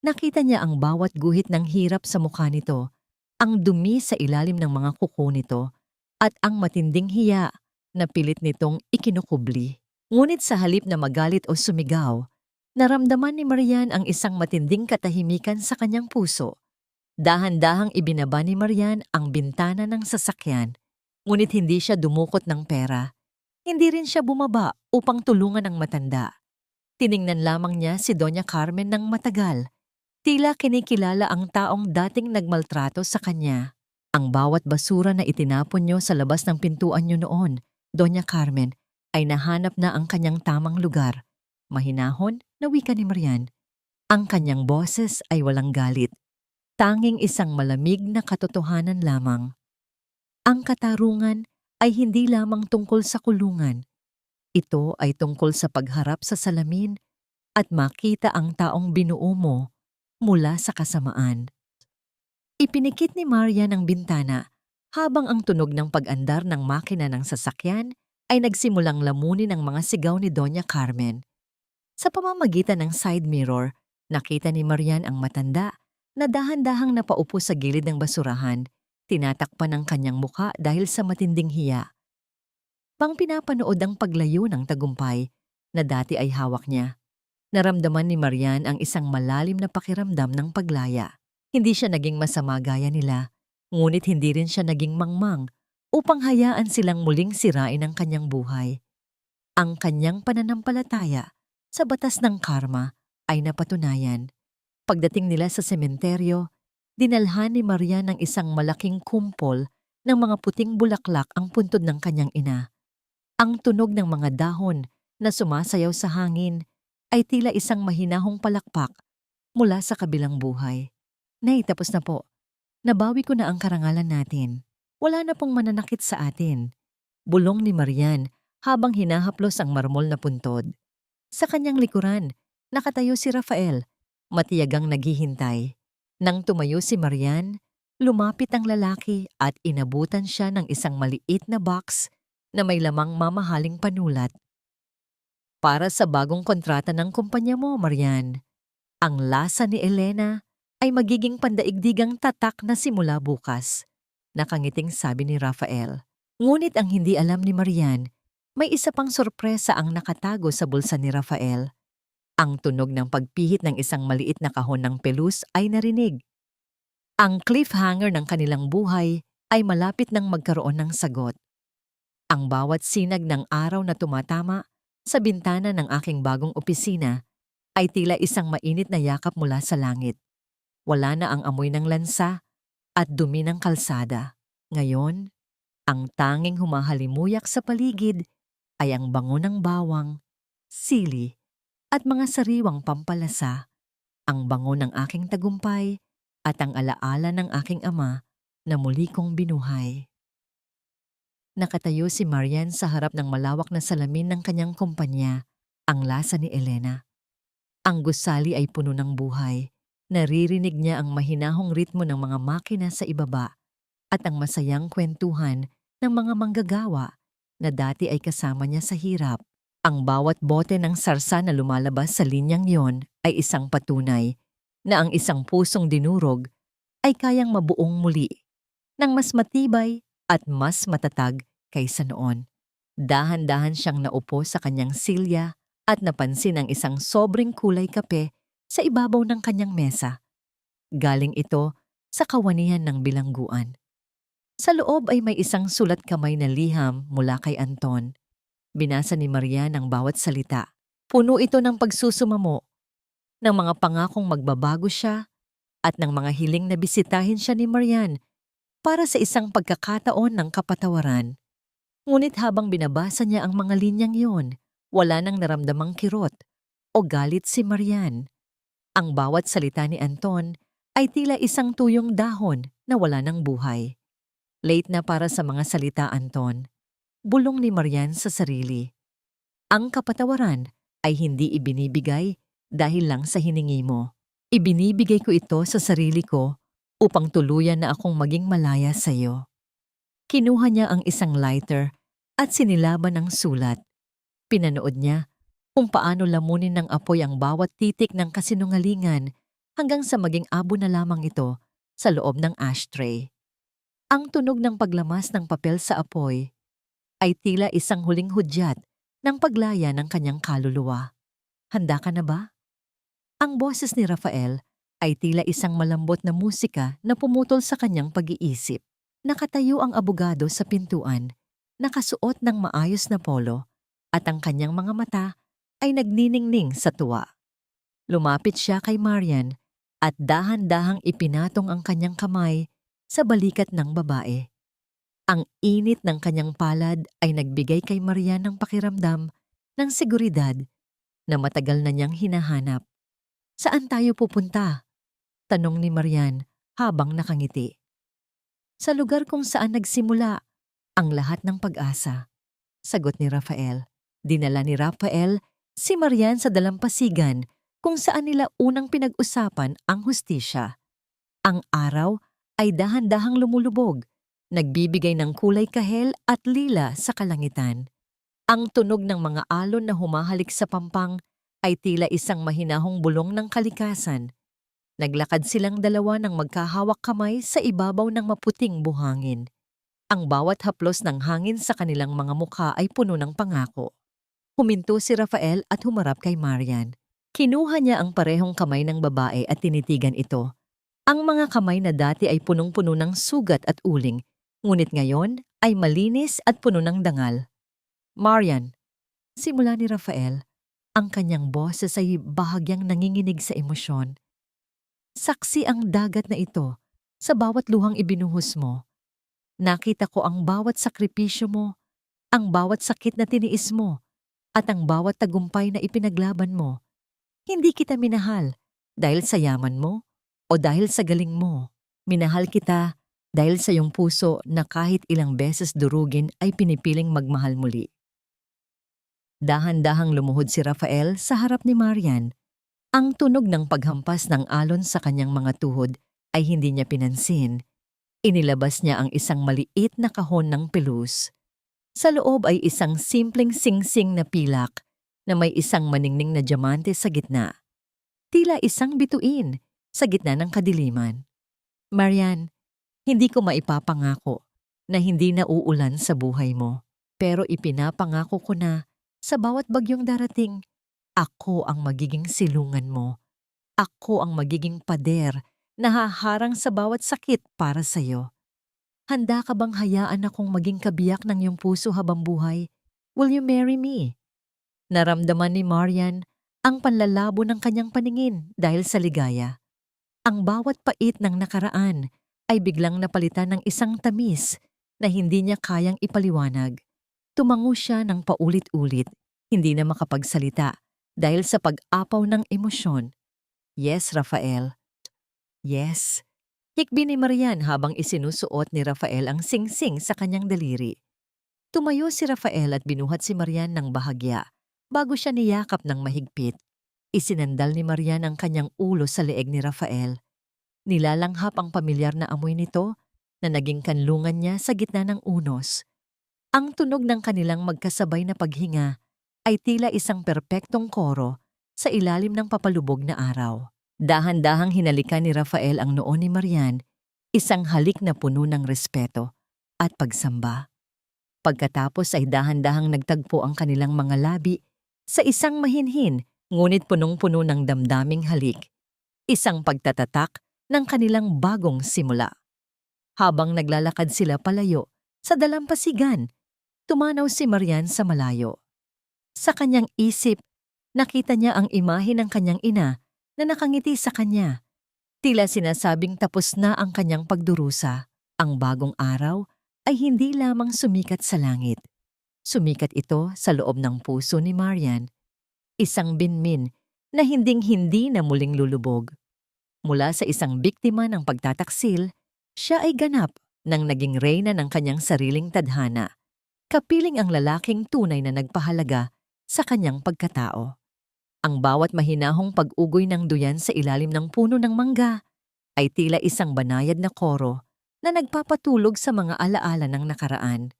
Nakita niya ang bawat guhit ng hirap sa mukha nito, ang dumi sa ilalim ng mga kuko nito, at ang matinding hiya na pilit nitong ikinukubli. Ngunit sa halip na magalit o sumigaw, naramdaman ni Marian ang isang matinding katahimikan sa kanyang puso. Dahan-dahang ibinaba ni Marian ang bintana ng sasakyan, ngunit hindi siya dumukot ng pera. Hindi rin siya bumaba upang tulungan ang matanda. Tiningnan lamang niya si Doña Carmen ng matagal. Tila kinikilala ang taong dating nagmaltrato sa kanya. Ang bawat basura na itinapon niyo sa labas ng pintuan niyo noon, Doña Carmen, ay nahanap na ang kanyang tamang lugar. Mahinahon na wika ni Marian. Ang kanyang boses ay walang galit. Tanging isang malamig na katotohanan lamang. Ang katarungan ay hindi lamang tungkol sa kulungan. Ito ay tungkol sa pagharap sa salamin at makita ang taong binuo mo mula sa kasamaan. Ipinikit ni Marian ang bintana habang ang tunog ng pag-andar ng makina ng sasakyan ay nagsimulang lamunin ang mga sigaw ni Doña Carmen. Sa pamamagitan ng side mirror, nakita ni Marian ang matanda na dahan-dahang napaupo sa gilid ng basurahan, tinatakpan ang kanyang muka dahil sa matinding hiya. Pang pinapanood ang paglayo ng tagumpay na dati ay hawak niya. Naramdaman ni Marian ang isang malalim na pakiramdam ng paglaya. Hindi siya naging masama gaya nila, ngunit hindi rin siya naging mangmang upang hayaan silang muling sirain ang kanyang buhay. Ang kanyang pananampalataya sa batas ng karma ay napatunayan. Pagdating nila sa sementeryo, dinalhan ni Marian ng isang malaking kumpol ng mga puting bulaklak ang puntod ng kanyang ina. Ang tunog ng mga dahon na sumasayaw sa hangin ay tila isang mahinahong palakpak mula sa kabilang buhay. Nay, tapos na po. Nabawi ko na ang karangalan natin. Wala na pong mananakit sa atin. Bulong ni Marian habang hinahaplos ang marmol na puntod. Sa kanyang likuran, nakatayo si Rafael, matiyagang naghihintay. Nang tumayo si Marian, lumapit ang lalaki at inabutan siya ng isang maliit na box na may lamang mamahaling panulat. Para sa bagong kontrata ng kumpanya mo, Marian, ang lasa ni Elena ay magiging pandaigdigang tatak na simula bukas. Nakangiting sabi ni Rafael. Ngunit ang hindi alam ni Marian, may isa pang sorpresa ang nakatago sa bulsa ni Rafael. Ang tunog ng pagpihit ng isang maliit na kahon ng pelus ay narinig. Ang cliffhanger ng kanilang buhay ay malapit nang magkaroon ng sagot. Ang bawat sinag ng araw na tumatama sa bintana ng aking bagong opisina ay tila isang mainit na yakap mula sa langit. Wala na ang amoy ng lansa at dumi ng kalsada. Ngayon, ang tanging humahalimuyak sa paligid ay ang bango ng bawang, sili, at mga sariwang pampalasa, ang bango ng aking tagumpay at ang alaala ng aking ama na muli kong binuhay. Nakatayo si Marian sa harap ng malawak na salamin ng kanyang kumpanya, ang lasa ni Elena. Ang gusali ay puno ng buhay. Naririnig niya ang mahinahong ritmo ng mga makina sa ibaba at ang masayang kwentuhan ng mga manggagawa na dati ay kasama niya sa hirap. Ang bawat bote ng sarsa na lumalabas sa linyang yon ay isang patunay na ang isang pusong dinurog ay kayang mabuong muli ng mas matibay at mas matatag kaysa noon. Dahan-dahan siyang naupo sa kanyang silya at napansin ang isang sobrang kulay kape sa ibabaw ng kanyang mesa. Galing ito sa kawanihan ng bilangguan. Sa loob ay may isang sulat kamay na liham mula kay Anton. Binasa ni Marian ang bawat salita. Puno ito ng pagsusumamo, ng mga pangakong magbabago siya at ng mga hiling na bisitahin siya ni Marian para sa isang pagkakataon ng kapatawaran. Ngunit habang binabasa niya ang mga linyang yon, wala nang naramdamang kirot o galit si Marian. Ang bawat salita ni Anton ay tila isang tuyong dahon na wala ng buhay. Late na para sa mga salita, Anton. Bulong ni Marian sa sarili. Ang kapatawaran ay hindi ibinibigay dahil lang sa hiningi mo. Ibinibigay ko ito sa sarili ko upang tuluyan na akong maging malaya sa iyo. Kinuha niya ang isang lighter at sinilaban ang sulat. Pinanood niya kung paano lamunin ng apoy ang bawat titik ng kasinungalingan hanggang sa maging abo na lamang ito sa loob ng ashtray. Ang tunog ng paglamas ng papel sa apoy ay tila isang huling hudyat ng paglaya ng kanyang kaluluwa. Handa ka na ba? Ang boses ni Rafael ay tila isang malambot na musika na pumutol sa kanyang pag-iisip. Nakatayo ang abogado sa pintuan, nakasuot ng maayos na polo, at ang kanyang mga mata ay nagniningning sa tuwa. Lumapit siya kay Marian at dahan-dahang ipinatong ang kanyang kamay sa balikat ng babae. Ang init ng kanyang palad ay nagbigay kay Marian ng pakiramdam ng seguridad na matagal na niyang hinahanap. "Saan tayo pupunta?" tanong ni Marian habang nakangiti. "Sa lugar kung saan nagsimula ang lahat ng pag-asa," sagot ni Rafael. Dinala ni Rafael si Marian sa dalampasigan kung saan nila unang pinag-usapan ang hustisya. Ang araw ay dahan-dahang lumulubog, nagbibigay ng kulay kahel at lila sa kalangitan. Ang tunog ng mga alon na humahalik sa pampang ay tila isang mahinahong bulong ng kalikasan. Naglakad silang dalawa ng magkahawak kamay sa ibabaw ng maputing buhangin. Ang bawat haplos ng hangin sa kanilang mga mukha ay puno ng pangako. Huminto si Rafael at humarap kay Marian. Kinuha niya ang parehong kamay ng babae at tinitigan ito. Ang mga kamay na dati ay punong-puno ng sugat at uling, ngunit ngayon ay malinis at puno ng dangal. "Marian," simula ni Rafael, ang kanyang boses ay bahagyang nanginginig sa emosyon. "Saksi ang dagat na ito sa bawat luhang ibinuhos mo. Nakita ko ang bawat sakripisyo mo, ang bawat sakit na tiniis mo, at ang bawat tagumpay na ipinaglaban mo. Hindi kita minahal dahil sa yaman mo o dahil sa galing mo. Minahal kita dahil sa iyong puso na kahit ilang beses durugin ay pinipiling magmahal muli." Dahan-dahang lumuhod si Rafael sa harap ni Marian. Ang tunog ng paghampas ng alon sa kanyang mga tuhod ay hindi niya pinansin. Inilabas niya ang isang maliit na kahon ng pelus. Sa loob ay isang simpleng singsing na pilak na may isang maningning na diamante sa gitna. Tila isang bituin sa gitna ng kadiliman. "Marian, hindi ko maipapangako na hindi na uulan sa buhay mo. Pero ipinapangako ko na sa bawat bagyong darating, ako ang magiging silungan mo. Ako ang magiging pader na haharang sa bawat sakit para sa'yo. Handa ka bang hayaan akong maging kabiyak ng iyong puso habang buhay? Will you marry me?" Naramdaman ni Marian ang panlalabo ng kanyang paningin dahil sa ligaya. Ang bawat pait ng nakaraan ay biglang napalitan ng isang tamis na hindi niya kayang ipaliwanag. Tumango siya ng paulit-ulit, hindi na makapagsalita dahil sa pag-apaw ng emosyon. "Yes, Rafael." "Yes." Hikbi ni Marian habang isinusuot ni Rafael ang singsing sa kanyang daliri. Tumayo si Rafael at binuhat si Marian ng bahagya bago siya niyakap ng mahigpit. Isinandal ni Marian ang kanyang ulo sa leeg ni Rafael. Nilalanghap ang pamilyar na amoy nito na naging kanlungan niya sa gitna ng unos. Ang tunog ng kanilang magkasabay na paghinga ay tila isang perpektong koro sa ilalim ng papalubog na araw. Dahan-dahang hinalikan ni Rafael ang noo ni Marian, isang halik na puno ng respeto at pagsamba. Pagkatapos ay dahan-dahang nagtagpo ang kanilang mga labi sa isang mahinhin ngunit punong-puno ng damdaming halik, isang pagtatatak ng kanilang bagong simula. Habang naglalakad sila palayo sa dalampasigan, tumanaw si Marian sa malayo. Sa kanyang isip, nakita niya ang imahe ng kanyang ina na nakangiti sa kanya. Tila sinasabing tapos na ang kanyang pagdurusa. Ang bagong araw ay hindi lamang sumikat sa langit. Sumikat ito sa loob ng puso ni Marian, isang binmin na hinding-hindi na muling lulubog. Mula sa isang biktima ng pagtataksil, siya ay ganap nang naging reyna ng kanyang sariling tadhana, kapiling ang lalaking tunay na nagpahalaga sa kanyang pagkatao. Ang bawat mahinahong pag-ugoy ng duyan sa ilalim ng puno ng mangga ay tila isang banayad na koro na nagpapatulog sa mga alaala ng nakaraan.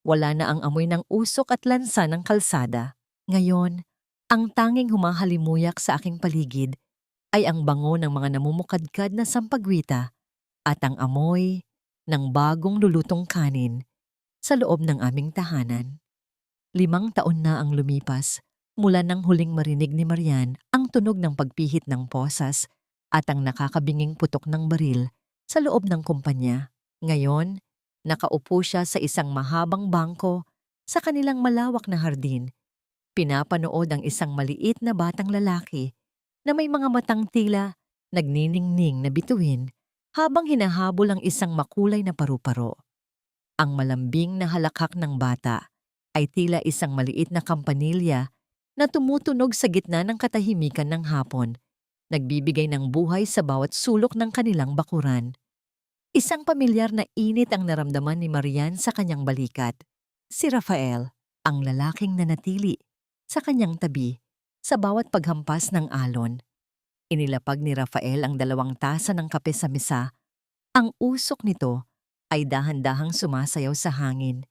Wala na ang amoy ng usok at lansa ng kalsada. Ngayon, ang tanging humahalimuyak sa aking paligid ay ang bango ng mga namumukadkad na sampagwita at ang amoy ng bagong lulutong kanin sa loob ng aming tahanan. 5 taon na ang lumipas mula nang huling marinig ni Marian ang tunog ng pagpihit ng posas at ang nakakabinging putok ng baril sa loob ng kumpanya. Ngayon, nakaupo siya sa isang mahabang bangko sa kanilang malawak na hardin, Pinapanood ang isang maliit na batang lalaki na may mga matang tila nagniningning na bituin habang hinahabol ang isang makulay na paru-paro. Ang malambing na halakhak ng bata ay tila isang maliit na kampanilya na tumutunog sa gitna ng katahimikan ng hapon, nagbibigay ng buhay sa bawat sulok ng kanilang bakuran. Isang pamilyar na init ang naramdaman ni Marian sa kanyang balikat. Si Rafael, ang lalaking nanatili sa kanyang tabi sa bawat paghampas ng alon. Inilapag ni Rafael ang 2 tasa ng kape sa mesa. Ang usok nito ay dahan-dahang sumasayaw sa hangin,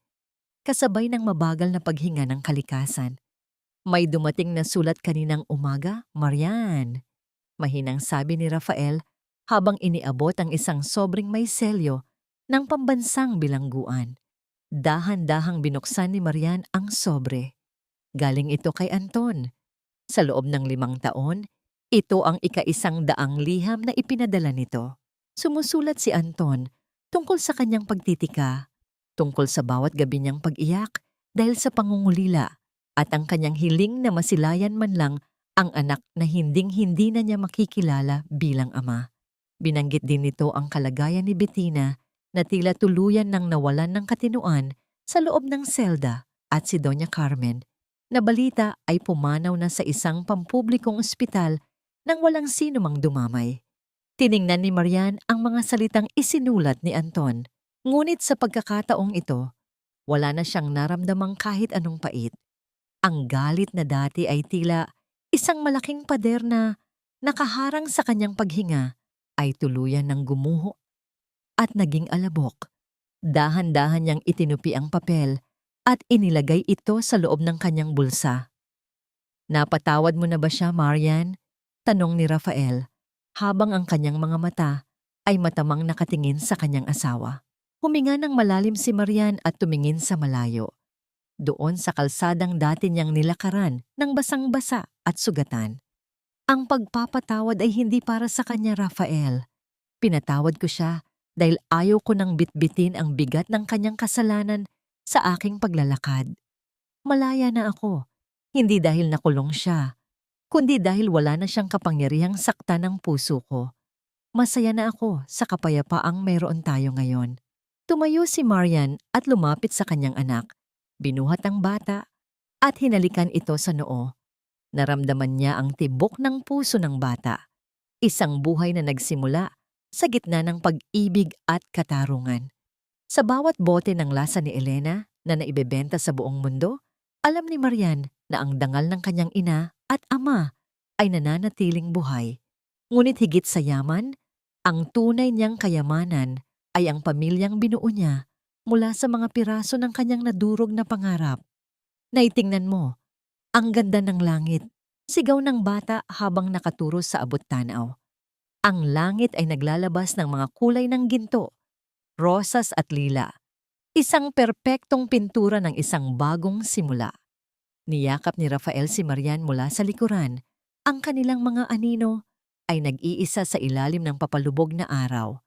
kasabay ng mabagal na paghinga ng kalikasan. May dumating na sulat kaninang umaga, Marian. Mahinang sabi ni Rafael habang iniabot ang isang sobrang may selyo ng pambansang bilangguan. Dahan-dahang binuksan ni Marian ang sobre. Galing ito kay Anton. Sa loob ng 5 taon, ito ang ika-100 liham na ipinadala nito. Sumusulat si Anton tungkol sa kanyang pagtitika, tungkol sa bawat gabi niyang pag-iyak dahil sa pangungulila at ang kanyang hiling na masilayan man lang ang anak na hinding-hindi na niya makikilala bilang ama. Binanggit din nito ang kalagayan ni Bettina na tila tuluyan ng nawalan ng katinuan sa loob ng selda at si Doña Carmen na balita ay pumanaw na sa isang pampublikong ospital nang walang sino mang dumamay. Tiningnan ni Marian ang mga salitang isinulat ni Anton. Ngunit sa pagkakataong ito, wala na siyang naramdamang kahit anong pait. Ang galit na dati ay tila isang malaking pader na nakaharang sa kanyang paghinga ay tuluyan ng gumuho at naging alabok. Dahan-dahan niyang itinupi ang papel at inilagay ito sa loob ng kanyang bulsa. Napatawad mo na ba siya, Marian? Tanong ni Rafael habang ang kanyang mga mata ay matamang nakatingin sa kanyang asawa. Huminga ng malalim si Marian at tumingin sa malayo. Doon sa kalsadang dati niyang nilakaran ng basang-basa at sugatan. Ang pagpapatawad ay hindi para sa kanya, Rafael. Pinatawad ko siya dahil ayaw ko nang bitbitin ang bigat ng kanyang kasalanan sa aking paglalakad. Malaya na ako, hindi dahil nakulong siya, kundi dahil wala na siyang kapangyarihang saktan ng puso ko. Masaya na ako sa kapayapaang mayroon tayo ngayon. Tumayo si Marian at lumapit sa kanyang anak. Binuhat ang bata at hinalikan ito sa noo. Naramdaman niya ang tibok ng puso ng bata. Isang buhay na nagsimula sa gitna ng pag-ibig at katarungan. Sa bawat bote ng lasa ni Elena na naibebenta sa buong mundo, alam ni Marian na ang dangal ng kanyang ina at ama ay nananatiling buhay. Ngunit higit sa yaman, ang tunay niyang kayamanan ay ang pamilyang binuo niya mula sa mga piraso ng kanyang nadurog na pangarap. Naitingnan mo, ang ganda ng langit, sigaw ng bata habang nakaturo sa abot tanaw. Ang langit ay naglalabas ng mga kulay ng ginto, rosas at lila. Isang perpektong pintura ng isang bagong simula. Niyakap ni Rafael si Marian mula sa likuran. Ang kanilang mga anino ay nag-iisa sa ilalim ng papalubog na araw.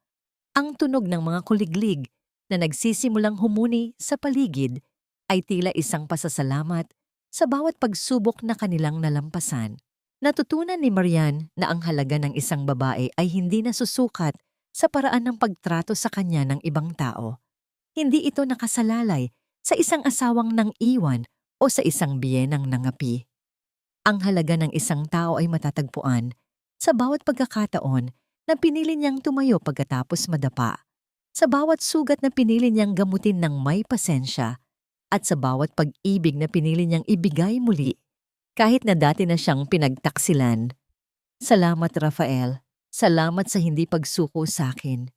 Ang tunog ng mga kuliglig na nagsisimulang humuni sa paligid ay tila isang pasasalamat sa bawat pagsubok na kanilang nalampasan. Natutunan ni Marian na ang halaga ng isang babae ay hindi nasusukat sa paraan ng pagtrato sa kanya ng ibang tao. Hindi ito nakasalalay sa isang asawang nang iwan o sa isang biyenang nangapi. Ang halaga ng isang tao ay matatagpuan sa bawat pagkakataon na pinili niyang tumayo pagkatapos madapa, sa bawat sugat na pinili niyang gamutin ng may pasensya, at sa bawat pag-ibig na pinili niyang ibigay muli, kahit na dati na siyang pinagtaksilan. Salamat, Rafael. Salamat sa hindi pagsuko sa akin.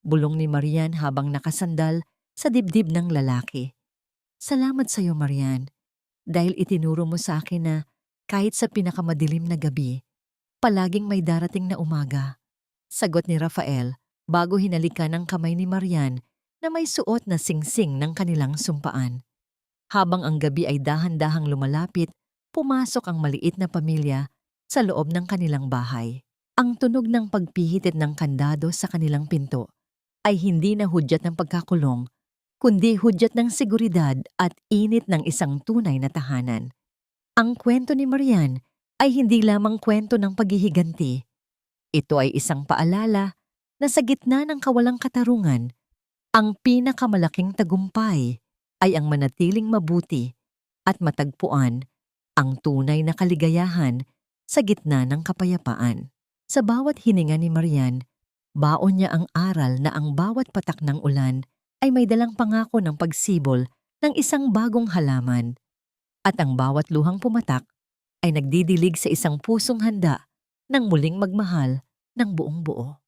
Bulong ni Marian habang nakasandal sa dibdib ng lalaki. Salamat sa iyo, Marian, dahil itinuro mo sa akin na kahit sa pinakamadilim na gabi, palaging may darating na umaga. Sagot ni Rafael bago hinalikan ng kamay ni Marian na may suot na singsing ng kanilang sumpaan. Habang ang gabi ay dahan-dahang lumalapit, pumasok ang maliit na pamilya sa loob ng kanilang bahay. Ang tunog ng pagpihitit ng kandado sa kanilang pinto ay hindi na hudyat ng pagkakulong, kundi hudyat ng seguridad at init ng isang tunay na tahanan. Ang kwento ni Marian ay hindi lamang kwento ng paghihiganti. Ito ay isang paalala na sa gitna ng kawalang katarungan, ang pinakamalaking tagumpay ay ang manatiling mabuti at matagpuan ang tunay na kaligayahan sa gitna ng kapayapaan. Sa bawat hininga ni Marian, baon niya ang aral na ang bawat patak ng ulan ay may dalang pangako ng pagsibol ng isang bagong halaman, at ang bawat luhang pumatak ay nagdidilig sa isang pusong handa ng muling magmahal ng buong buo.